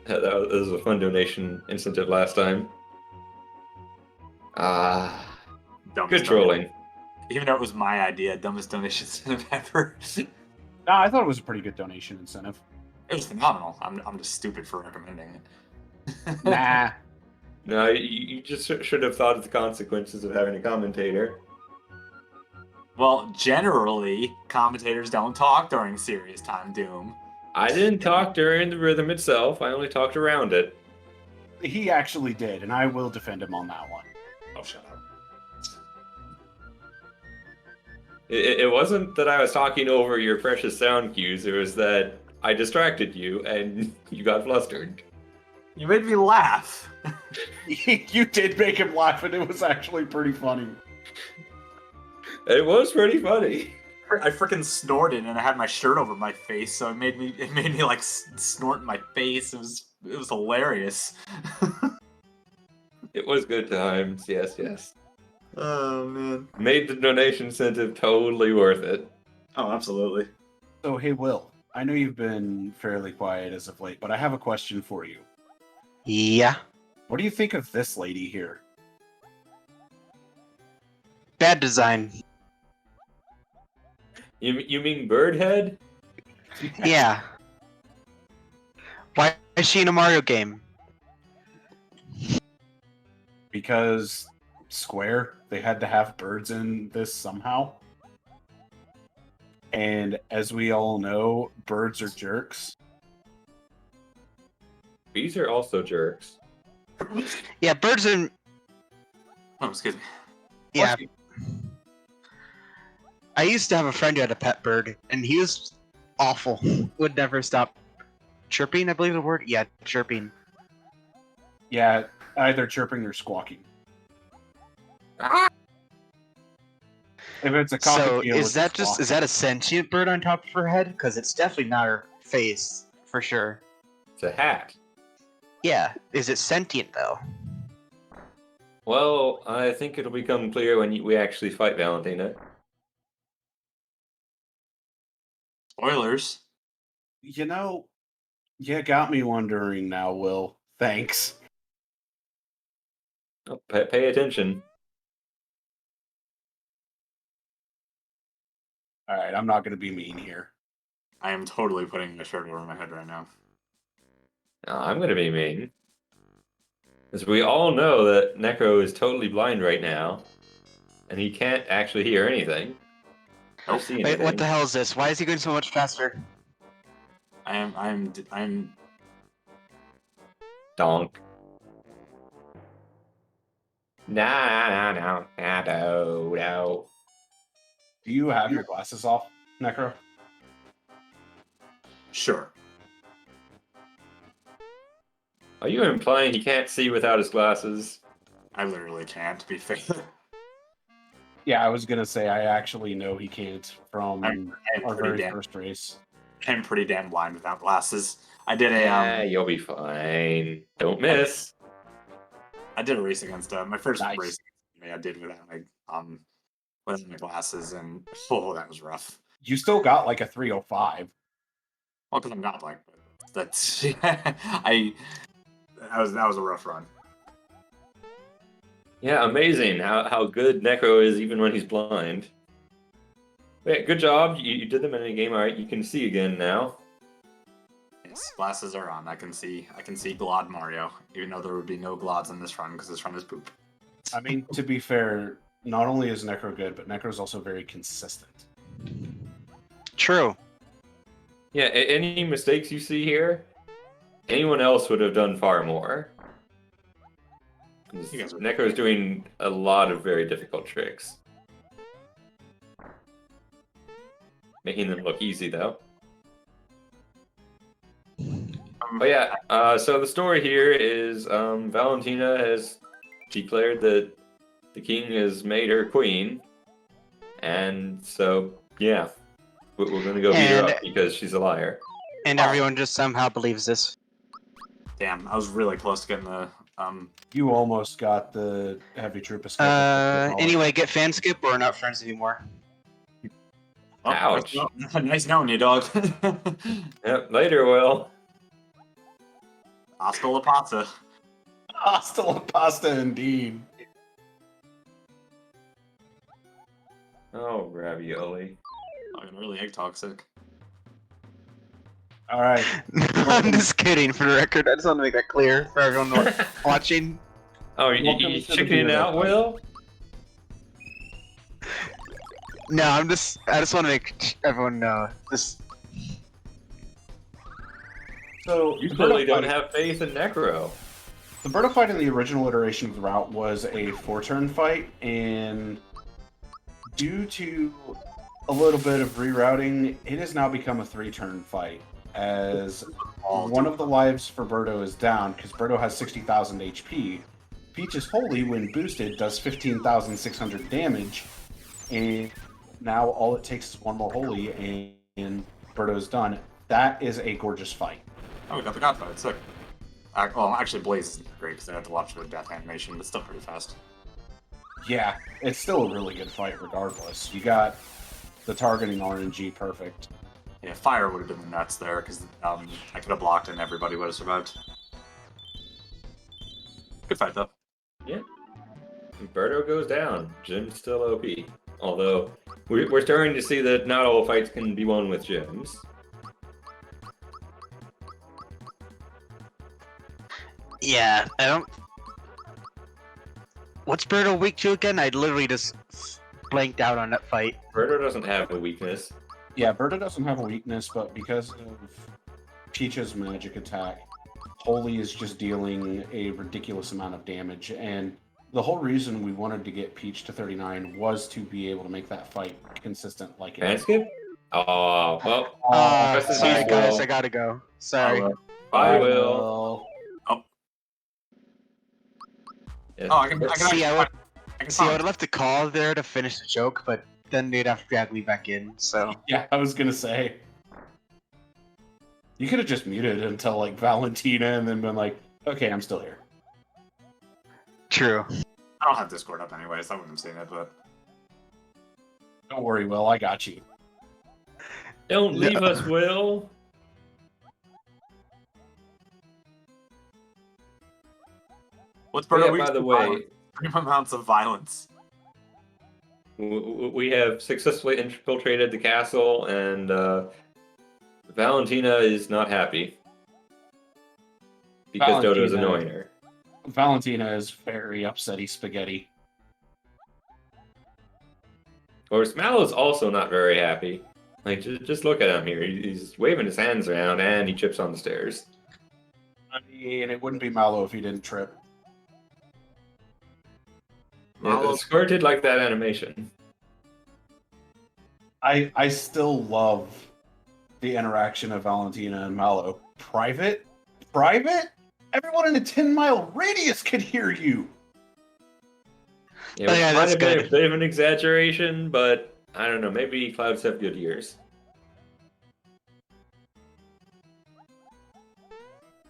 That was a fun donation incentive last time. Good trolling.
Even though it was my idea, dumbest donation incentive ever.
No, I thought it was a pretty good donation incentive.
It was phenomenal. I'm just stupid for recommending it.
Nah.
No, you just should have thought of the consequences of having a commentator.
Well, generally, commentators don't talk during serious time doom.
I didn't talk during the rhythm itself. I only talked around it.
He actually did, and I will defend him on that one.
Oh, shut up.
It wasn't that I was talking over your precious sound cues. It was that I distracted you and you got flustered.
You made me laugh.
You did make him laugh, and it was actually pretty funny.
It was pretty funny.
I freaking snorted and I had my shirt over my face, so it made me like snort in my face. It was hilarious.
It was good times. Yes, yes.
Oh man.
Made the donation incentive totally worth it.
Oh, absolutely.
So, hey, Will, I know you've been fairly quiet as of late, but I have a question for you.
Yeah.
What do you think of this lady here?
Bad design.
You mean Birdhead?
Yeah. Why is she in a Mario game?
Because Square, they had to have birds in this somehow. And as we all know, birds are jerks.
Bees are also jerks.
Yeah, birds and
Oh, excuse me.
yeah. I used to have a friend who had a pet bird, and he was awful. Would never stop chirping, I believe the word? Yeah, chirping.
Yeah, either chirping or squawking. If it's a
So
cockatiel,
is that a sentient bird on top of her head? Because it's definitely not her face, for sure.
It's a hat.
Yeah, is it sentient though?
Well, I think it'll become clear when we actually fight Valentina.
Spoilers.
You know, you got me wondering now, Will. Thanks.
Oh, pay attention.
All right, I'm not going to be mean here.
I am totally putting my shirt over my head right now.
No, I'm going to be mean. As we all know that Necro is totally blind right now, and he can't actually hear anything. Or
Nope.
see
Wait,
anything.
what the hell is this? Why is he going so much faster?
I'm
Donk. No.
Do you have your glasses off, Necro?
sure.
Are you implying he can't see without his glasses?
I literally can't, to be fair.
Yeah, I was going to say I actually know he can't from
I'm
our
pretty
very
damn
first race.
I'm pretty damn blind without glasses. I did a
Yeah, you'll be fine. Don't miss.
I did a race against my first
Nice.
race I did without my glasses, and oh, that was rough.
You still got like a 305.
Well, because I'm not blind, but that's that was a rough run.
Yeah, amazing how good Necro is even when he's blind. Yeah, good job. You did the mini game. All right, you can see again now.
Yes, glasses are on. I can see Glod Mario, even though there would be no Glods in this run because this run is poop.
I mean, to be fair, not only is Necro good, but Necro's also very consistent.
True.
Yeah, any mistakes you see here, anyone else would have done far more.
You guys are-
Necro's doing a lot of very difficult tricks. Making them look easy, though. But yeah, so the story here is Valentina has declared that the king has made her queen. And so, yeah, we're going to go beat her
And-
up because she's a liar.
And everyone just somehow believes this.
Damn, I was really close to getting the
You almost got the heavy troop escape.
Anyway, get fan skip or we're not friends anymore.
oh,
Ouch.
Nice knowing you, dog.
Yep, later, Will.
Hasta la pasta.
Hasta la pasta, indeed.
Oh, ravioli.
I'm really egg toxic.
All right.
I'm just kidding, for the record. I just want to make that clear for everyone watching.
Oh, you
Welcome to the
chickening
beer
out,
dog.
Will?
No, I just want to make everyone know. This.
So
You
the
clearly
Birdo
don't
fight-
have faith in Necro.
The Birdo fight in the original iteration of the route was a 4-turn fight, and due to a little bit of rerouting, it has now become a 3-turn fight. As one of the lives for Birdo is down because Birdo has 60,000 HP. Peach's Holy, when boosted, does 15,600 damage, and now all it takes is one more Holy, and Birdo's done. That is a gorgeous fight.
Oh, we got the God fight. Sick. Well, actually, Blaze isn't great because I have to watch the death animation, but still pretty fast.
Yeah, it's still a really good fight regardless. You got the targeting RNG perfect.
Yeah, fire would have been the nuts there because I could have blocked and everybody would have survived. Good fight though.
Birdo goes down. Jim's still OP. Although, we're starting to see that not all fights can be won with Jims.
Yeah, I don't. What's Birdo weak to again? I literally just blanked out on that fight.
Birdo doesn't have a weakness.
Yeah, Birdo doesn't have a weakness, but because of Peach's magic attack, Holy is just dealing a ridiculous amount of damage, and the whole reason we wanted to get Peach to 39 was to be able to make that fight consistent like it
Can I
is.
skip? Oh, well, rest in
Sorry
peace,
guys,
Will.
I gotta go. Sorry.
I
Bye,
will. Yes.
Oh, I can
See, I
actually,
would
I can
see. I
find
would have left the call there to finish the joke, but then they'd have to drag me back in. So
Yeah, I was gonna say. You could have just muted until like Valentina and then been like, okay, I'm still here.
true.
I don't have Discord up anyway, so I wouldn't have seen it, but
Don't worry, Will, I got you.
Don't leave us, Will.
what's
Oh,
Birdo
yeah, by the way,
extreme amounts of violence.
we have successfully infiltrated the castle, and Valentina is not happy because Dodo's
Valentina.
annoying her.
Valentina is very upsetty spaghetti.
Or Mallow's also not very happy. Like, just look at him here. He's waving his hands around, and he trips on the stairs.
I mean, it wouldn't be Mallow if he didn't trip.
Yeah, Square did like that animation.
I still love the interaction of Valentina and Mallow. Private? Private? Everyone in a 10-mile radius could hear you!
Yeah,
Oh,
which
yeah,
might
that's
have been a
good.
bit of an exaggeration, but I don't know. Maybe clouds have good ears.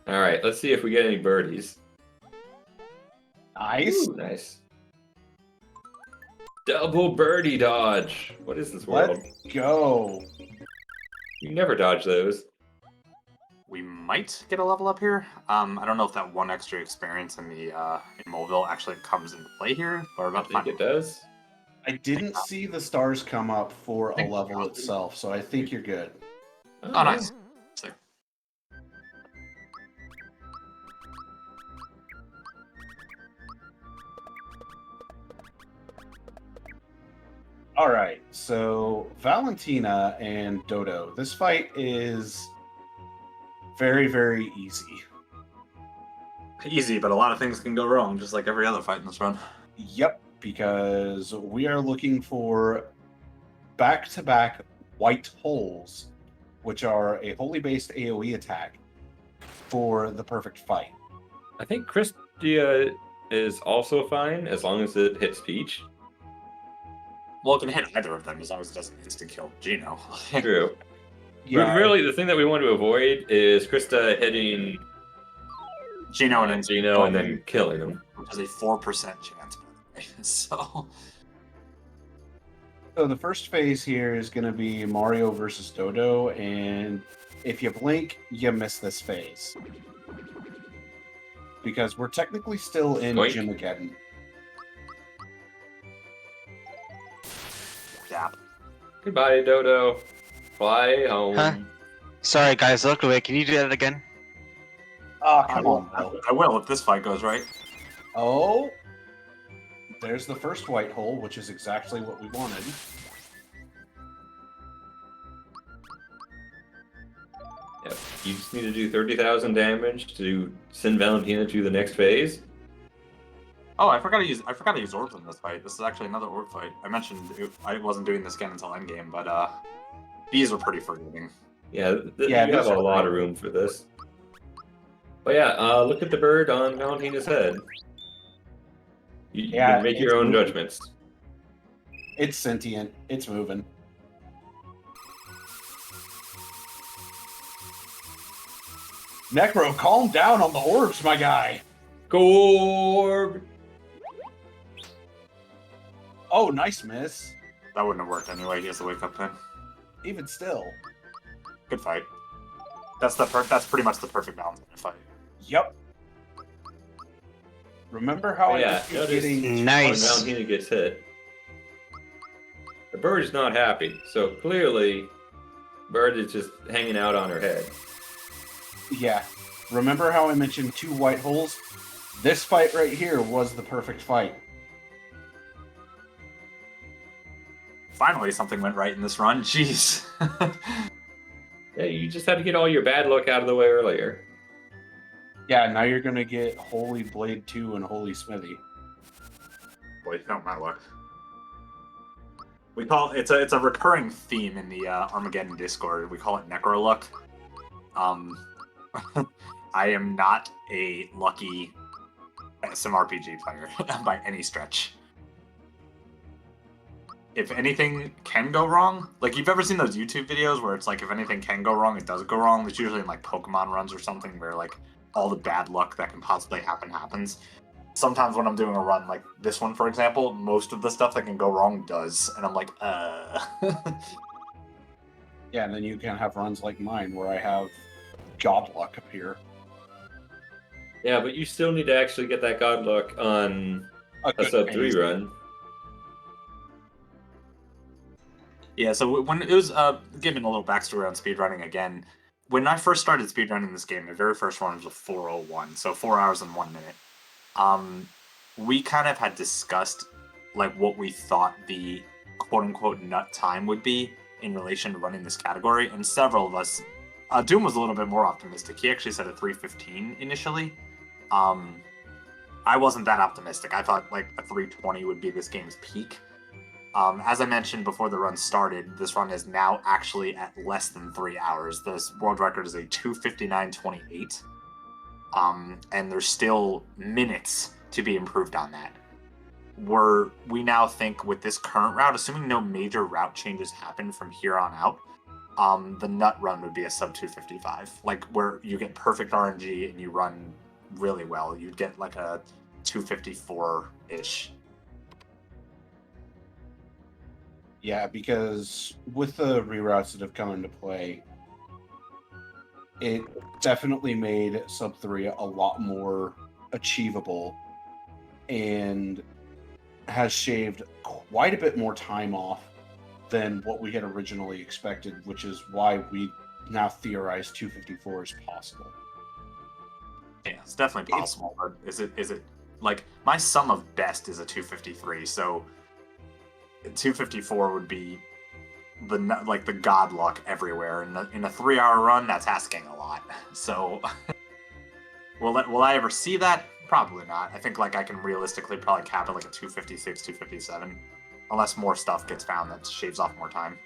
All right, let's see if we get any birdies.
Nice.
Ooh, nice. Double birdie dodge. What is this world?
Let's go.
You never dodge those.
We might get a level up here. I don't know if that one extra experience in the in Mobile actually comes into play here, but we're
I
about to
think
find
it does.
I didn't see the stars come up for a
Think-
level itself, so I think you're good.
Oh, nice. Sick.
All right, so Valentina and Dodo. This fight is very, very easy.
Easy, but a lot of things can go wrong, just like every other fight in this run.
Yep, because we are looking for back-to-back white holes, which are a holy-based AoE attack for the perfect fight.
I think Christia is also fine as long as it hits Peach.
Well, it can hit either of them as long as it doesn't instant kill Gino.
True.
Yeah,
But really, the thing that we want to avoid is Krista hitting
Gino and then
Gino and then killing him.
which has a 4% chance. By the way. So
so the first phase here is going to be Mario versus Dodo, and if you blink, you miss this phase. Because we're technically still in
Blink.
Armageddon.
yeah.
Goodbye, Dodo. Fly home.
Huh? Sorry guys, look away. Can you do that again?
Oh, come on, Will.
I will if this fight goes right.
Oh, there's the first white hole, which is exactly what we wanted.
Yep. You just need to do 30,000 damage to send Valentina to the next phase.
Oh, I forgot to use orbs in this fight. This is actually another orb fight. I mentioned I wasn't doing this again until endgame, but these are pretty forgiving.
Yeah,
Yeah,
you have
these
a
are
lot of
great.
room for this. But yeah, look at the bird on Valentina's head. You
Yeah,
can make
it's
your own
moving.
judgments.
It's sentient. It's moving. Necro, calm down on the orbs, my guy.
Gorb!
Oh, nice miss.
That wouldn't have worked anyway. He has to wake up then.
Even still.
Good fight. That's pretty much the perfect balance of the fight.
Yep. Remember how I
Yeah,
was
notice
getting...
when
Nice.
Valentina gets hit. The bird is not happy, so clearly, bird is just hanging out on her head.
Yeah. Remember how I mentioned 2 white holes? This fight right here was the perfect fight.
Finally, something went right in this run. Jeez.
Yeah, you just had to get all your bad luck out of the way earlier.
Yeah, now you're going to get Holy Blade 2 and Holy Smithy.
boy, no, my luck. We call it's a recurring theme in the Armageddon Discord. We call it Necro Luck. I am not a lucky SMRPG player by any stretch. If anything can go wrong, like you've ever seen those YouTube videos where it's like if anything can go wrong, it does go wrong. It's usually in like Pokemon runs or something where like all the bad luck that can possibly happen happens. Sometimes when I'm doing a run like this one, for example, most of the stuff that can go wrong does, and I'm like,
Yeah, and then you can have runs like mine where I have god luck appear.
Yeah, but you still need to actually get that god luck on a
good
sub 3
phase.
run.
Yeah, so when it was giving a little backstory on speedrunning again, when I first started speedrunning this game, my very first run was a 4:01, so 4 hours and 1 minute. We kind of had discussed like what we thought the quote unquote nut time would be in relation to running this category, and several of us, Doom was a little bit more optimistic. He actually said a 3:15 initially. I wasn't that optimistic. I thought like a 3:20 would be this game's peak. As I mentioned before the run started, this run is now actually at less than 3 hours. This world record is a 2:59.28. And there's still minutes to be improved on that. We now think with this current route, assuming no major route changes happen from here on out, the nut run would be a sub 2:55. Like where you get perfect RNG and you run really well, you'd get like a 2:54-ish.
Yeah, because with the reroutes that have come into play, it definitely made sub 3 a lot more achievable and has shaved quite a bit more time off than what we had originally expected, which is why we now theorize 2:54 is possible.
Yeah, it's definitely possible, but is it like my sum of best is a 2:53, so 2:54 would be the god luck everywhere. In a 3-hour run, that's asking a lot. So, will I ever see that? Probably not. I think like I can realistically probably cap it like a 2:56, 2:57, unless more stuff gets found that shaves off more time.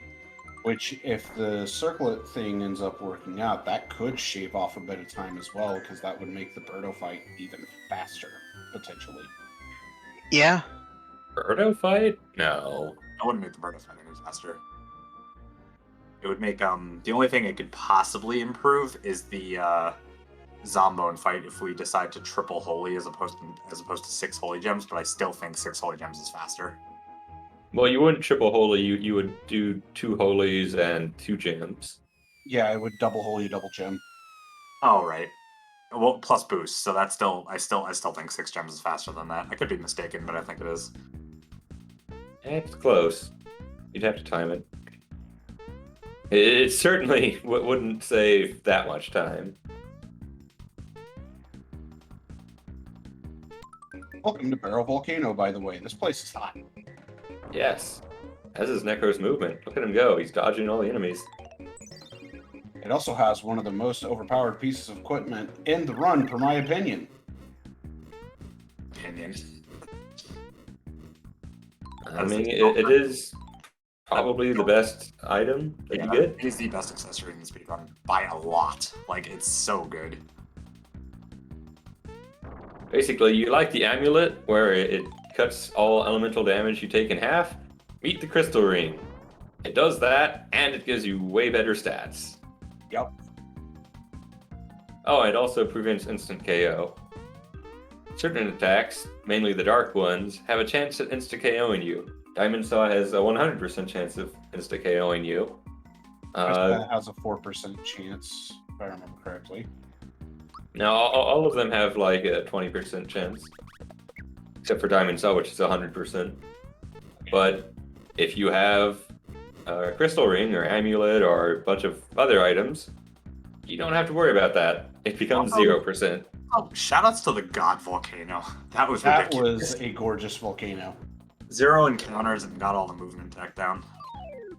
Which, if the circlet thing ends up working out, that could shave off a bit of time as well, because that would make the Birdo fight even faster, potentially.
Yeah.
Birdo fight? No.
I wouldn't make the Birdo fight any faster. It would make the only thing it could possibly improve is the Zombone fight if we decide to triple holy as opposed to 6 holy gems, but I still think 6 holy gems is faster.
Well, you wouldn't triple holy. You would do 2 holies and 2 gems.
Yeah, it would double holy, double gem.
Oh right. Well, plus boost, so that's still I still think 6 gems is faster than that. I could be mistaken, but I think it is.
It's close. You'd have to time it. It certainly wouldn't save that much time.
Welcome to Barrel Volcano, by the way. This place is hot.
Yes. As is Necro's movement. Look at him go. He's dodging all the enemies.
It also has one of the most overpowered pieces of equipment in the run, for my opinion.
Opinion.
I mean, it is probably the best item that you get.
It is the best accessory in the speedrun by a lot. Like, it's so good.
Basically, you like the amulet, where it cuts all elemental damage you take in half. Meet the crystal ring. It does that, and it gives you way better stats.
Yep.
Oh, it also prevents instant KO. Certain attacks, mainly the dark ones, have a chance at insta-KOing you. Diamond Saw has a 100% chance of insta-KOing you.
That has a 4% chance, if I remember correctly.
Now, all of them have like a 20% chance. Except for Diamond Saw, which is 100%. But if you have a crystal ring or amulet or a bunch of other items, you don't have to worry about that. It becomes 0%.
Oh, shoutouts to the God Volcano. That was
That
ridiculous.
was a gorgeous volcano.
0 encounters and got all the movement tech down.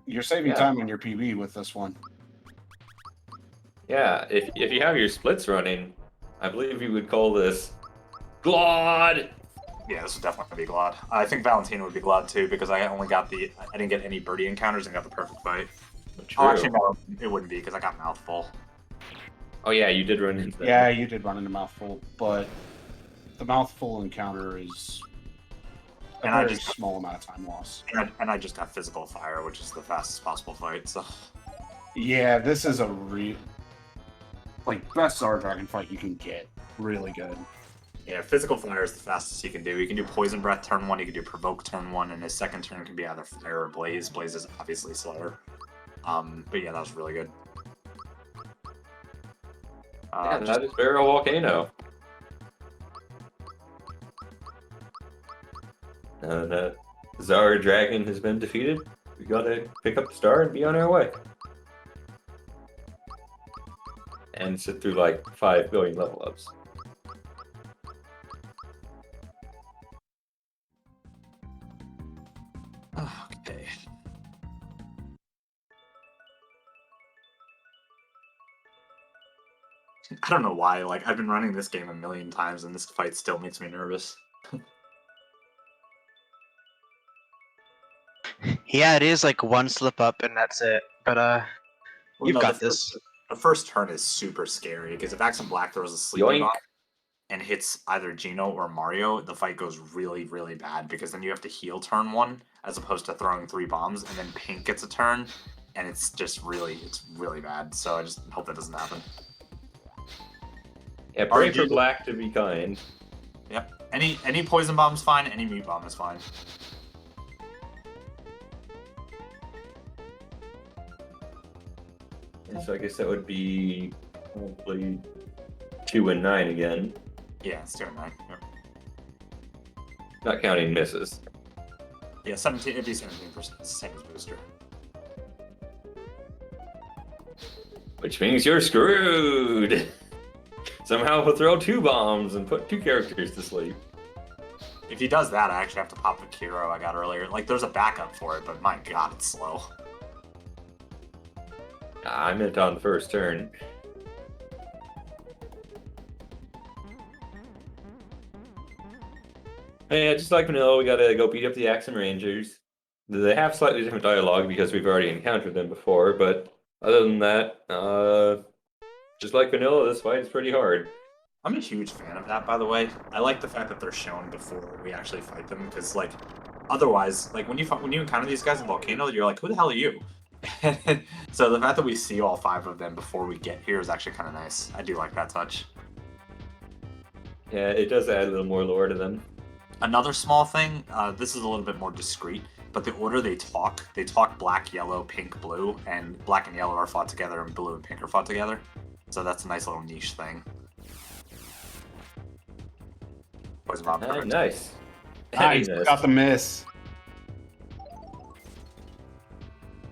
You're saving time on your PB with this one.
Yeah, if you have your splits running, I believe you would call this Glod.
Yeah, this would definitely be Glad. I think Valentina would be Glad too because I didn't get any birdie encounters and got the perfect fight.
True.
Oh, actually, no, it wouldn't be because I got Mouthful.
Oh yeah, you did run into that.
Yeah, you did run into Mouthful, but the Mouthful encounter is a
And I
very
just-
small amount of time loss.
And I just got Physical Fire, which is the fastest possible fight. So
Yeah, this is a best Zard Dragon fight you can get. Really good.
yeah, Physical Fire is the fastest you can do. You can do Poison Breath turn 1, you can do Provoke turn 1, and his second turn can be either Fire or Blaze. Blaze is obviously slower. But yeah, that was really good.
Yeah, that is Barrel Volcano. Now that Zara Dragon has been defeated, we gotta pick up the star and be on our way. And sit through like 5 billion level ups.
Okay. I don't know why, like, I've been running this game a million times and this fight still makes me nervous.
Yeah, it is like one slip up and that's it. But
Well,
you've
no,
got
the
this.
The first turn is super scary because if Axon Black throws a sleeping
Yoink.
bomb and hits either Gino or Mario, the fight goes really, really bad because then you have to heal turn 1 as opposed to throwing 3 bombs, and then Pink gets a turn, and it's really bad. So I just hope that doesn't happen.
Yeah, pray
RNG.
for Black to be kind.
Yep. Any poison bomb's fine. Any mute bomb is fine.
And so I guess that would be probably 2 and 9 again,
Yeah, it's doing that. Yep.
not counting misses.
Yeah, 17. It'd be 17%, same as booster.
Which means you're screwed! Somehow he'll throw 2 bombs and put 2 characters to sleep.
If he does that, I actually have to pop the Kiro I got earlier. Like, there's a backup for it, but my god, it's slow.
I meant on the first turn. Yeah, just like Vanilla, we gotta go beat up the Axum Rangers. They have slightly different dialogue because we've already encountered them before, but other than that, just like Vanilla, this fight is pretty hard.
I'm a huge fan of that, by the way. I like the fact that they're shown before we actually fight them, because, like, otherwise, like, when you encounter these guys in Volcano, you're like, who the hell are you? So the fact that we see all 5 of them before we get here is actually kind of nice. I do like that touch.
Yeah, it does add a little more lore to them.
Another small thing, this is a little bit more discreet, but the order they talk black, yellow, pink, blue, and black and yellow are fought together and blue and pink are fought together. So that's a nice little niche thing. Poison bomb, perfect.
Nice.
Nice,
Nice.
got the miss.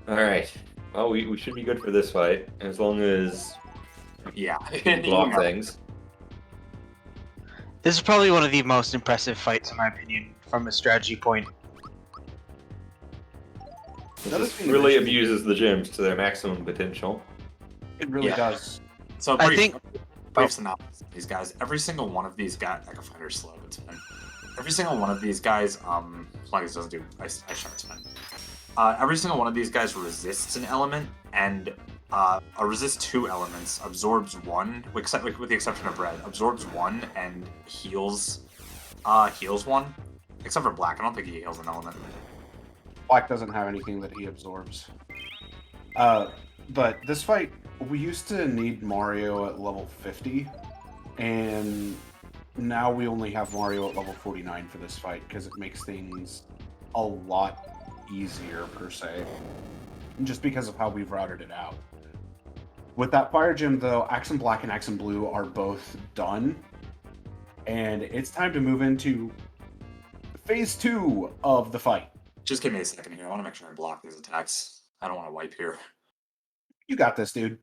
Alright. Well, we should be good for this fight, as long as
Yeah.
we block things.
This is probably one of the most impressive fights, in my opinion, from a strategy point.
This really abuses the gyms to their maximum potential.
It really
Yeah.
does.
So
I
brief,
think-
brief synopsis of these guys. Every single one of these guys, I can find her slow. It's fine. Every single one of these guys, as long as it doesn't do ice shard, it's fine. Every single one of these guys resists an element, and resists 2 elements, absorbs 1, with the exception of red, absorbs 1 and heals 1. Except for black, I don't think he heals an element.
Black doesn't have anything that he absorbs. But this fight, we used to need Mario at level 50, and now we only have Mario at level 49 for this fight because it makes things a lot easier per se, just because of how we've routed it out. With that fire gym though, Axum Black and Axum Blue are both done, and it's time to move into phase 2 of the fight.
Just give me a second here. I want to make sure I block these attacks. I don't want to wipe here.
You got this, dude.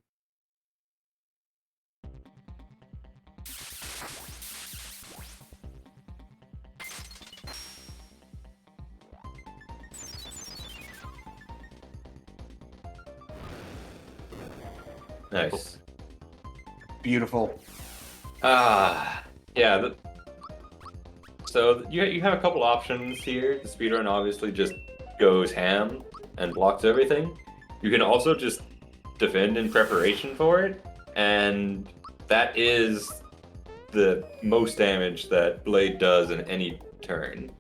Nice.
Beautiful.
Yeah. So you have a couple options here. The speedrun obviously just goes ham and blocks everything. You can also just defend in preparation for it, and that is the most damage that Blade does in any turn.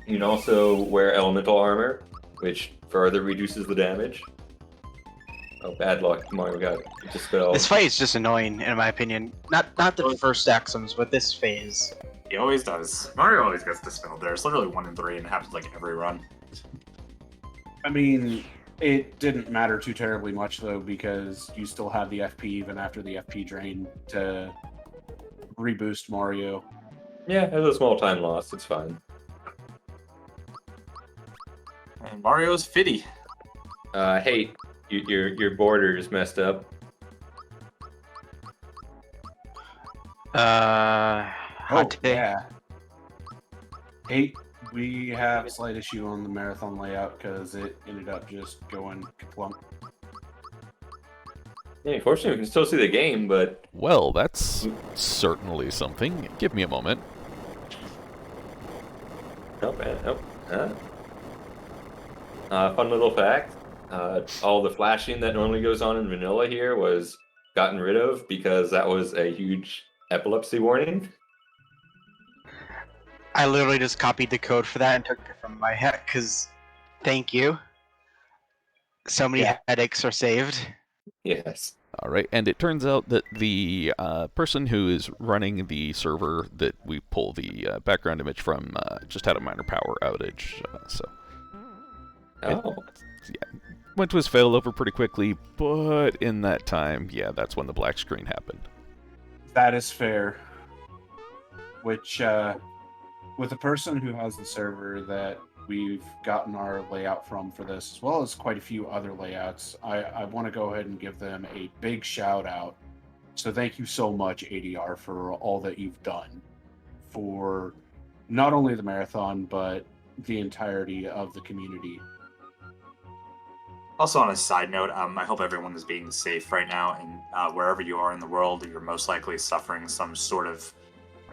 You can also wear elemental armor, which further reduces the damage. Oh, bad luck. Mario got dispelled.
This fight is just annoying, in my opinion. Not the first Axums, but this phase.
He always does. Mario always gets dispelled there. It's literally 1 in 3 and it happens like every run.
I mean, it didn't matter too terribly much though, because you still had the FP even after the FP drain to reboost Mario.
Yeah, it was a small time loss. It's fine.
And Mario's fitty.
Hey, your border is messed up.
Hot take.
Yeah. Hey, we have a slight issue on the marathon layout because it ended up just going kaplunk.
Yeah, unfortunately, we can still see the game, but
Well, that's certainly something. Give me a moment.
nope, nope. Fun little fact: all the flashing that normally goes on in vanilla here was gotten rid of because that was a huge epilepsy warning.
I literally just copied the code for that and took it from my head, because thank you. So many
Yeah.
headaches are saved.
Yes.
All right, and it turns out that the person who is running the server that we pull the background image from just had a minor power outage, so
Oh.
went to his failover pretty quickly, but in that time, yeah, that's when the black screen happened.
That is fair. Which, with the person who has the server that we've gotten our layout from for this, as well as quite a few other layouts, I want to go ahead and give them a big shout out. So thank you so much, ADR, for all that you've done for not only the marathon, but the entirety of the community.
Also, on a side note, I hope everyone is being safe right now, and wherever you are in the world, you're most likely suffering some sort of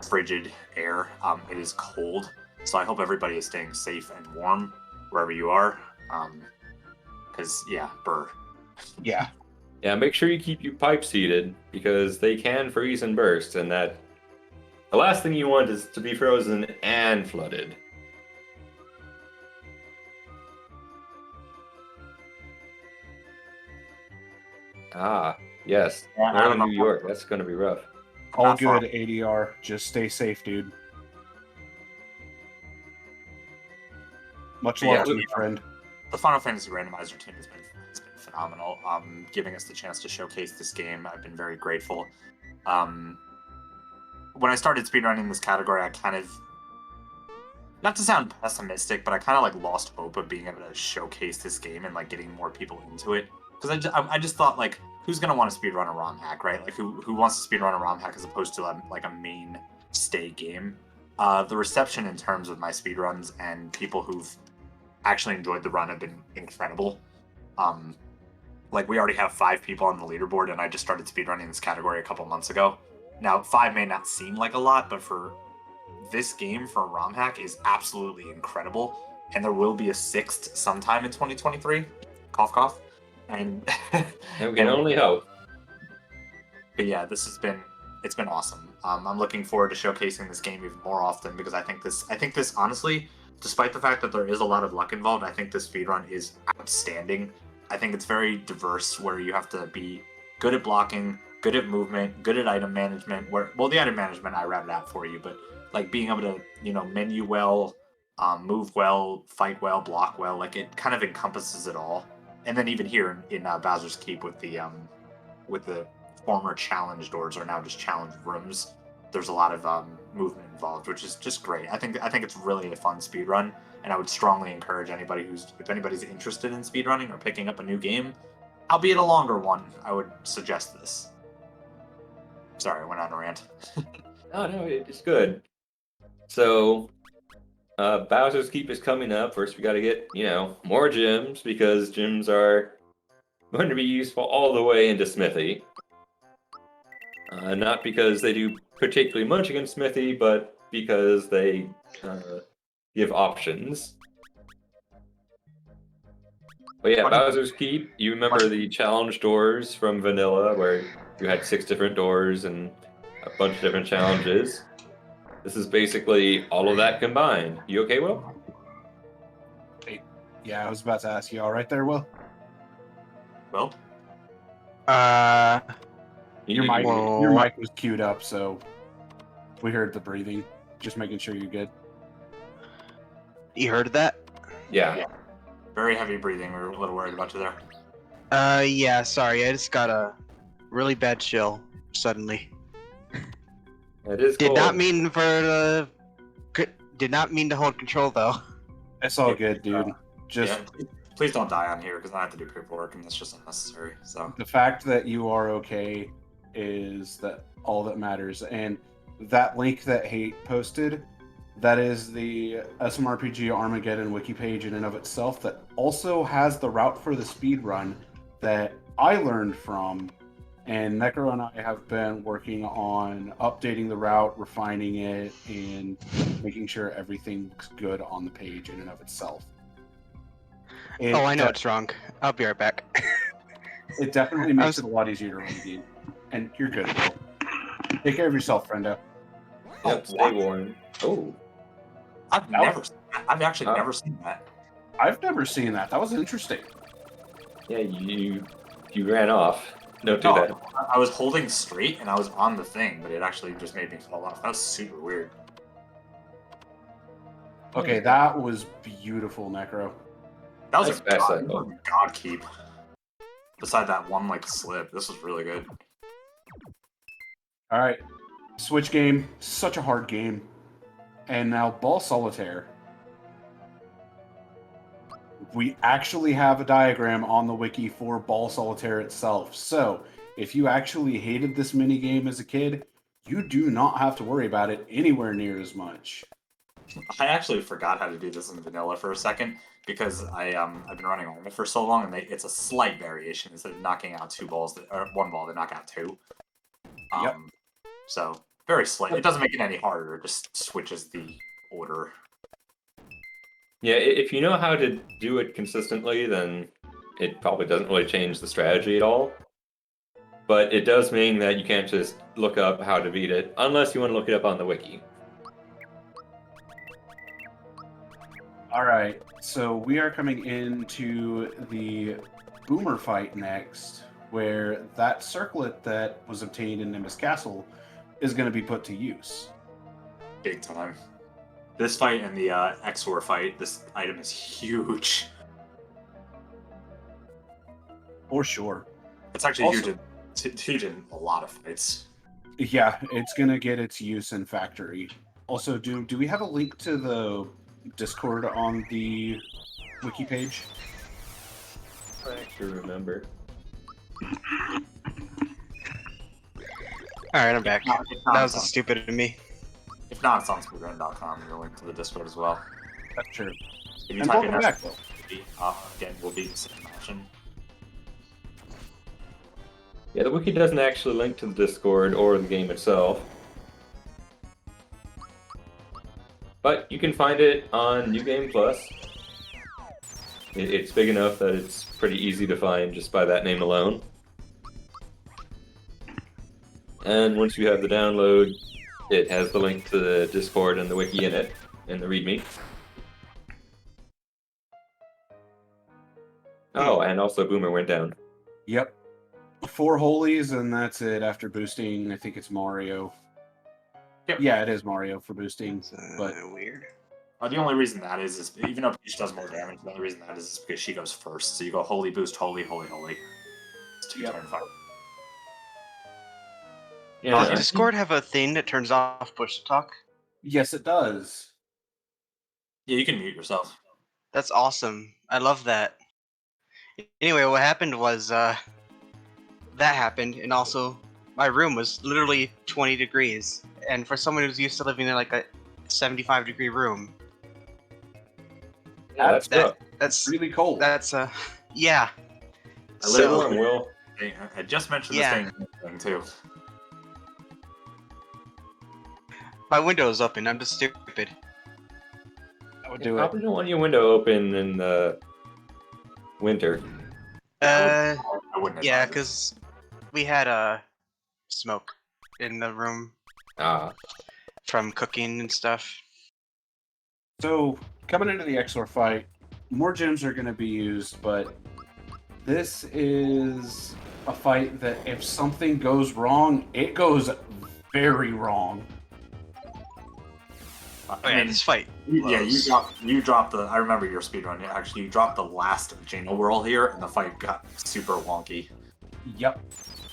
frigid air. It is cold, so I hope everybody is staying safe and warm wherever you are. Because yeah, burr.
Yeah.
Yeah, make sure you keep your pipes heated because they can freeze and burst, and that the last thing you want is to be frozen and flooded. Ah, yes.
Yeah, I
We're
don't
in
know.
New York. That's going to be rough.
All
Not far.
good, ADR. Just stay safe, dude. Much love
Yeah,
to you, friend.
The Final Fantasy Randomizer team has been phenomenal. Giving us the chance to showcase this game, I've been very grateful. When I started speedrunning this category, I kind of, not to sound pessimistic, but I kind of like lost hope of being able to showcase this game and like getting more people into it. Because I just thought, like, who's gonna want to speedrun a ROM hack, right? Like, who wants to speedrun a ROM hack as opposed to like a mainstay game? The reception in terms of my speedruns and people who've actually enjoyed the run have been incredible. Like, we already have 5 people on the leaderboard, and I just started speedrunning this category a couple months ago. Now, 5 may not seem like a lot, but for this game, for a ROM hack, is absolutely incredible. And there will be a 6th sometime in 2023. Cough, cough. And
And we can only hope.
But yeah, it's been awesome. I'm looking forward to showcasing this game even more often because I think this honestly, despite the fact that there is a lot of luck involved, I think this speedrun is outstanding. I think it's very diverse where you have to be good at blocking, good at movement, good at item management. The item management I routed out for you, but like being able to, menu well, move well, fight well, block well, like it kind of encompasses it all. And then even here in Bowser's Keep with the former challenge doors are now just challenge rooms. There's a lot of movement involved, which is just great. I think it's really a fun speed run, and I would strongly encourage if anybody's interested in speedrunning or picking up a new game, albeit a longer one, I would suggest this. Sorry, I went on a rant.
Oh, no, it's good. So, Bowser's Keep is coming up. First, we got to get, more gyms because gyms are going to be useful all the way into Smithy. Not because they do particularly much against Smithy, but because they give options. But yeah, Bowser's Keep, you remember the challenge doors from Vanilla, where you had 6 different doors and a bunch of different challenges? This is basically all of that combined. You okay, Will?
Yeah, I was about to ask you. All right there, Will?
Well,
Your
Whoa.
mic was queued up, so we heard the breathing. Just making sure you're good.
You heard that?
Yeah.
very heavy breathing. We were a little worried about you there.
Yeah, sorry, I just got a really bad chill suddenly.
It is
Did not
cold.
mean for the. Did not mean to hold control though.
It's all good, dude. Just
Yeah, please don't die on here because I have to do paperwork and that's just unnecessary. So
the fact that you are okay is that all that matters. And that link that Hate posted, that is the SMRPG Armageddon wiki page in and of itself that also has the route for the speed run that I learned from. And Necro and I have been working on updating the route, refining it, and making sure everything looks good on the page in and of itself.
Oh, I know it's wrong. I'll be right back.
It definitely makes it a lot easier to run the game. And you're good, Will. Take care of yourself, friendo.
Yep, stay warm. Oh,
I've actually never seen that.
I've never seen that. That was interesting.
yeah, you ran off. Don't do
No,
that.
I was holding straight and I was on the thing, but it actually just made me fall off. That was super weird.
Okay, that was beautiful, Necro.
That was
Nice
a
pass
god,
cycle.
god keep. Beside that one like slip, this was really good.
All right, Switch game, such a hard game. And now Ball Solitaire. We actually have a diagram on the wiki for Ball Solitaire itself. So, if you actually hated this mini game as a kid, you do not have to worry about it anywhere near as much.
I actually forgot how to do this in vanilla for a second because I've been running Arma for so long, and it's a slight variation. Instead of knocking out one ball, they knock out 2.
Yep.
So very slight. It doesn't make it any harder. It just switches the order.
Yeah, if you know how to do it consistently, then it probably doesn't really change the strategy at all. But it does mean that you can't just look up how to beat it, unless you want to look it up on the wiki.
All right, so we are coming into the Boomer fight next, where that circlet that was obtained in Nimbus Castle is going to be put to use.
Big time. This fight and the Exor fight, this item is huge.
For sure.
It's actually
Also-
huge in a lot of fights.
Yeah, it's going to get its use in Factory. Also, do we have a link to the Discord on the wiki page?
I actually remember.
Alright, I'm back.
If not,
That was
it's on-
stupid of me.
If not, it's on speedrun.com. There's a link to the Discord as well.
That's true.
If you
And
type in
welcome back, Will.
again, will be the same option.
Yeah, the wiki doesn't actually link to the Discord or the game itself. But you can find it on New Game Plus. It's big enough that it's pretty easy to find just by that name alone. And once you have the download, it has the link to the Discord and the wiki in it, and the README. Oh, and also Boomer went down.
Yep. 4 holies, and that's it. After boosting, I think it's Mario.
Yep.
Yeah, it is Mario for boosting.
That's
But
weird.
The only reason that is even though Peach does more damage, the only reason that is because she goes first. So you go holy boost, holy, holy, holy. It's 2
Yep.
turn fight.
Yeah,
Does
I-
Discord have a thing that turns off push to talk?
yes, it does.
Yeah, you can mute yourself.
That's awesome. I love that. Anyway, what happened was that happened, and also my room was literally 20 degrees, and for someone who's used to living in like a 75-degree room,
yeah, that's
that-
rough.
that's
Really cold.
yeah.
I
Stay
live
warm, Will.
I just mentioned
Yeah.
this thing too.
My window is open. I'm just stupid.
That would
You
do it.
probably don't want your window open in the winter.
I wouldn't
Yeah,
advise it.
because we had smoke in the room
Ah,
from cooking and stuff.
So, coming into the XOR fight, more gems are going to be used, but this is a fight that if something goes wrong, it goes very wrong.
Oh yeah, this fight.
Yeah,
blows.
you dropped the. I remember your speedrun. Actually, you dropped the last Geno Whirl here, and the fight got super wonky.
Yep.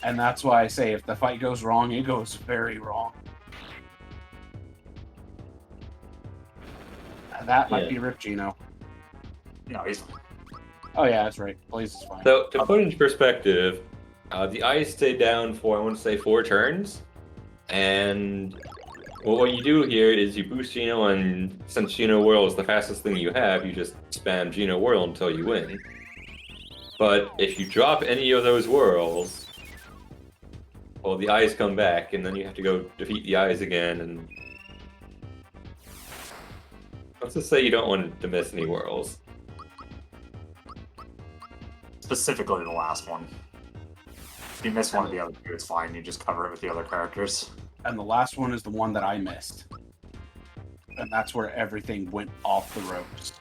And that's why I say if the fight goes wrong, it goes very wrong. That might
Yeah.
be Rip Gino.
No, he's
Oh yeah, that's right. Blaze is fine.
so to put into perspective, the ice stayed down for, I want to say, 4 turns. And well, what you do here is you boost Geno, and since Geno Whirl is the fastest thing you have, you just spam Geno Whirl until you win. But if you drop any of those whirls, well, the eyes come back, and then you have to go defeat the eyes again. And let's just say you don't want to miss any whirls.
specifically the last one. If you miss one of the other two, it's fine. You just cover it with the other characters.
And the last one is the one that I missed. And that's where everything went off the ropes.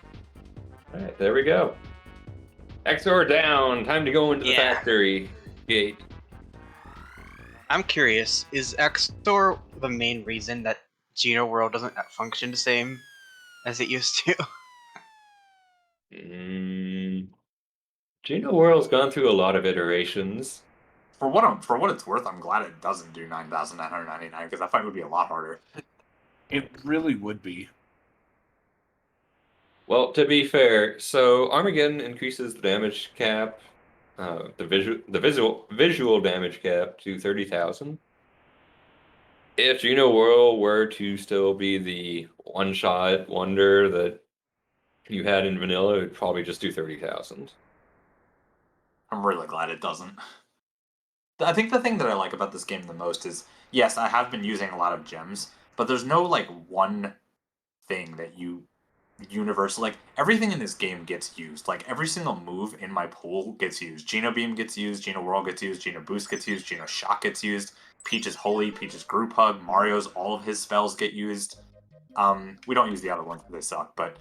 All right, there we go. XOR down. Time to go into the
Yeah.
factory gate.
I'm curious, is XOR the main reason that Geno World doesn't function the same as it used to?
Geno Whirl's gone through a lot of iterations.
For what it's worth, I'm glad it doesn't do 9,999 because that fight would be a lot harder.
It really would be.
Well, to be fair, so Armageddon increases the damage cap, the visual damage cap to 30,000. If Geno Whirl were to still be the one-shot wonder that you had in vanilla, it would probably just do 30,000.
I'm really glad it doesn't. I think the thing that I like about this game the most is, yes, I have been using a lot of gems, but there's no like one thing that you universal, like everything in this game gets used. Like every single move in my pool gets used. Geno Beam gets used, Geno Whirl gets used, Geno Boost gets used, Geno Shock gets used, Peach's Holy, Peach's Group Hug, Mario's, all of his spells get used. We don't use the other ones because they suck, but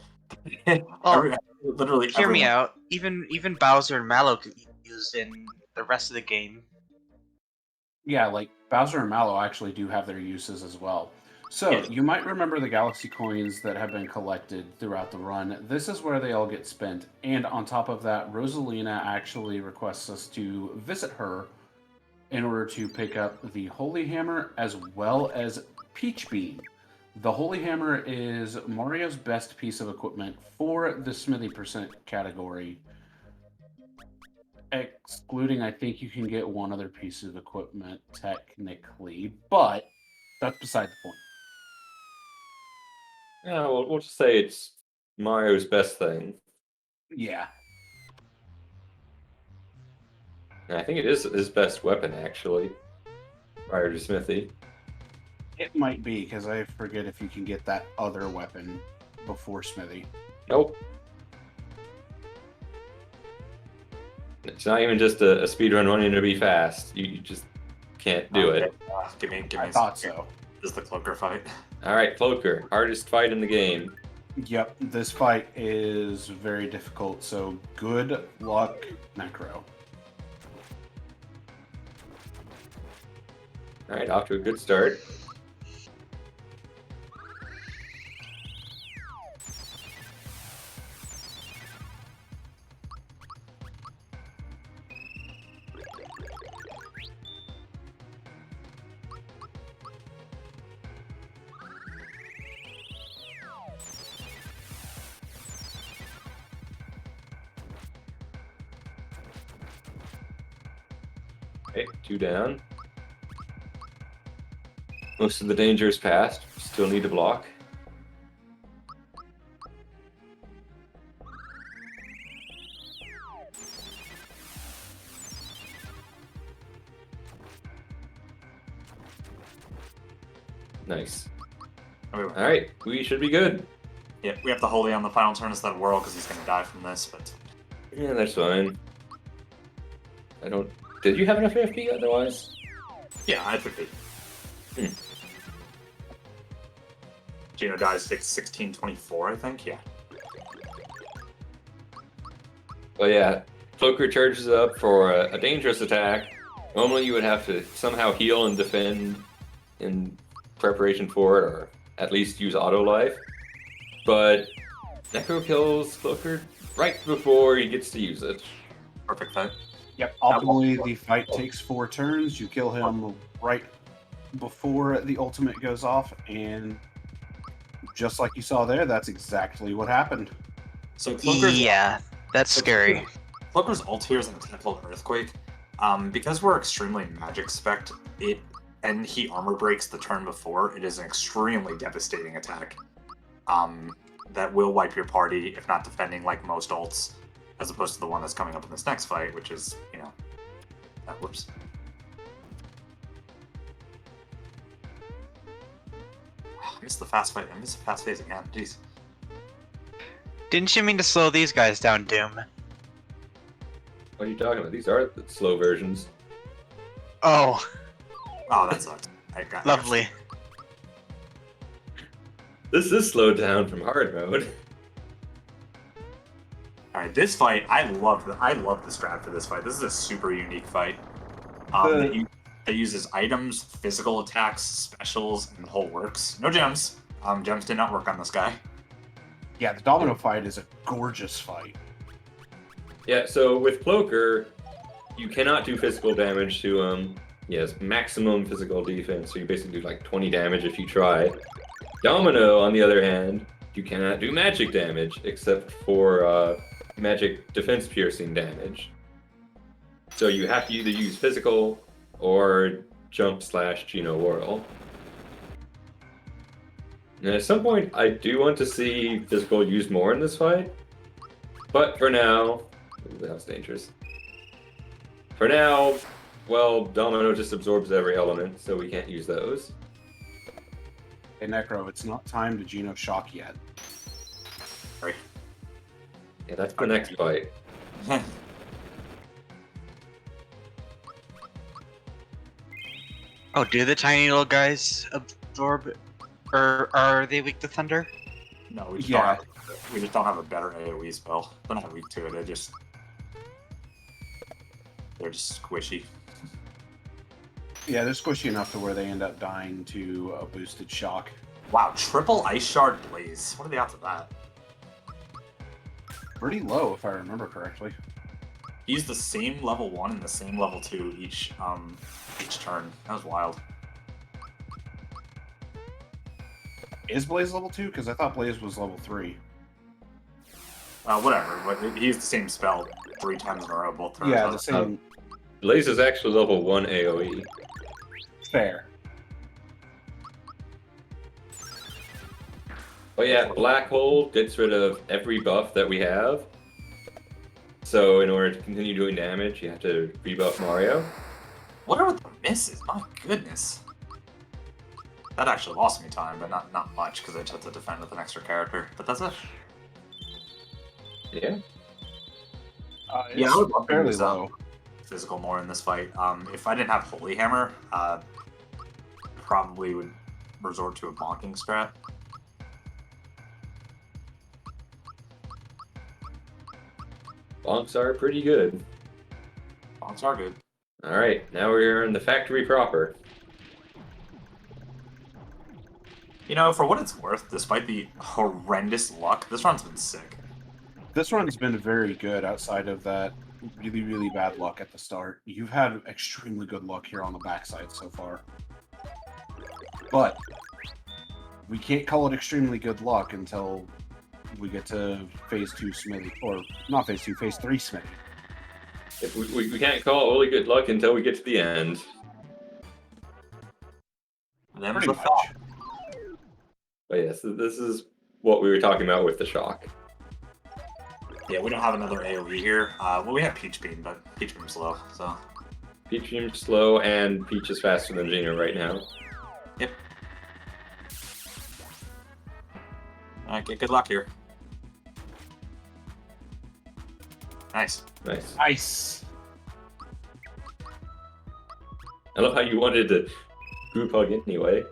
literally
Hear me
everyone-
out. Even Bowser and Mallow can be used in the rest of the game.
Yeah, like Bowser and Mallow actually do have their uses as well. So,
Yeah.
you might remember the Galaxy coins that have been collected throughout the run. This is where they all get spent. And on top of that, Rosalina actually requests us to visit her in order to pick up the Holy Hammer as well as Peach Beam. The Holy Hammer is Mario's best piece of equipment for the Smithy percent category. Excluding, I think you can get one other piece of equipment technically, but that's beside the point.
Yeah, we'll just say it's Mario's best thing.
Yeah.
And I think it is his best weapon, actually, prior to Smithy.
It might be, because I forget if you can get that other weapon before Smithy.
Nope. It's not even just a speedrun wanting to be fast. You just can't do it.
Give me.
I thought so.
This is the Cloaker fight.
All right, Cloaker, hardest fight in the game.
Yep, this fight is very difficult, so good luck, Necro.
All right, off to a good start. Okay, 2 down. Most of the danger is past. Still need to block. Nice.
Oh,
All right, we should be good.
Yeah, we have to Holy on the final turn instead of Whirl because he's going to die from this, but...
Yeah, that's fine. I don't... Did you have enough AFP otherwise?
Yeah, I took it. Gino dies 1624, I think, yeah.
Well, yeah, Cloaker charges up for a dangerous attack. Normally you would have to somehow heal and defend in preparation for it, or at least use auto life. But Necro kills Cloaker right before he gets to use it.
Perfect fight.
Yep. Optimally, the fight takes 4 turns. You kill him right before the ultimate goes off, and just like you saw there, that's exactly what happened.
So Cloaker's,
Yeah, that's scary.
Cloaker's ult here is an Temple Earthquake. Because we're extremely magic spec, and he armor breaks the turn before, it is an extremely devastating attack. That will wipe your party if not defending like most ults, as opposed to the one that's coming up in this next fight, which is, whoops. I missed the fast fight. I missed the fast phase again. Jeez.
Didn't you mean to slow these guys down, Doom?
What are you talking about? These are the slow versions.
Oh,
Oh, that sucks.
lovely.
This is slowed down from hard mode.
All right, this fight, I love the strat for this fight. This is a super unique fight. It uses items, physical attacks, specials, and the whole works. No gems. Gems did not work on this guy.
Yeah, the Domino fight is a gorgeous fight.
Yeah, so with Cloaker, you cannot do physical damage to him. He has maximum physical defense, so you basically do like 20 damage if you try. Domino, on the other hand, you cannot do magic damage, except for magic defense piercing damage. So you have to either use physical or jump / Geno Whirl. And at some point, I do want to see physical used more in this fight. But for now, that was dangerous. For now, well, Domino just absorbs every element, so we can't use those.
Hey, Necro, it's not time to Geno Shock yet.
Sorry.
Yeah, that's the next fight.
Oh, do the tiny little guys absorb, or are they weak to thunder?
No, we just,
Yeah.
we just don't have a better AoE spell. They're not weak to it. They're just squishy.
Yeah, they're squishy enough to where they end up dying to a boosted shock.
Wow, triple Ice Shard Blaze. What are the odds of that?
Pretty low, if I remember correctly.
He's the same level 1 and the same level 2 each turn. That was wild.
Is Blaze level 2? Because I thought Blaze was level 3.
Whatever. But he's the same spell 3 times in a row, both turns.
Yeah, the same.
Blaze is actually level 1 AoE.
Fair.
But yeah, Black Hole gets rid of every buff that we have. So in order to continue doing damage, you have to rebuff Mario.
What are the misses? My goodness. That actually lost me time, but not much, because I just had to defend with an extra character. But that's it.
Yeah.
It's
I would love to
fairly
use,
low.
physical more in this fight. If I didn't have Holy Hammer, probably would resort to a bonking strat.
Bonks are pretty good.
Bonks are good.
Alright, now we're in the factory proper.
You know, for what it's worth, despite the horrendous luck, this run's been sick.
This run's been very good outside of that really, really bad luck at the start. You've had extremely good luck here on the backside so far. But we can't call it extremely good luck until we get to phase 2 Smithy. Or not phase 2, phase 3 Smithy.
If we can't call it really good luck until we get to the end.
Them's
Pretty
the
much.
thought.
But yeah, so this is what we were talking about with the shock.
Yeah, we don't have another AoE here. Well, we have Peach Beam, but Peach Beam's slow, so...
Peach seems slow, and Peach is faster than Geno right now.
Yep. Okay, good luck here. Nice.
Nice.
Nice.
I love how you wanted to group hug anyway.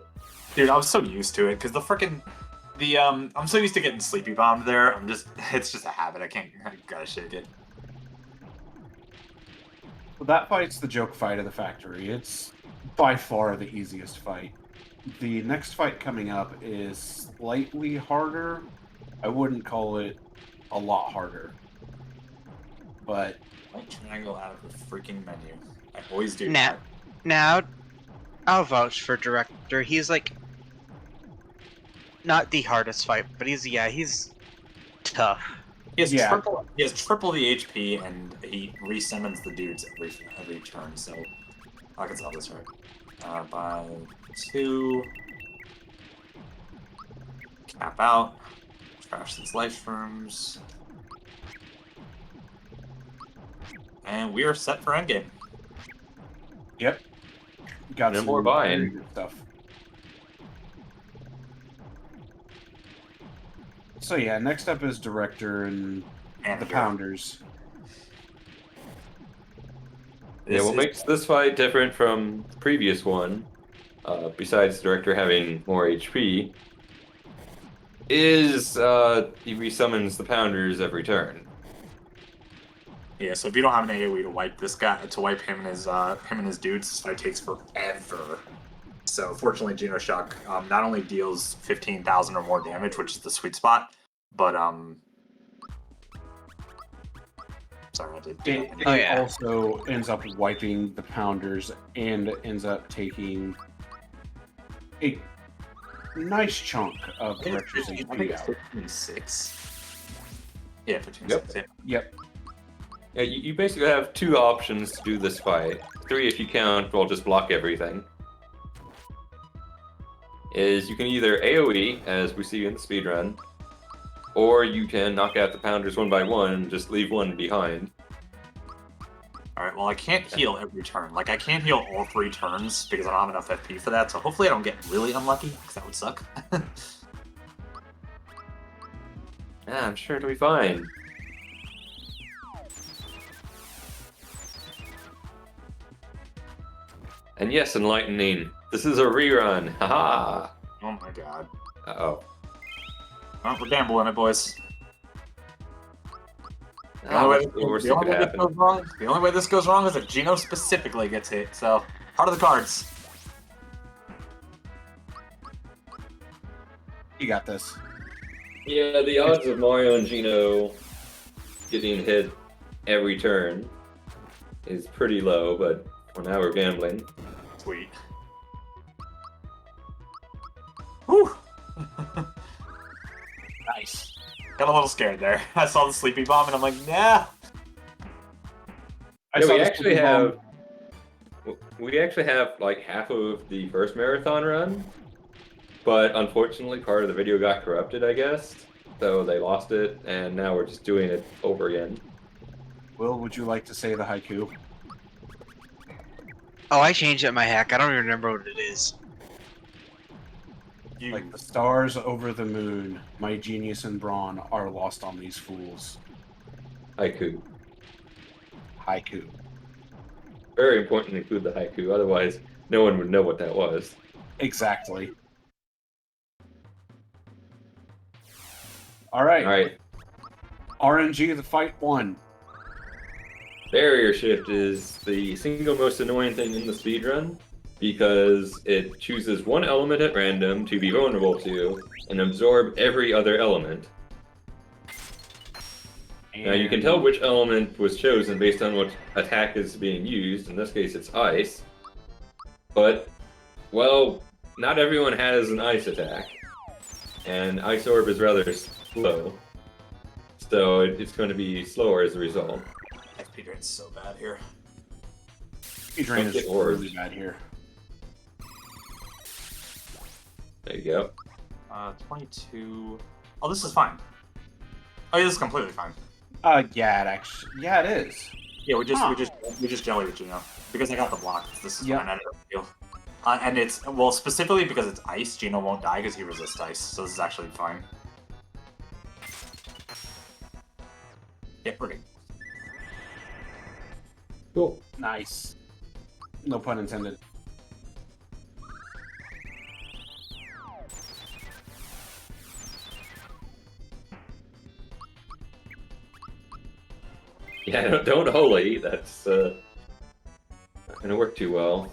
Dude, I was so used to it because I'm so used to getting sleepy bombed there. It's just a habit. I gotta shake it.
Well, that fight's the joke fight of the factory. It's by far the easiest fight. The next fight coming up is slightly harder. I wouldn't call it a lot harder. But
Right triangle out of the freaking menu. I always do.
Now, I'll vouch for director. He's like not the hardest fight, but he's tough.
He has
Yeah.
triple the HP, and he resummons the dudes every turn. So I can solve this right. By 2. Cap out. Trash these life forms. And we are set for endgame.
yep. Got
No
some
more
very
buying.
good stuff. So yeah, next up is director and the Pounders.
Yeah, what makes this fight different from the previous one, besides the director having more HP, is he resummons the Pounders every turn.
Yeah, so if you don't have an AoE to wipe him and his dudes, this fight takes forever. So fortunately, Geno Shock not only deals 15,000 or more damage, which is the sweet spot, but sorry, I did.
It also ends up wiping the Pounders and ends up taking a nice chunk of director's HP out.
15.6. Yeah, 15.6.
Yep.
Yeah.
Yep.
Yeah, you basically have 2 options to do this fight. 3 if you count, well, just block everything. Is you can either AoE, as we see in the speedrun, or you can knock out the Pounders one by one and just leave one behind.
Alright, well, I can't heal every turn. Like, I can't heal all 3 turns because I don't have enough FP for that, so hopefully I don't get really unlucky, because that would suck.
Yeah, I'm sure it'll be fine. And yes, enlightening. This is a rerun. Haha.
Oh my god.
Uh-oh.
Well, we're gambling it, boys. The
Oh,
only
we're seeing it happen.
the only way this goes wrong is if Geno specifically gets hit, so part of the cards.
You got this.
Yeah, the odds of Mario and Geno getting hit every turn is pretty low, but well, now we're gambling.
Sweet. Whew!
Nice.
Got a little scared there. I saw the sleepy bomb and I'm like, nah!
I
Yeah,
saw
we
this
actually
bomb.
have like half of the first marathon run, but unfortunately part of the video got corrupted, I guess. So they lost it, and now we're just doing it over again.
Will, would you like to say the haiku?
Oh, I changed it in my hack. I don't even remember what it is.
You,
Like the stars over the moon, my genius and brawn are lost on these fools.
Haiku.
Haiku.
Very important to include the haiku, otherwise no one would know what that was.
Exactly. All right.
Alright,
RNG, the fight one.
barrier shift is the single most annoying thing in the speedrun, because it chooses one element at random to be vulnerable to, and absorb every other element. Now you can tell which element was chosen based on what attack is being used. In this case, it's ice. But, well, not everyone has an ice attack. And Ice Orb is rather slow. So it's going to be slower as a result.
XP drain's so bad here.
Drain
Don't
is
get orbs.
really bad here.
There you go.
22. Oh, this is fine. Oh, yeah, this is completely fine.
Yeah, it is.
Yeah, we
Huh.
just jelly with Geno because I got the block. This is
Yep.
fine. I don't feel. And it's specifically because it's ice. Geno won't die because he resists ice, so this is actually fine. Get ready.
Cool.
Nice. No pun intended.
Yeah, don't holy. That's not gonna work too well.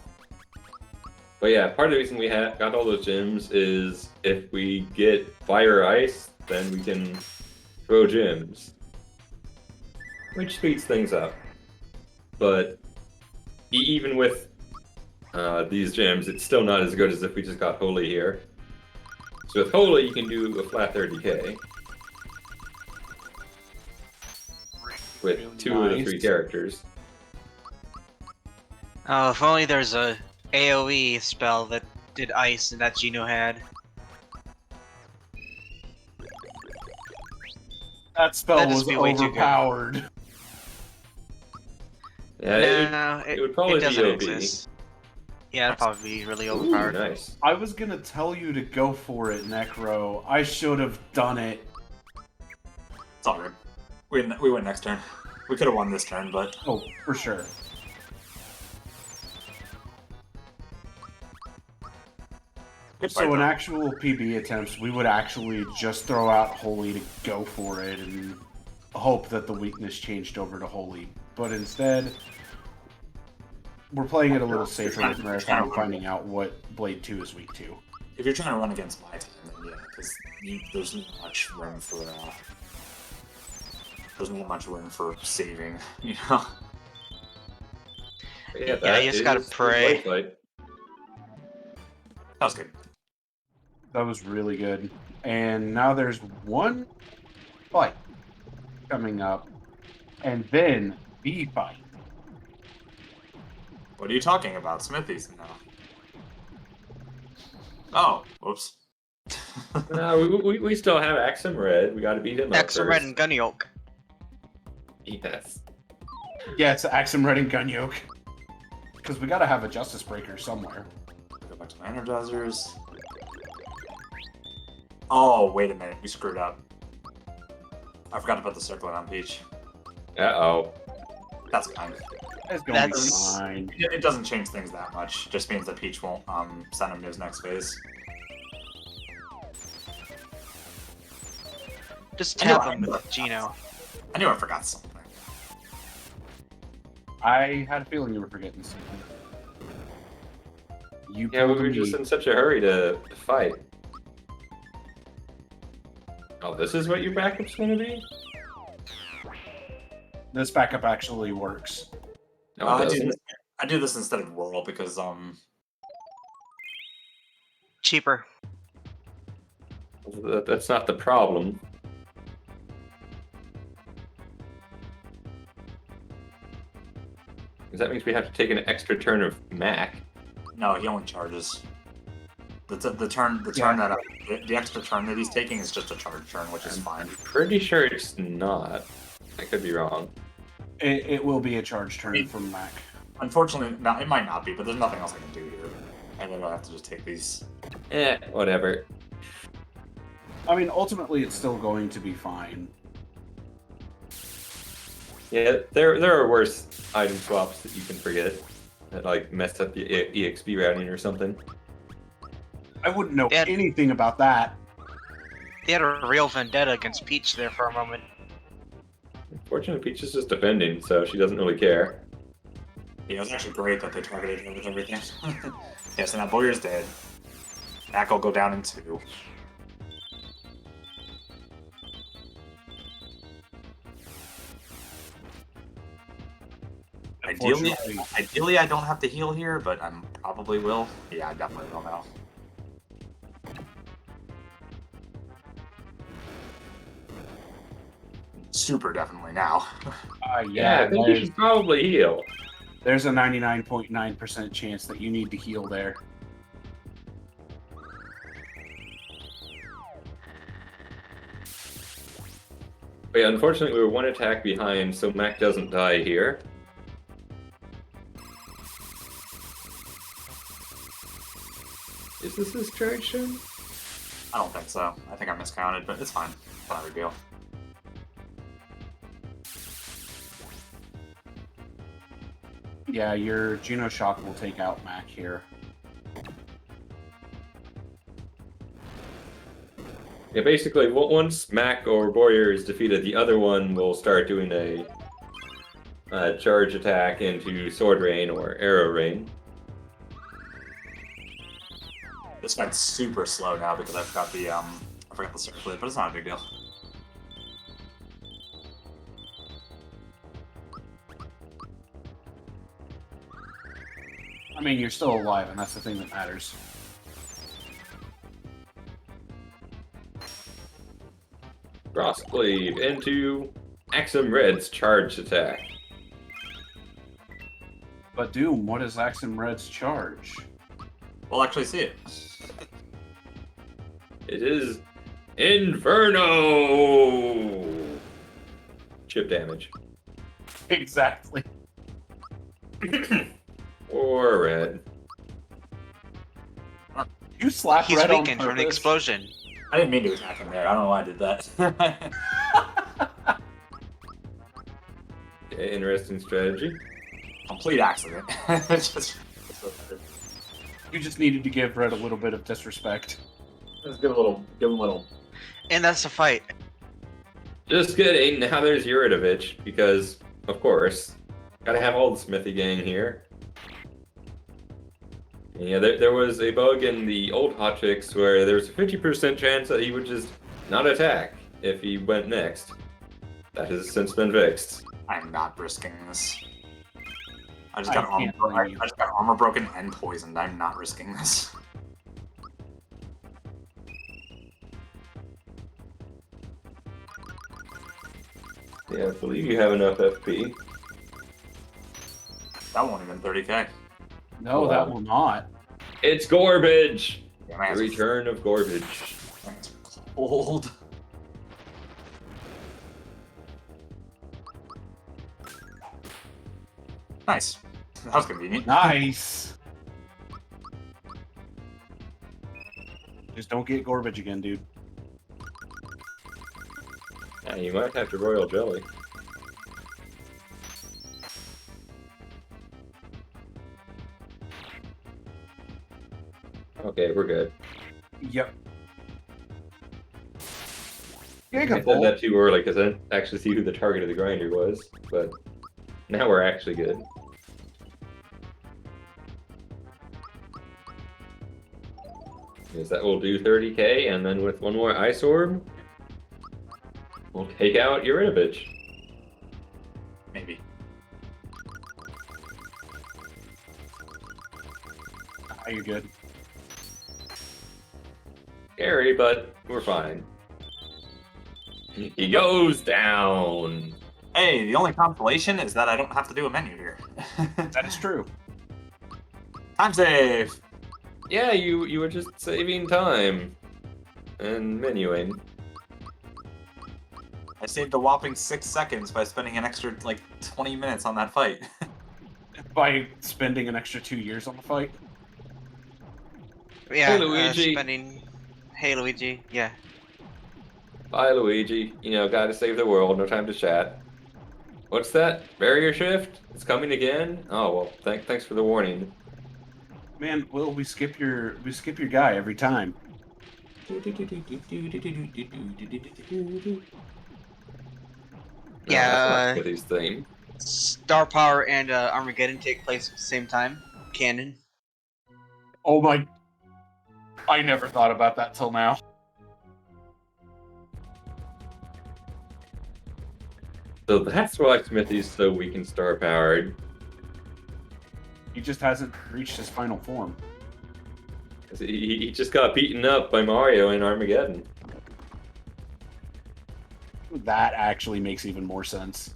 But yeah, part of the reason we got all those gems is if we get fire ice, then we can throw gems, which speeds things up. But even with these gems, it's still not as good as if we just got holy here. So with holy, you can do a flat 30k with 2 of the 3 characters.
Oh, if only there's a AoE spell that did ice and that Gino had.
That spell
That'd
was
just be way too good.
overpowered.
Yeah,
No,
it would probably
it
be
doesn't
OP.
exist. Yeah, it'd probably be really
Ooh,
overpowered.
nice.
I was gonna tell you to go for it, Necro. I should have done it.
It's all right. We went next turn. We could have won this turn, but
Oh, for sure.
good
So
fight,
in
though.
actual PB attempts, we would actually just throw out Holy to go for it and hope that the weakness changed over to Holy. But instead, we're playing it a little safer with Marathon, finding out what Blade 2 is weak to.
If you're trying to run against my time, then yeah, because there's not much room for saving, you know.
But
Yeah,
that
you just gotta
is the
pray.
Blade fight.
That was good.
That was really good. And now there's one fight coming up, and then the fight.
What are you talking about? Smithies now. Oh, whoops.
No, we still have Axum Red. We got to beat him up
Axum Red
first.
and Gun Yolk.
Yes.
Yeah, it's Axum Red and Gun Yoke. Because we gotta have a Justice Breaker somewhere.
Go back to my Energizers. Oh, wait a minute. We screwed up. I forgot to put the circlet on Peach.
Uh-oh.
That's fine.
It's gonna
That's-
be fine.
It doesn't change things that much. Just means that Peach won't send him to his next phase.
Just
I know
tap
I-
him with Gino.
I knew I forgot something.
I had a feeling you were forgetting something. You
Yeah, we
pulled
were
me.
just in such a hurry to fight. Oh, this is what your backup's gonna be?
This backup actually works.
No,
I
it
do
doesn't.
this. I do this instead of Whirl because
Cheaper.
That's not the problem. Because that means we have to take an extra turn of Mac.
no, he only charges. The turn
Yeah.
that the extra turn that he's taking is just a charge turn, which is fine.
Pretty sure it's not. I could be wrong.
It will be a charge turn from Mac.
Unfortunately, no, it might not be, but there's nothing else I can do here, and then I'll have to just take these.
Whatever.
I mean, ultimately, it's still going to be fine.
Yeah, there are worse item swaps that you can forget that like mess up the EXP routing or something.
I wouldn't know
Yeah.
anything about that.
They had a real vendetta against Peach there for a moment.
Fortunately, Peach is just defending, so she doesn't really care.
Yeah, it was actually great that they targeted him with everything. Yeah, so now Boyer's dead. Mac will go down in 2.
Unfortunately,
Ideally, I don't have to heal here, but I probably will. Yeah, I definitely will now. Super definitely now.
Yeah, I think you should probably heal.
there's a 99.9% chance that you need to heal there.
But yeah, unfortunately, we were one attack behind, so Mac doesn't die here. Is this his charge turn?
I don't think so. I think I miscounted, but it's fine. Not a big deal.
Yeah, your Juno Shock will take out Mac here.
Yeah, basically, once Mac or Warrior is defeated, the other one will start doing a charge attack into Sword Rain or Arrow Rain.
This fight's super slow now because I forgot the circlet, but it's not a big deal.
I mean, you're still alive, and that's the thing that matters.
Crosscleave into Axum Red's charge attack.
But Doom, what is Axum Red's charge?
We'll actually see it.
It is Inferno! Chip damage.
Exactly.
Or red.
You slap
He's
Red on
weakened from the
purpose?
explosion.
I didn't mean to attack him there. I don't know why I did that.
Okay, interesting strategy.
Complete accident.
You just needed to give Red a little bit of disrespect.
Let's give him a little.
And that's the fight.
Just kidding, now there's Yuridovich, because, of course, gotta have all the Smithy gang here. Yeah, there was a bug in the old hotfix where there was a 50% chance that he would just not attack if he went next. That has since been fixed.
I'm not risking this. I just
I
got
can't blame you.
I just got armor broken and poisoned. I'm not risking this.
Yeah, I believe you have enough FP.
That won't even 30k.
No,
Wow.
that will not.
It's Gorbage!
Yeah, my
The
ass is
return of Gorbage.
cold. Nice. That was convenient.
Nice. Just don't get Gorbage again, dude.
Yeah, you might have to Royal Jelly. Okay, we're good.
Yep.
I said that too early because I didn't actually see who the target of the grinder was, but now we're actually good. Because that will do 30k, and then with one more Ice Orb, we'll take out Yuridovich.
Maybe.
Ah, you're good.
Scary, but we're fine. He goes down.
Hey, the only consolation is that I don't have to do a menu here.
That is true.
Time save!
Yeah, you were just saving time and menuing.
I saved a whopping 6 seconds by spending an extra, 20 minutes on that fight.
By spending an extra 2 years on the fight.
Yeah,
Hey, Luigi.
spending. Hey, Luigi. Yeah.
Bye, Luigi. You know, gotta save the world. No time to chat. What's that? Barrier shift? It's coming again? Oh well. Thanks for the warning.
Man, Will, we skip your guy every time.
Yeah,
With these things.
Star Power and Armageddon take place at the same time. Canon.
Oh my! I never thought about that till now.
So that's why Smithy's so weak and star powered.
He just hasn't reached his final form.
He just got beaten up by Mario in Armageddon.
That actually makes even more sense.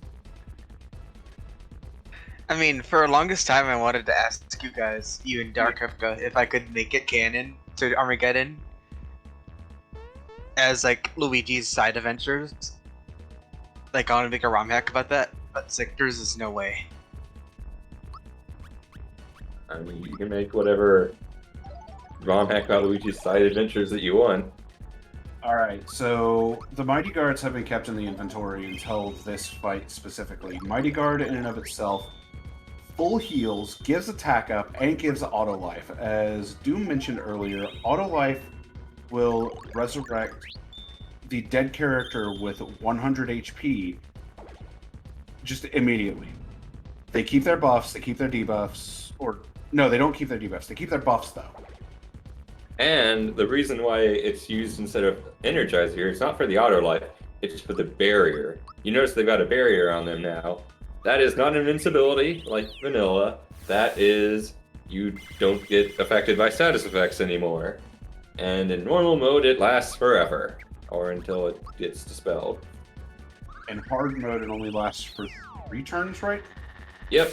I mean, for the longest time, I wanted to ask you guys, you and Dark Hefka, if I could make it canon to Armageddon as like Luigi's side adventures. Like, I want to make a ROM hack about that, but it's like, there's just no way.
I mean, you can make whatever ROM hack about Luigi's side adventures that you want.
Alright, so the Mighty Guards have been kept in the inventory until this fight specifically. Mighty Guard in and of itself full heals, gives attack up, and gives auto life. As Doom mentioned earlier, auto life will resurrect the dead character with 100 HP just immediately. They keep their buffs, they keep their debuffs, or no, they don't keep their debuffs. They keep their buffs though.
And the reason why it's used instead of Energizer here, it's not for the auto life, it's for the barrier. You notice they've got a barrier on them now. That is not invincibility like vanilla. That is, you don't get affected by status effects anymore. And in normal mode, it lasts forever, or until it gets dispelled.
In hard mode, it only lasts for 3 turns, right?
Yep.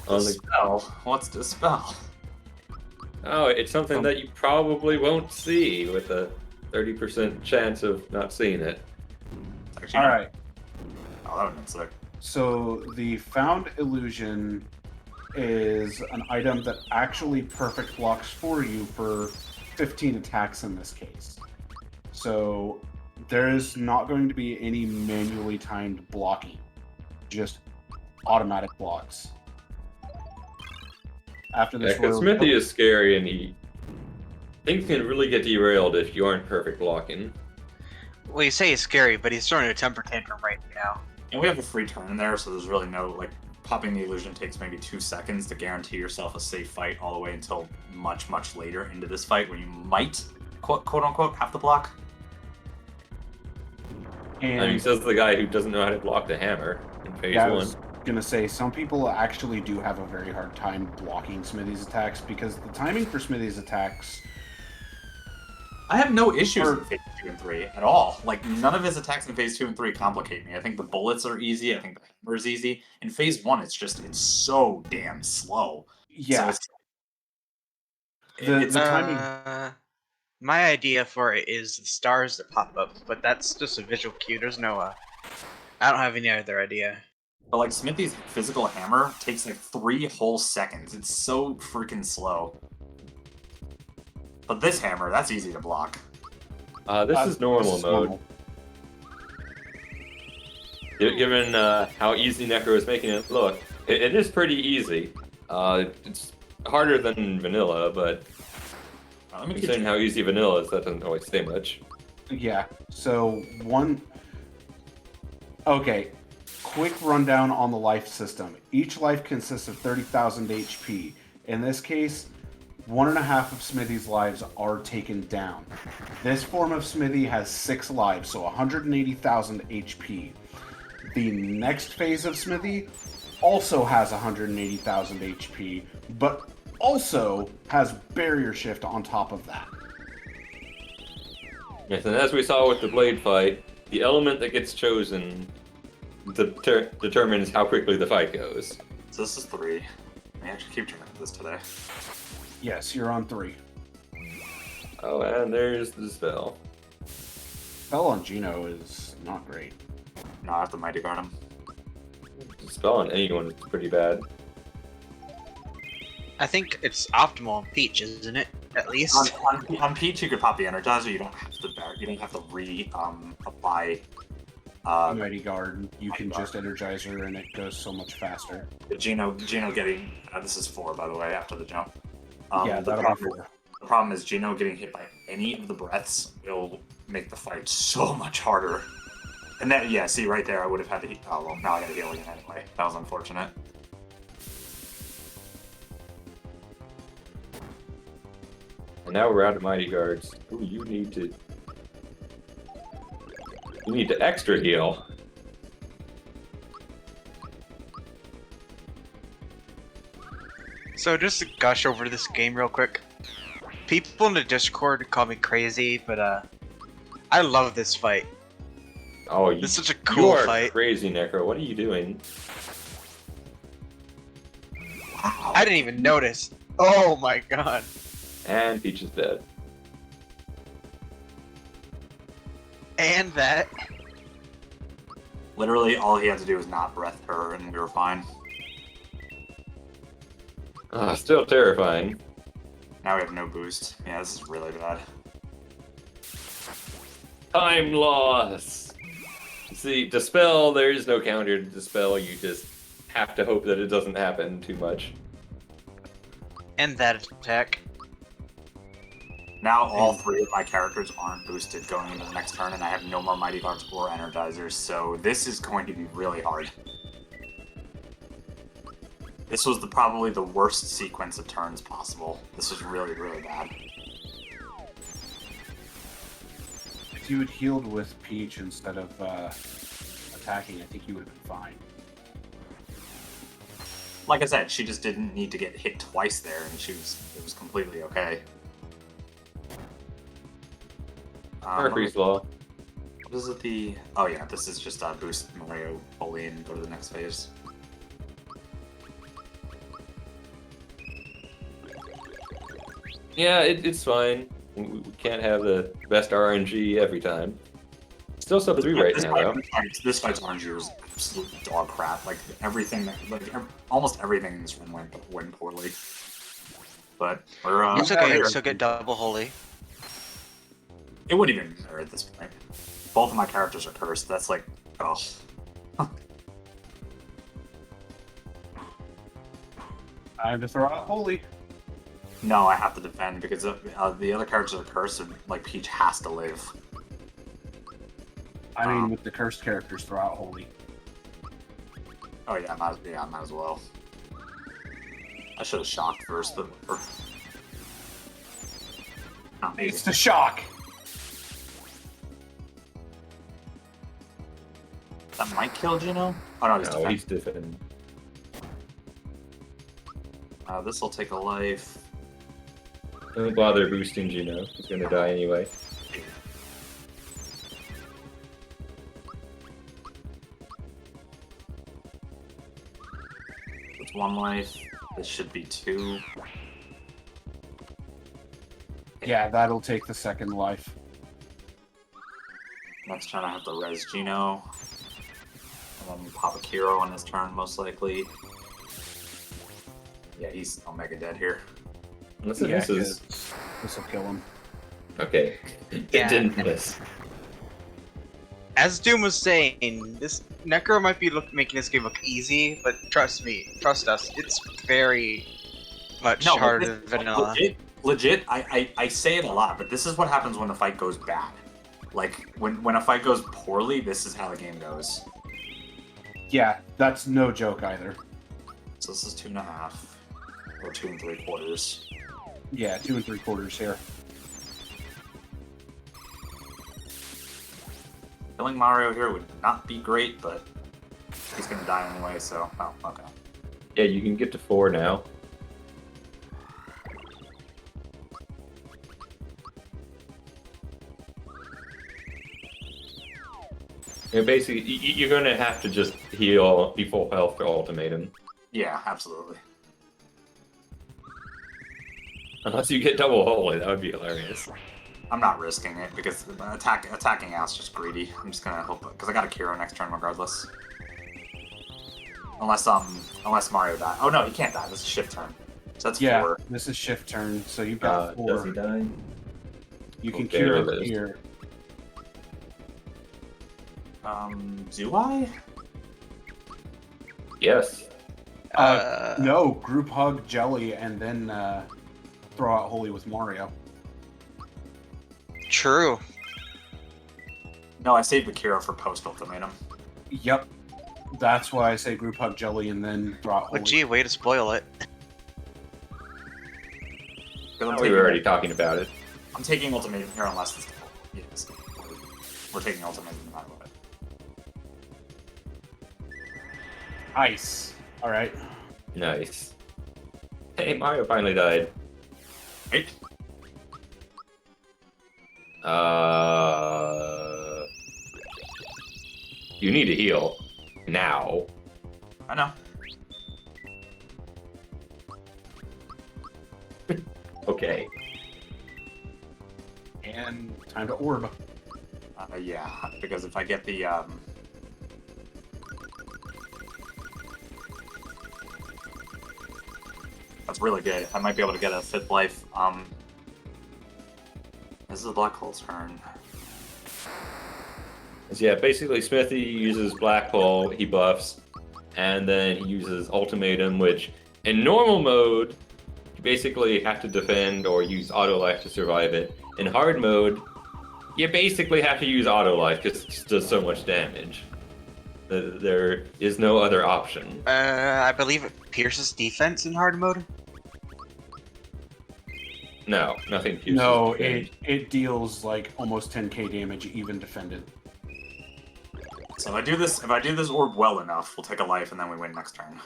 On the...
Dispel. What's dispel?
Oh, it's something that you probably won't see with a 30% chance of not seeing it.
Actually,
All right.
Oh, that would have been sick.
So the found illusion is an item that actually perfect blocks for you for 15 attacks in this case. So there's not going to be any manually timed blocking, just automatic blocks. After
Yeah,
this
because
road,
Smithy is scary and things can really get derailed if you aren't perfect blocking.
Well, you say he's scary, but he's throwing a temper tantrum right now.
And we have a free turn in there, so there's really no, like, popping the illusion takes maybe 2 seconds to guarantee yourself a safe fight all the way until much, much later into this fight when you might, quote unquote, have to block.
and
I mean, says the guy who doesn't know how to block the hammer in phase
yeah, I
1.
was gonna say some people actually do have a very hard time blocking Smithy's attacks because the timing for Smithy's attacks.
I have no issues
Or-
in phase 2 and 3 at all. Like, none of his attacks in phase 2 and 3 complicate me. I think the bullets are easy. I think the hammer is easy. In phase 1, it's so damn slow.
Yeah,
So
the timing.
My idea for it is the stars that pop up, but that's just a visual cue. There's no, I don't have any other idea.
But like Smithy's physical hammer takes like 3 whole seconds. It's so freaking slow. But this hammer, that's easy to block.
This is normal
this is
mode.
normal.
Given how easy Necro is making it look, it is pretty easy. It's harder than vanilla, but
Let me get
considering
you.
how easy vanilla is, that doesn't always say much.
Yeah. So one. Okay. Quick rundown on the life system. Each life consists of 30,000 HP. In this case, 1.5 of Smithy's lives are taken down. This form of Smithy has 6 lives, so 180,000 HP. The next phase of Smithy also has 180,000 HP, but also has barrier shift on top of that.
Yes, and as we saw with the blade fight, the element that gets chosen determines how quickly the fight goes.
So this is 3. I actually keep track of this today.
Yes, you're on 3.
Oh, and there's the spell.
Spell on Gino is not great.
No, I have to mighty guard him.
The spell on anyone is pretty bad.
I think it's optimal on Peach, isn't it? At least.
On Peach, you could pop the Energizer. You don't have to apply.
Mighty Guard, you can just energize her and it goes so much faster.
Gino getting. This is 4, by the way, after the jump.
Yeah,
the
that'll be
problem,
4.
the problem is Gino getting hit by any of the breaths will make the fight so much harder. And then, yeah, see right there, I would have had to. Oh well, now I got to heal again anyway. That was unfortunate.
And now we're out of Mighty Guards. Ooh, you need to extra heal.
So just to gush over this game real quick. People in the Discord call me crazy, but I love this fight.
Oh,
It's such a
you
cool
are
fight.
crazy, Necro. What are you doing?
Wow.
I didn't even notice. Oh my god.
And Peach is dead.
And that.
Literally, all he had to do was not breath her, and we were fine.
Still terrifying.
Now we have no boost. Yeah, this is really bad.
Time loss! See, Dispel, there is no counter to Dispel. You just have to hope that it doesn't happen too much.
End that attack.
Now all 3 of my characters aren't boosted going into the next turn, and I have no more Mighty Guards or Energizers, so this is going to be really hard. This was probably the worst sequence of turns possible. This was really, really bad.
If you had healed with Peach instead of attacking, I think you would have been fine.
Like I said, she just didn't need to get hit twice there, and it was completely okay.
Murphy's Law.
What is it? Oh yeah, this is just boost Mario fully and go to the next phase.
Yeah, it's fine. We can't have the best RNG every time. Still sub 3 right now, though.
This fight's RNG was absolute dog crap. Like everything, almost everything in this run went poorly. But we're
It's okay, you still get double holy.
It wouldn't even matter at this point. Both of my characters are cursed. That's like, oh.
Time to throw out Holy.
No, I have to defend because the other characters are cursed, and like Peach has to live.
I mean, with the cursed characters, throw out Holy.
Oh yeah, might as well. I should have shocked first, but not me.
It's the shock.
That might kill Gino. Oh no, he's
No, he's defending.
This will take a life.
Don't bother boosting Gino. He's gonna die anyway.
It's 1 life. This should be 2.
Yeah, that'll take the second life.
Next turn I have to res Gino. And then pop a Kiro on his turn, most likely. Yeah, he's Omega dead here.
Unless it misses.
This will kill him.
Okay. It
Yeah.
didn't miss.
As Doom was saying, this Necro might be making this game look easy, but trust us, it's very much harder than vanilla.
Legit, I say it a lot, but this is what happens when the fight goes bad. Like, when a fight goes poorly, this is how the game goes.
Yeah, that's no joke either.
So this is 2.5. Or 2 3/4.
Yeah, 2 3/4 here.
Killing Mario here would not be great, but he's gonna die anyway, so oh, okay.
Yeah, you can get to 4 now. Yeah, basically, you're gonna have to just heal, be full health to ultimatum.
Yeah, absolutely.
Unless you get double holy, that would be hilarious.
I'm not risking it because attacking out's just greedy. I'm just gonna hope because I got a Kiro next turn regardless. Unless Mario dies. Oh no, he can't die. This is shift turn. So that's 4.
This is shift turn, so you've got 4.
Does he die?
You can
Okay,
cure
there it is.
here.
Do I?
Yes.
No, group hug Jelly and then throw out Holy with Mario.
True.
No, I saved the Kiro for post ultimatum.
Yep. That's why I say group hug Jelly and then throw out Holy.
But gee, way to spoil it.
We were already talking about it.
I'm taking ultimatum here unless this. Yes. We're taking ultimatum no matter what.
Ice. Alright.
Nice. Hey, Mario finally died.
Right?
You need to heal. Now.
I know.
Okay.
And time to orb.
Yeah, because if I get the that's really good. I might be able to get a 5th life. This is a black hole turn.
So yeah, basically Smithy uses black hole, he buffs, and then he uses Ultimatum, which in normal mode, you basically have to defend or use auto life to survive it. In hard mode, you basically have to use auto life because it just does so much damage. There is no other option.
I believe it pierces defense in hard mode.
No, nothing pierces.
No,
defend.
it deals like almost 10k damage even defended.
So if I do this orb well enough, we'll take a life and then we win next turn.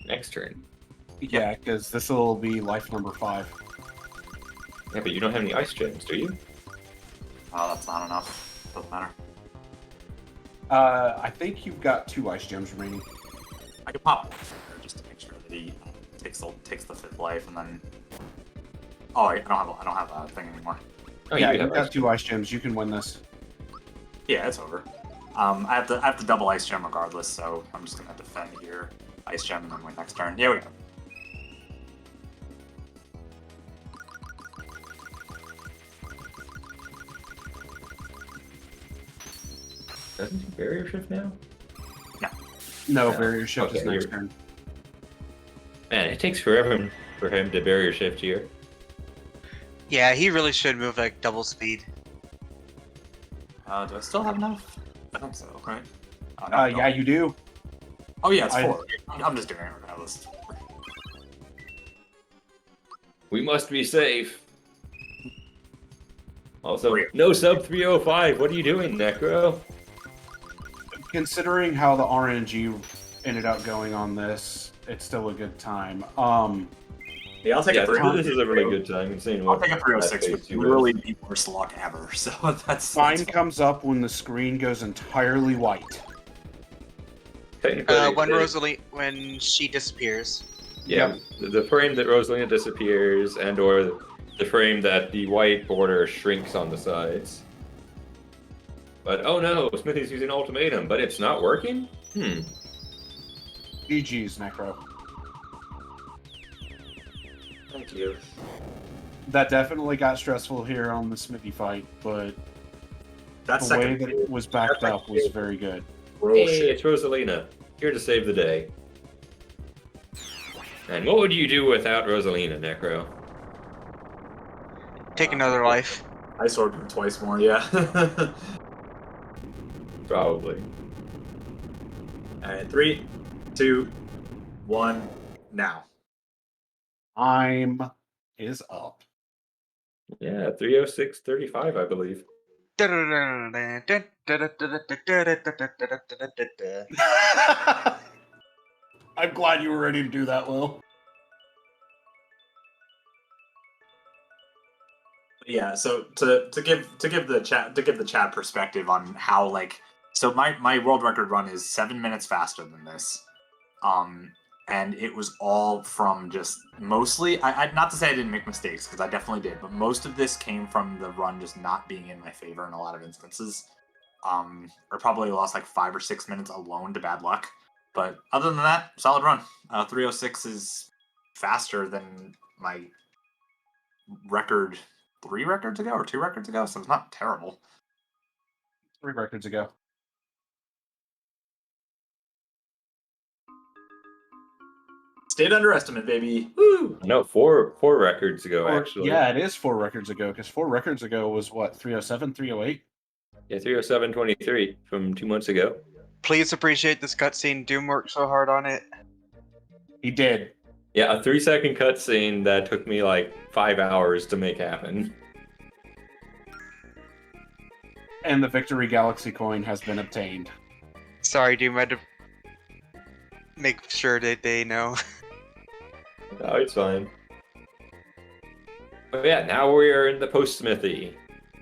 Next turn.
Yeah, because this will be life number 5.
Yeah, but you don't have any ice gems, do you?
Oh, that's not enough. Doesn't matter.
I think you've got 2 ice gems remaining.
I could pop one just to make sure that he takes the 5th life and then. Oh, I don't have a thing anymore.
Oh,
yeah,
you do
you've
have
got 2 ice gems. You can win this.
Yeah, it's over. I have to double ice gem regardless, so I'm just gonna defend here, ice gem, and then win next turn. Yeah, we go.
Doesn't he barrier shift now?
No,
No.
barrier shift is
Okay,
next
you're-
turn.
Man, it takes forever for him to barrier shift here.
Yeah, he really should move like double speed.
Do I still have enough? I think so, right? Oh, no, I don't.
Yeah, you do.
Oh yeah, it's
I-
4. I'm just doing it regardless.
We must be safe. Also,
Great.
no sub 305. What are you doing, Necro?
Considering how the RNG ended up going on this, it's still a good time.
Yeah, I'll take
Yeah,
a 3.
this is a really good time. Insane.
I'll take a 306,
that
which
phase
would
two
literally
is.
be worst luck ever. So that's
Mine
fine.
comes up when the screen goes entirely white.
Technically,
When she disappears.
yeah, the frame that Rosalina disappears, and or the frame that the white border shrinks on the sides. But oh no, Smithy's using Ultimatum, but it's not working?
GG's, Necro.
Thank you.
That definitely got stressful here on the Smithy fight, but
That
the way
second
that it was backed up was very good.
Hey, it's Rosalina, here to save the day. And what would you do without Rosalina, Necro?
Take another life.
I sword him twice more, yeah.
Probably.
Alright, 3, 2, 1, now.
Time is up.
Yeah, 306.35, I believe.
I'm glad you were ready to do that, Will.
Yeah, so to give the chat perspective on how so my world record run is 7 minutes faster than this, and it was all from just mostly I not to say I didn't make mistakes because I definitely did, but most of this came from the run just not being in my favor in a lot of instances, or probably lost like 5 or 6 minutes alone to bad luck. But other than that, solid run. 306 is faster than my record 3 records ago or 2 records ago, so it's not terrible.
3 records ago.
State underestimate, baby. Woo!
No, four records ago,
Or-
actually.
Yeah, it is 4 records ago, because 4 records ago was what, 307, 308?
Yeah, 307.23 from 2 months ago.
Please appreciate this cutscene. Doom worked so hard on it.
He did.
Yeah, a 3-second cutscene that took me like 5 hours to make happen.
And the Victory Galaxy coin has been obtained.
Sorry, Doom. I had to make sure that they know.
No, it's fine. But yeah, now we are in the post-smithy.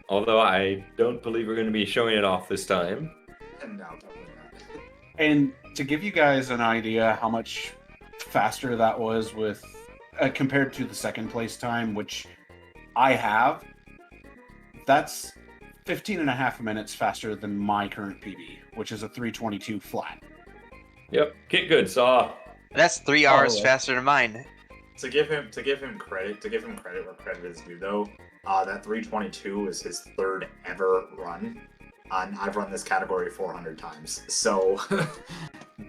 Although I don't believe we're going to be showing it off this time.
And now, totally not.
And to give you guys an idea how much faster that was with compared to the second place time, which I have, that's 15 and a half minutes faster than my current PB, which is a 322 flat.
Yep, get good, Saw.
That's 3 hours
yeah.
faster than mine.
To give him credit where credit is due, though, that 322 is his 3rd ever run, and I've run this category 400 times. So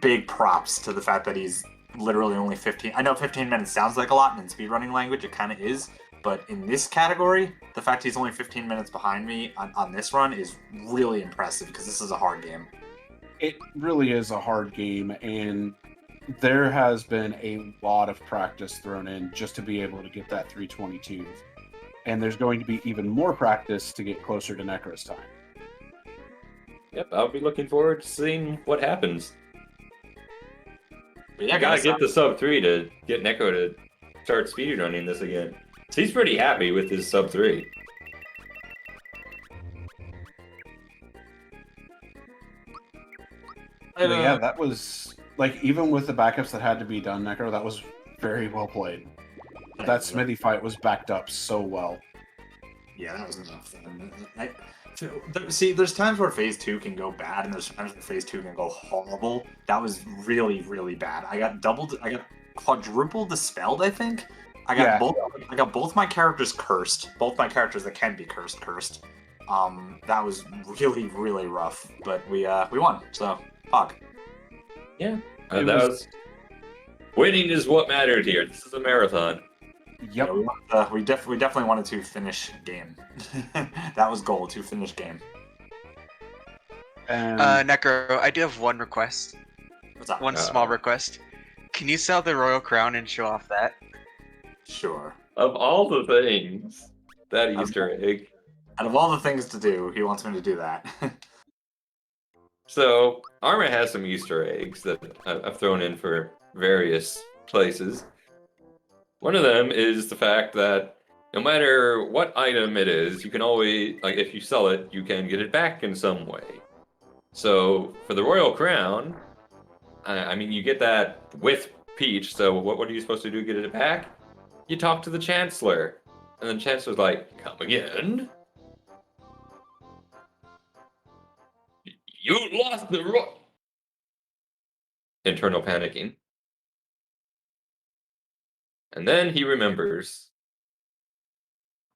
big props to the fact that he's literally only 15. I know 15 minutes sounds like a lot, and in speedrunning language it kind of is, but in this category, the fact he's only 15 minutes behind me on this run is really impressive, because this is a hard game.
It really is a hard game, and there has been a lot of practice thrown in just to be able to get that 322. And there's going to be even more practice to get closer to Necro's time.
Yep, I'll be looking forward to seeing what happens.
But yeah,
I gotta
guys,
get the sub 3 to get Neko to start speedrunning this again. So he's pretty happy with his sub 3.
But yeah, that was like, even with the backups that had to be done, Necro, that was very well played. That Smithy fight was backed up so well.
Yeah, that was enough. See, there's times where phase 2 can go bad, and there's times where phase 2 can go horrible. That was really, really bad. I got quadruple dispelled, I think. I got both my characters cursed. Both my characters that can be cursed. That was really, really rough. But we won, so fuck.
Yeah. Winning is what mattered here. This is a marathon.
Yep.
Yeah, we definitely wanted to finish game. That was goal, to finish game.
Necro, I do have one request.
What's up?
One small request. Can you sell the royal crown and show off that?
Sure.
Of all the things, that Easter egg.
Out of all the things to do, he wants me to do that.
So, Arma has some Easter eggs that I've thrown in for various places. One of them is the fact that no matter what item it is, you can always, like, if you sell it, you can get it back in some way. So, for the Royal Crown, I mean, you get that with Peach, so what are you supposed to do to get it back? You talk to the Chancellor. And the Chancellor's like, come again? You lost the Royal... Internal panicking. And then he remembers.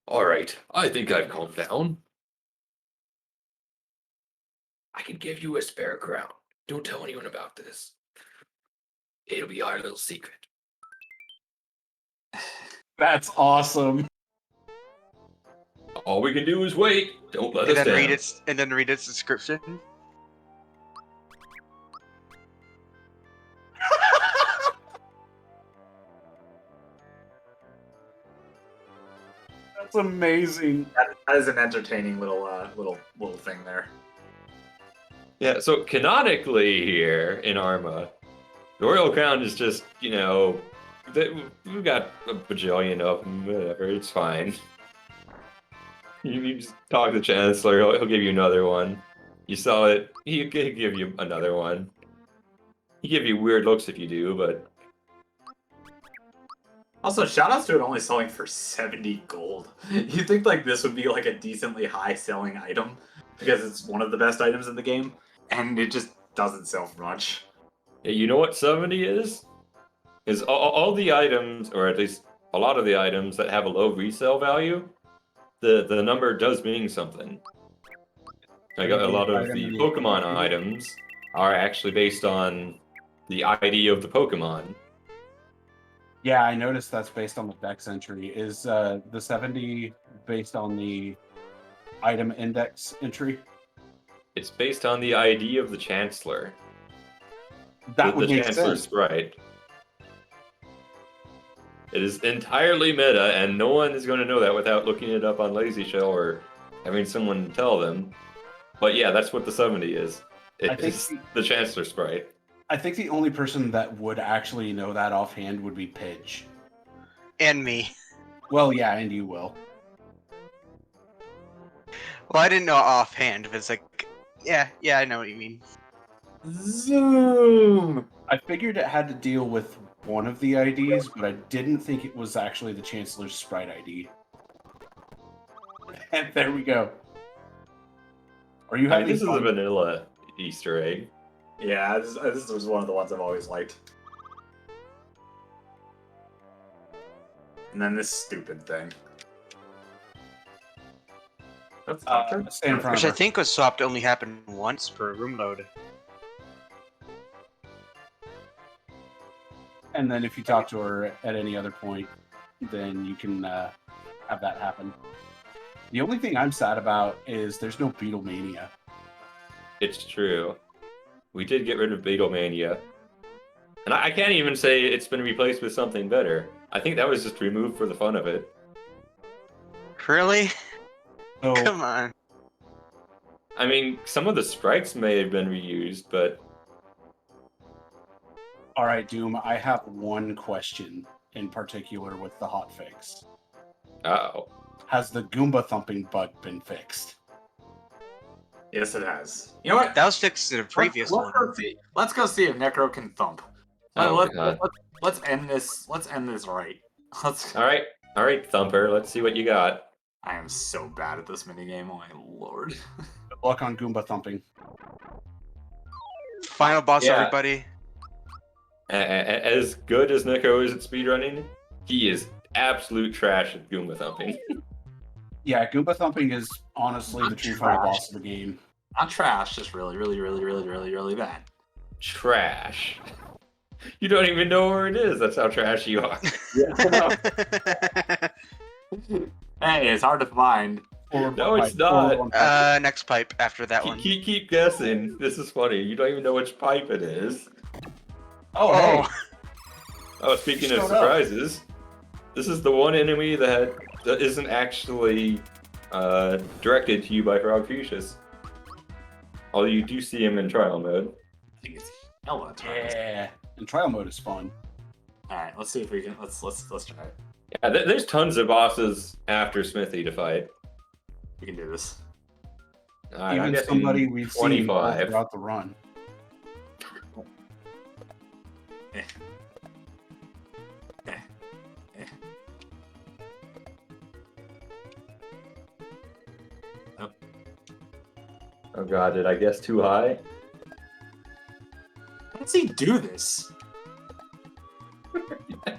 Alright, I think I've calmed down. I can give you a spare crown. Don't tell anyone about this. It'll be our little secret.
That's awesome.
All we can do is wait. Don't let us down.
And then read its description.
That's amazing.
That is an entertaining little thing there.
Yeah, so canonically here in Arma, the Royal Crown is just, we've got a bajillion of them, whatever, it's fine. You just talk to the Chancellor, he'll give you another one. You sell it, he'll give you another one. He'll give you weird looks if you do, but...
Also, shoutouts to it only selling for 70 gold. You think like this would be like a decently high selling item because it's one of the best items in the game, and it just doesn't sell for much.
Yeah, you know what 70 is? Is all the items, or at least a lot of the items that have a low resale value, the number does mean something. Like a lot of the Pokemon items are actually based on the ID of the Pokemon.
Yeah, I noticed that's based on the dex entry. Is the 70 based on the item index entry?
It's based on the ID of the Chancellor.
That would make
Chancellor's
sense.
Right. It is entirely meta, and no one is going to know that without looking it up on Lazy Shell or having someone tell them. But yeah, that's what the 70 is. It's the Chancellor sprite.
I think the only person that would actually know that offhand would be Pidge.
And me.
Well, yeah, and you will.
Well, I didn't know offhand, but it's like, yeah, I know what you mean.
Zoom!
I figured it had to deal with one of the IDs, but I didn't think it was actually the Chancellor's sprite ID. And there we go. Are you having
This
fun?
is a vanilla Easter egg.
Yeah, this was one of the ones I've always liked. And then this stupid thing. That's
stand in front
Which
of
I
her.
think was swapped only happened once per room load.
And then if you talk to her at any other point, then you can have that happen. The only thing I'm sad about is there's no Beatlemania.
It's true. We did get rid of Beatlemania. And I can't even say it's been replaced with something better. I think that was just removed for the fun of it.
Really?
So
Come on.
I mean, some of the sprites may have been reused, but
all right, Doom, I have one question in particular with the hotfix.
uh-oh.
Has the Goomba thumping bug been fixed?
Yes, it has. You know what?
That was fixed in a previous one.
Let's go see if Necro can thump.
Oh,
let's,
God.
let's end this. Let's end this right. Let's.
All right, Thumper. Let's see what you got.
I am so bad at this minigame. Oh my lord.
Good luck on Goomba thumping.
Final boss,
Yeah.
everybody.
As good as Nico is at speedrunning, he is absolute trash at Goomba thumping.
Yeah, Goomba thumping is honestly the true final boss of the game.
Not trash, just really, really, really, really, really, really bad.
Trash. You don't even know where it is. That's how trash you are.
Hey, it's hard to find.
No, it's not.
Next pipe after that one.
Keep guessing. This is funny. You don't even know which pipe it is.
Oh, hey.
Oh, speaking of
Showed up.
surprises, this is the one enemy that isn't actually directed to you by Frog Fuchsius. Although you do see him in trial mode.
I think it's hella time.
Yeah, and trial mode is fun.
All right, let's see if we can. Let's try it.
Yeah, there's tons of bosses after Smithy to fight.
We can do this.
I'm
Even
guessing
somebody we've seen all
25.
throughout the run.
Eh. Eh. Eh. Oh.
Oh god, did I guess too high?
How does he do this?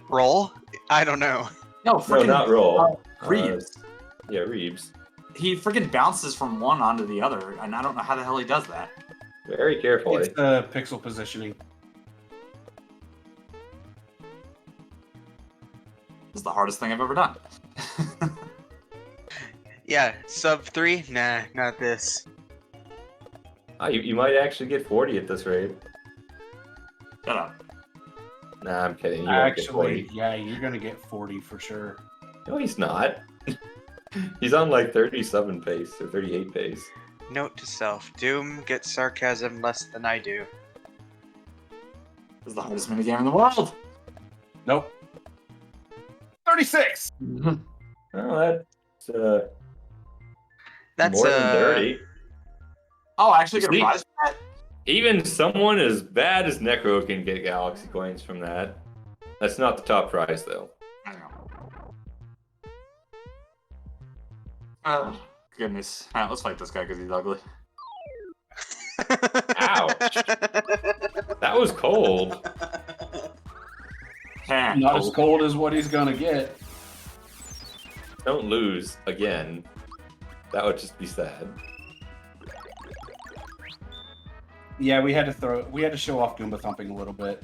Roll? I don't know.
No,
No,
freaking
not roll.
Reeves.
Yeah, Reeves.
He freaking bounces from one onto the other, and I don't know how the hell he does that.
Very carefully.
It's the pixel positioning.
This is the hardest thing I've ever done.
Yeah, sub 3? Nah, not this.
You might actually get 40 at this rate.
Shut up.
Nah, I'm kidding. You won't get
Actually,
40.
yeah, you're gonna get 40 for sure.
No, he's not. He's on like 37 pace or 38 pace.
Note to self: Doom gets sarcasm less than I do.
This is the hardest minigame in the world.
Nope. 36.
Oh, that's
That's
more than 30.
Oh, I actually get a
See?
prize for that?
Even someone as bad as Necro can get galaxy coins from that. That's not the top prize though.
I know. Oh, goodness. Alright, let's fight this guy because he's ugly.
Ouch. That was cold.
Not as cold as what he's gonna get.
Don't lose again. That would just be sad.
Yeah, we had to show off Goomba thumping a little bit.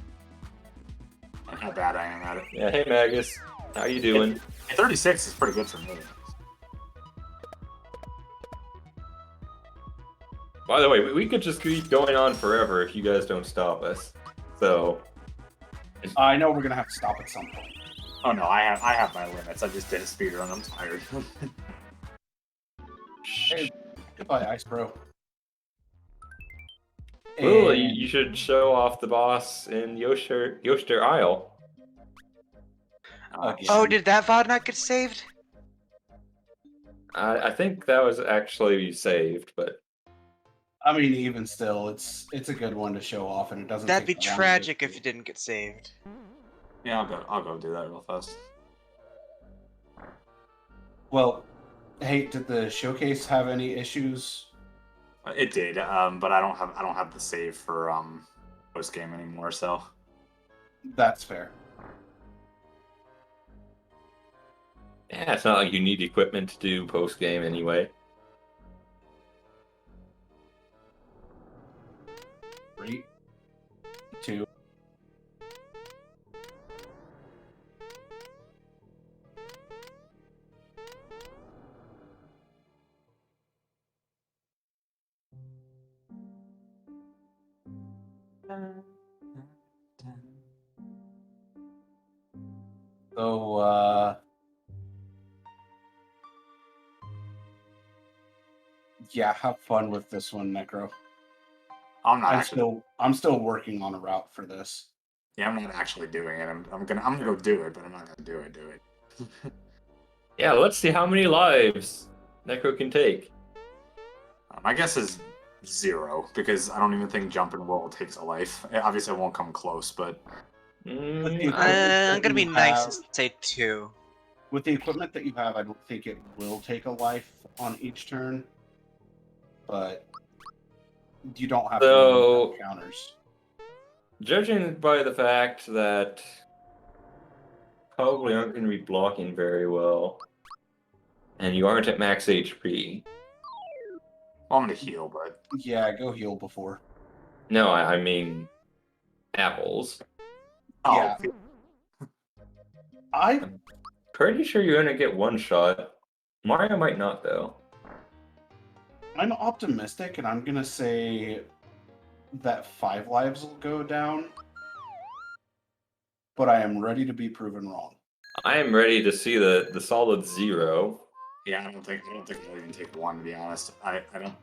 How bad I am at it.
Yeah, hey Magus. How you doing?
36 is pretty good for me.
By the way, we could just keep going on forever if you guys don't stop us. So,
I know we're gonna have to stop at some point.
Oh no, I have my limits. I just did a speedrun. I'm tired.
Hey, goodbye, Ice Bro.
Well,
And-
you should show off the boss in Yoster Isle.
Okay.
Oh, did that VOD not get saved?
I think that was actually saved, but
I mean, even still, it's a good one to show off, and it doesn't.
That'd be
take that long to
tragic
get
if it didn't get saved.
Yeah, I'll go do that real fast.
Well, hey, did the showcase have any issues?
It did, but I don't have the save for post game anymore. So
That's fair.
yeah, it's not like you need equipment to do post game anyway.
3, 2. So, yeah, have fun with this one, Necro.
I'm not actually.
I'm still working on a route for this.
Yeah, I'm not actually doing it. I'm gonna go do it, but I'm not gonna do it.
Yeah, let's see how many lives Necro can take.
My guess is 0 because I don't even think jumping roll takes a life. Obviously, it won't come close, but
Mm,
I'm gonna be nice and say 2.
With the equipment that you have, I don't think it will take a life on each turn, but you don't have to
So-
do counters.
Judging by the fact that probably aren't going to be blocking very well, and you aren't at max HP.
I'm gonna heal. But
Yeah, go heal before.
No, I mean apples.
oh,
Yeah. I'm
Pretty sure you're going to get one shot. Mario might not, though.
optimistic, and I'm gonna say that 5 lives will go down, but I am ready to be proven wrong.
I am ready to see the solid 0.
yeah, I don't think I'll even take 1 to be honest. I don't.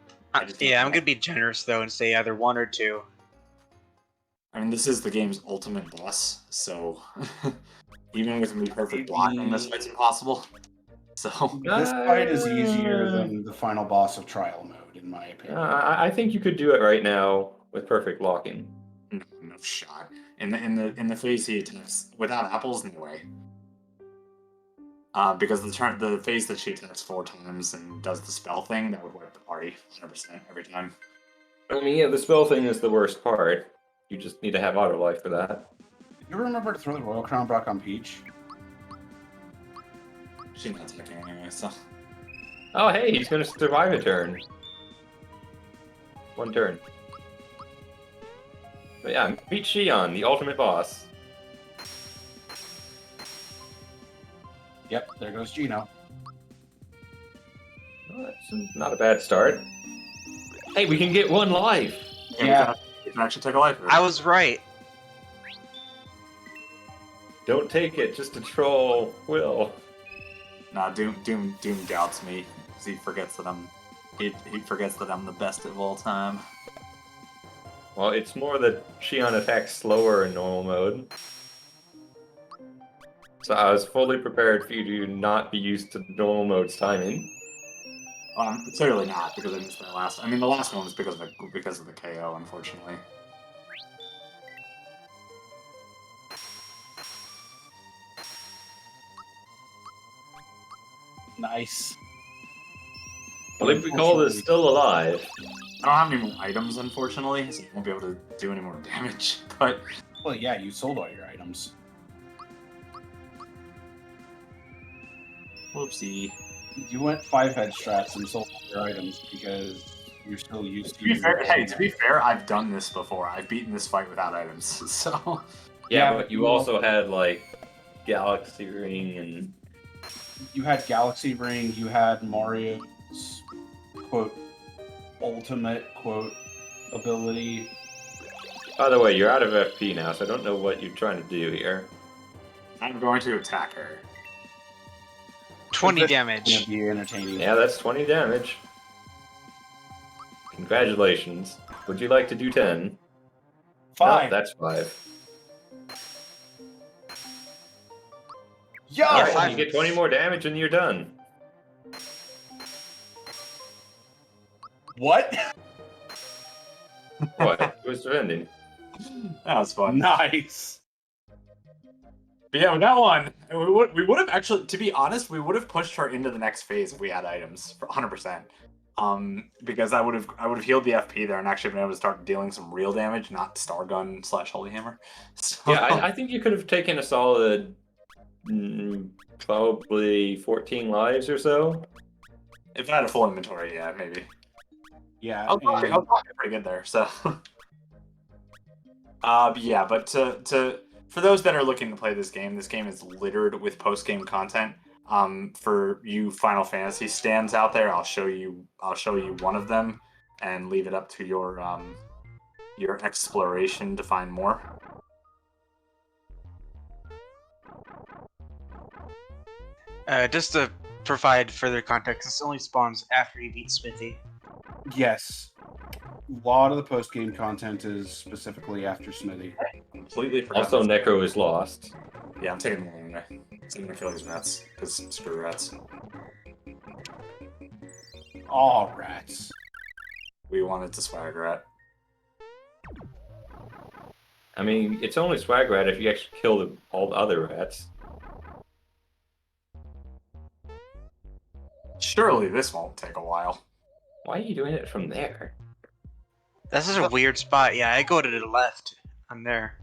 Yeah, I'm gonna be generous though and say either 1 or 2.
I mean, this is the game's ultimate boss, so even with me perfect blocking, this fight's impossible. So
This fight is easier than the final boss of Trial Mode, in my opinion.
I think you could do it right now with perfect blocking.
no shot. In the phase he attacks without apples, no way. Because the phase that she attacks 4 times and does the spell thing, that would wipe the party 100% every time.
I mean, yeah, the spell thing is the worst part. You just need to have auto life for that.
You remember to throw the Royal Crown back on Peach?
She's not attacking anyway, so.
Oh, hey, he's going to survive a turn. 1 turn. But yeah, beat Xion, the ultimate boss.
Yep, there goes Gino.
Well, that's not a bad start. Hey, we can get 1 life.
Yeah.
You can actually take a life.
I was right.
Don't take it just to troll Will.
Nah, Doom doubts me because he forgets that I'm the best of all time.
Well, it's more that Xion attacks slower in normal mode. So I was fully prepared for you to not be used to normal mode's timing.
Clearly not because I missed that last. I mean, the last one was because of the KO, unfortunately.
Nice.
Believe Call is still alive.
I don't have any more items, unfortunately, so I won't be able to do any more damage. But
Well, yeah, you sold all your items.
whoopsie.
You went 5 head strats and sold all your items because you're still used
To be fair, I've done this before. I've beaten this fight without items, so.
Yeah,
Yeah,
but you also had, like, Galaxy Ring and...
You had Galaxy Ring, you had Mario's, quote, ultimate, quote, ability.
By the way, you're out of FP now, so I don't know what you're trying to do here.
I'm going to attack her.
20
This is
damage.
gonna be entertaining.
Yeah, that's 20 damage. Congratulations. Would you like to do 10?
5.
No, that's 5.
Yo!
Alright,
5.
you get 20 more damage and you're done.
What?
What? It was defending.
That was fun.
Nice.
But yeah, with that one, we would have actually, to be honest, we would have pushed her into the next phase if we had items for 100%. Because I would have healed the FP there and actually been able to start dealing some real damage, not Star Gun / Holy Hammer. So,
Yeah, I think you could have taken a solid probably 14 lives or so.
if I had a full inventory, yeah, maybe.
Yeah.
I was
and-
pretty good there. So, yeah, but for those that are looking to play this game is littered with post-game content. For you Final Fantasy stands out there, I'll show you one of them and leave it up to your your exploration to find more.
Just to provide further context, this only spawns after you beat Smithy.
Yes. A lot of the post-game content is specifically after Smithy.
Completely forgot.
Also,
this.
Necro is lost.
Yeah, I'm taking them away. I'm gonna kill these rats, because screw rats.
Aw, rats.
We wanted to swag rat.
I mean, it's only swag rat if you actually kill all the other rats.
Surely this won't take a while.
Why are you doing it from there?
This is a weird spot. Yeah, I go to the left. I'm there.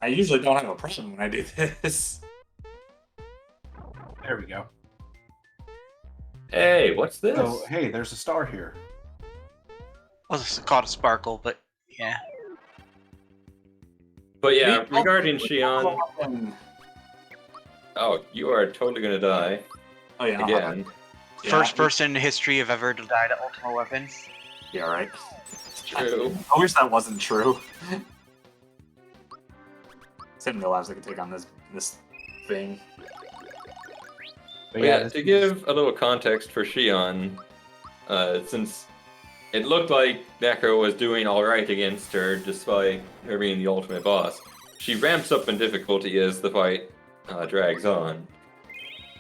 I usually don't have a problem when I do this.
There we go.
Hey, what's this?
So, hey, there's a star here.
Well, it's called a sparkle, but yeah.
But yeah,
We-
regarding Shion, oh, you are totally gonna die
Oh yeah,
again.
Yeah,
First person in history of ever to die to Ultimate Weapon.
Yeah, right.
True.
I wish that wasn't true. Sitting no labs that can take on this thing.
But
But yeah,
this
to
is-
give a little context for Shion, since it looked like Necro was doing alright against her despite her being the ultimate boss, she ramps up in difficulty as the fight drags on.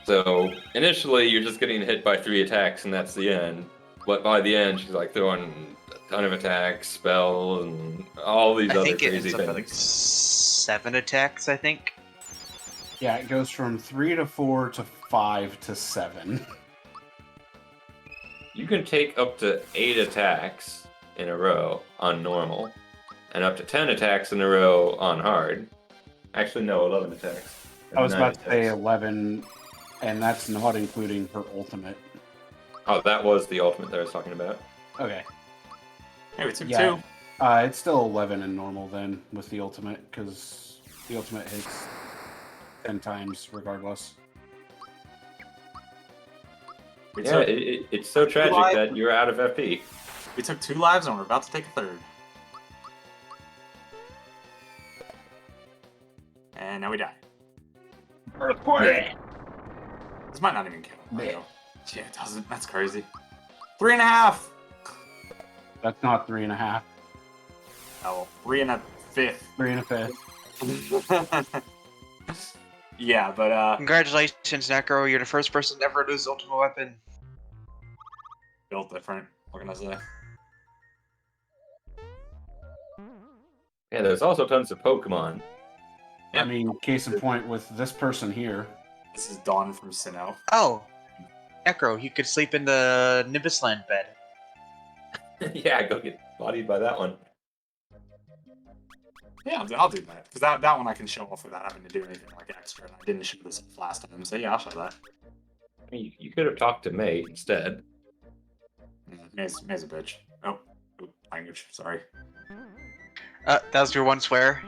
So initially you're just getting hit by 3 attacks and that's the end. But by the end she's like throwing a ton of attacks, spells, and all these
I
other
think it
crazy
ends up at
things.
like 7 attacks, I think.
Yeah, it goes from 3 to 4 to 5 to 7.
You can take up to 8 attacks in a row on normal, and up to 10 attacks in a row on hard. Actually, no, 11 attacks.
I was
9
about to say
attacks.
11, and that's not including her ultimate.
Oh, that was the ultimate that I was talking about.
Okay.
Hey, we took
Yeah.
2.
It's still 11 in normal then with the ultimate, because the ultimate hits 10 times regardless.
We
Yeah,
took
it's so tragic
lives.
that you're out of FP.
we took 2 lives and we're about to take a 3rd. And now we die.
Earthquake!
This might not even count.
Yeah.
Yeah, it doesn't. That's crazy. 3.5.
That's not 3.5.
Oh, 3 1/5.
3 1/5.
Yeah, but
Congratulations, Necro. You're the first person to ever lose Ultimate Weapon.
built different. What can I say?
Yeah, there's also tons of Pokemon.
Yeah.
I mean, case in point with this person here.
This is Dawn from Sinnoh.
Oh, Necro, you could sleep in the Nimbusland bed.
Yeah, go get bodied by that one.
Yeah, I'll do that. Because that one I can show off without having to do anything like extra. And I didn't show this last time, so yeah, I'll show that.
I mean, you could have talked to May instead.
May's a bitch. Oh, language, sorry.
That was your one swear.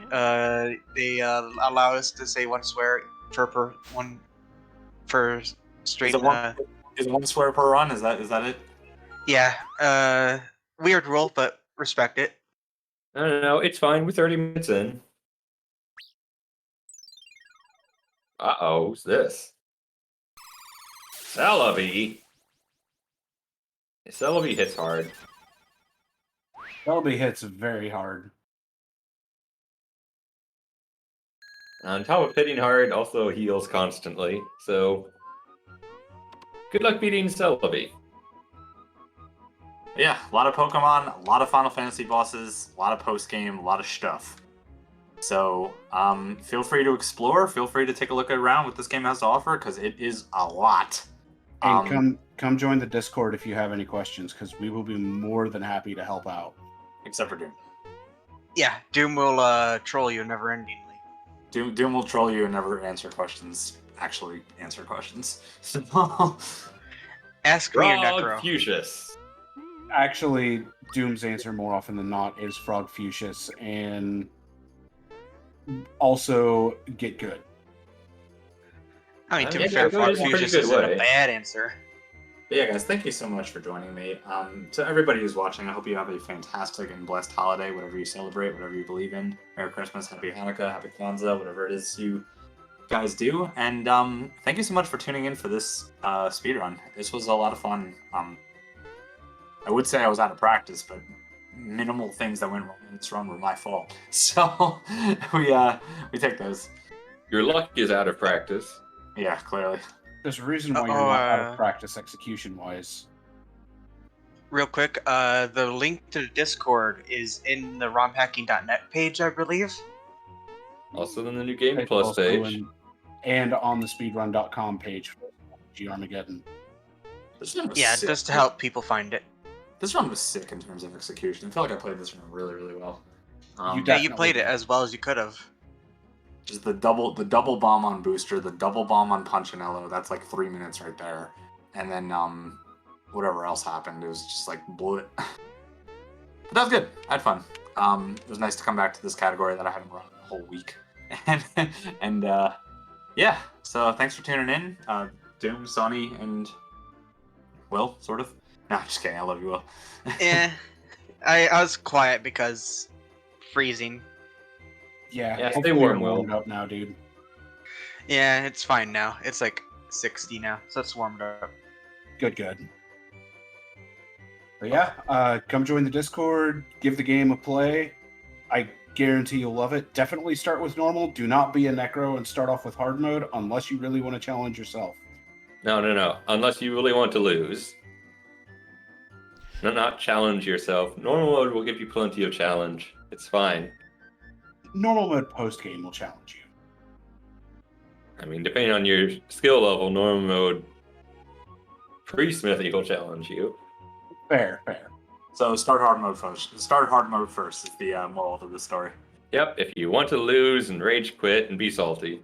They allow us to say one swear for straight.
Is it one swear per run? Is that it?
Yeah. Weird rule, but respect it.
No, it's fine. We're 30 minutes in. Uh-oh, who's this? Celebi! Celebi hits hard.
Celebi hits very hard.
On top of hitting hard, also heals constantly, so... Good luck beating Celebi.
Yeah, a lot of Pokemon, a lot of Final Fantasy bosses, a lot of post-game, a lot of stuff. So, feel free to explore, feel free to take a look around what this game has to offer, because it is a lot.
And come join the Discord if you have any questions, because we will be more than happy to help out.
Except for Doom.
Yeah, Doom will troll you never-endingly.
Doom will troll you and never answer questions. Actually, answer questions. So,
Ask me or
Frog
Necro.
Fuchsius.
Actually, Doom's answer more often than not is Frog Fuchsius, and also get good.
I mean, to
Yeah,
be fair,
good is a
Frog
pretty
Fuchsius
good
isn't
way.
a bad answer.
But yeah, guys, thank you so much for joining me. To everybody who's watching, I hope you have a fantastic and blessed holiday, whatever you celebrate, whatever you believe in. Merry Christmas, Happy Hanukkah, Happy Kwanzaa, whatever it is you guys do. And thank you so much for tuning in for this speedrun. This was a lot of fun. I would say I was out of practice, but minimal things that went wrong in this run were my fault. So we take those.
Your luck is out of practice.
Yeah, clearly.
There's a reason why you're not out of practice execution-wise.
Real quick, the link to the Discord is in the rompacking.net page, I believe.
Also in the new Game
It's
Plus
also
page.
and on the speedrun.com page for Armageddon.
This run was
Yeah,
sick.
just to help people find it.
This run was sick in terms of execution. I feel like I played this run really, really well.
You
Yeah, you
definitely
played it
did.
as well as you could have.
Just the double bomb on Booster, the double bomb on Punchinello. That's like 3 minutes right there. And then whatever else happened, it was just like blew it. But that was good. I had fun. It was nice to come back to this category that I hadn't run the whole week. and yeah. So thanks for tuning in, Doom, Sonny, and Will, sort of. No, I'm just kidding. I love you, Will.
I was quiet because freezing.
Yeah,
Yeah, stay
hopefully
warm,
you're
Will.
warmed up now, dude.
Yeah, it's fine now. It's like 60 now, so it's warmed up.
Good. But yeah, come join the Discord, give the game a play. I guarantee you'll love it. Definitely start with normal. Do not be a Necro and start off with hard mode unless you really want to challenge yourself.
No. Unless you really want to lose. No, not challenge yourself. Normal mode will give you plenty of challenge. It's fine.
Normal mode post game will challenge you.
I mean, depending on your skill level, normal mode pre-smithy will challenge you.
Fair.
So start hard mode first. Start hard mode first is the moral of the story.
Yep, if you want to lose and rage quit and be salty.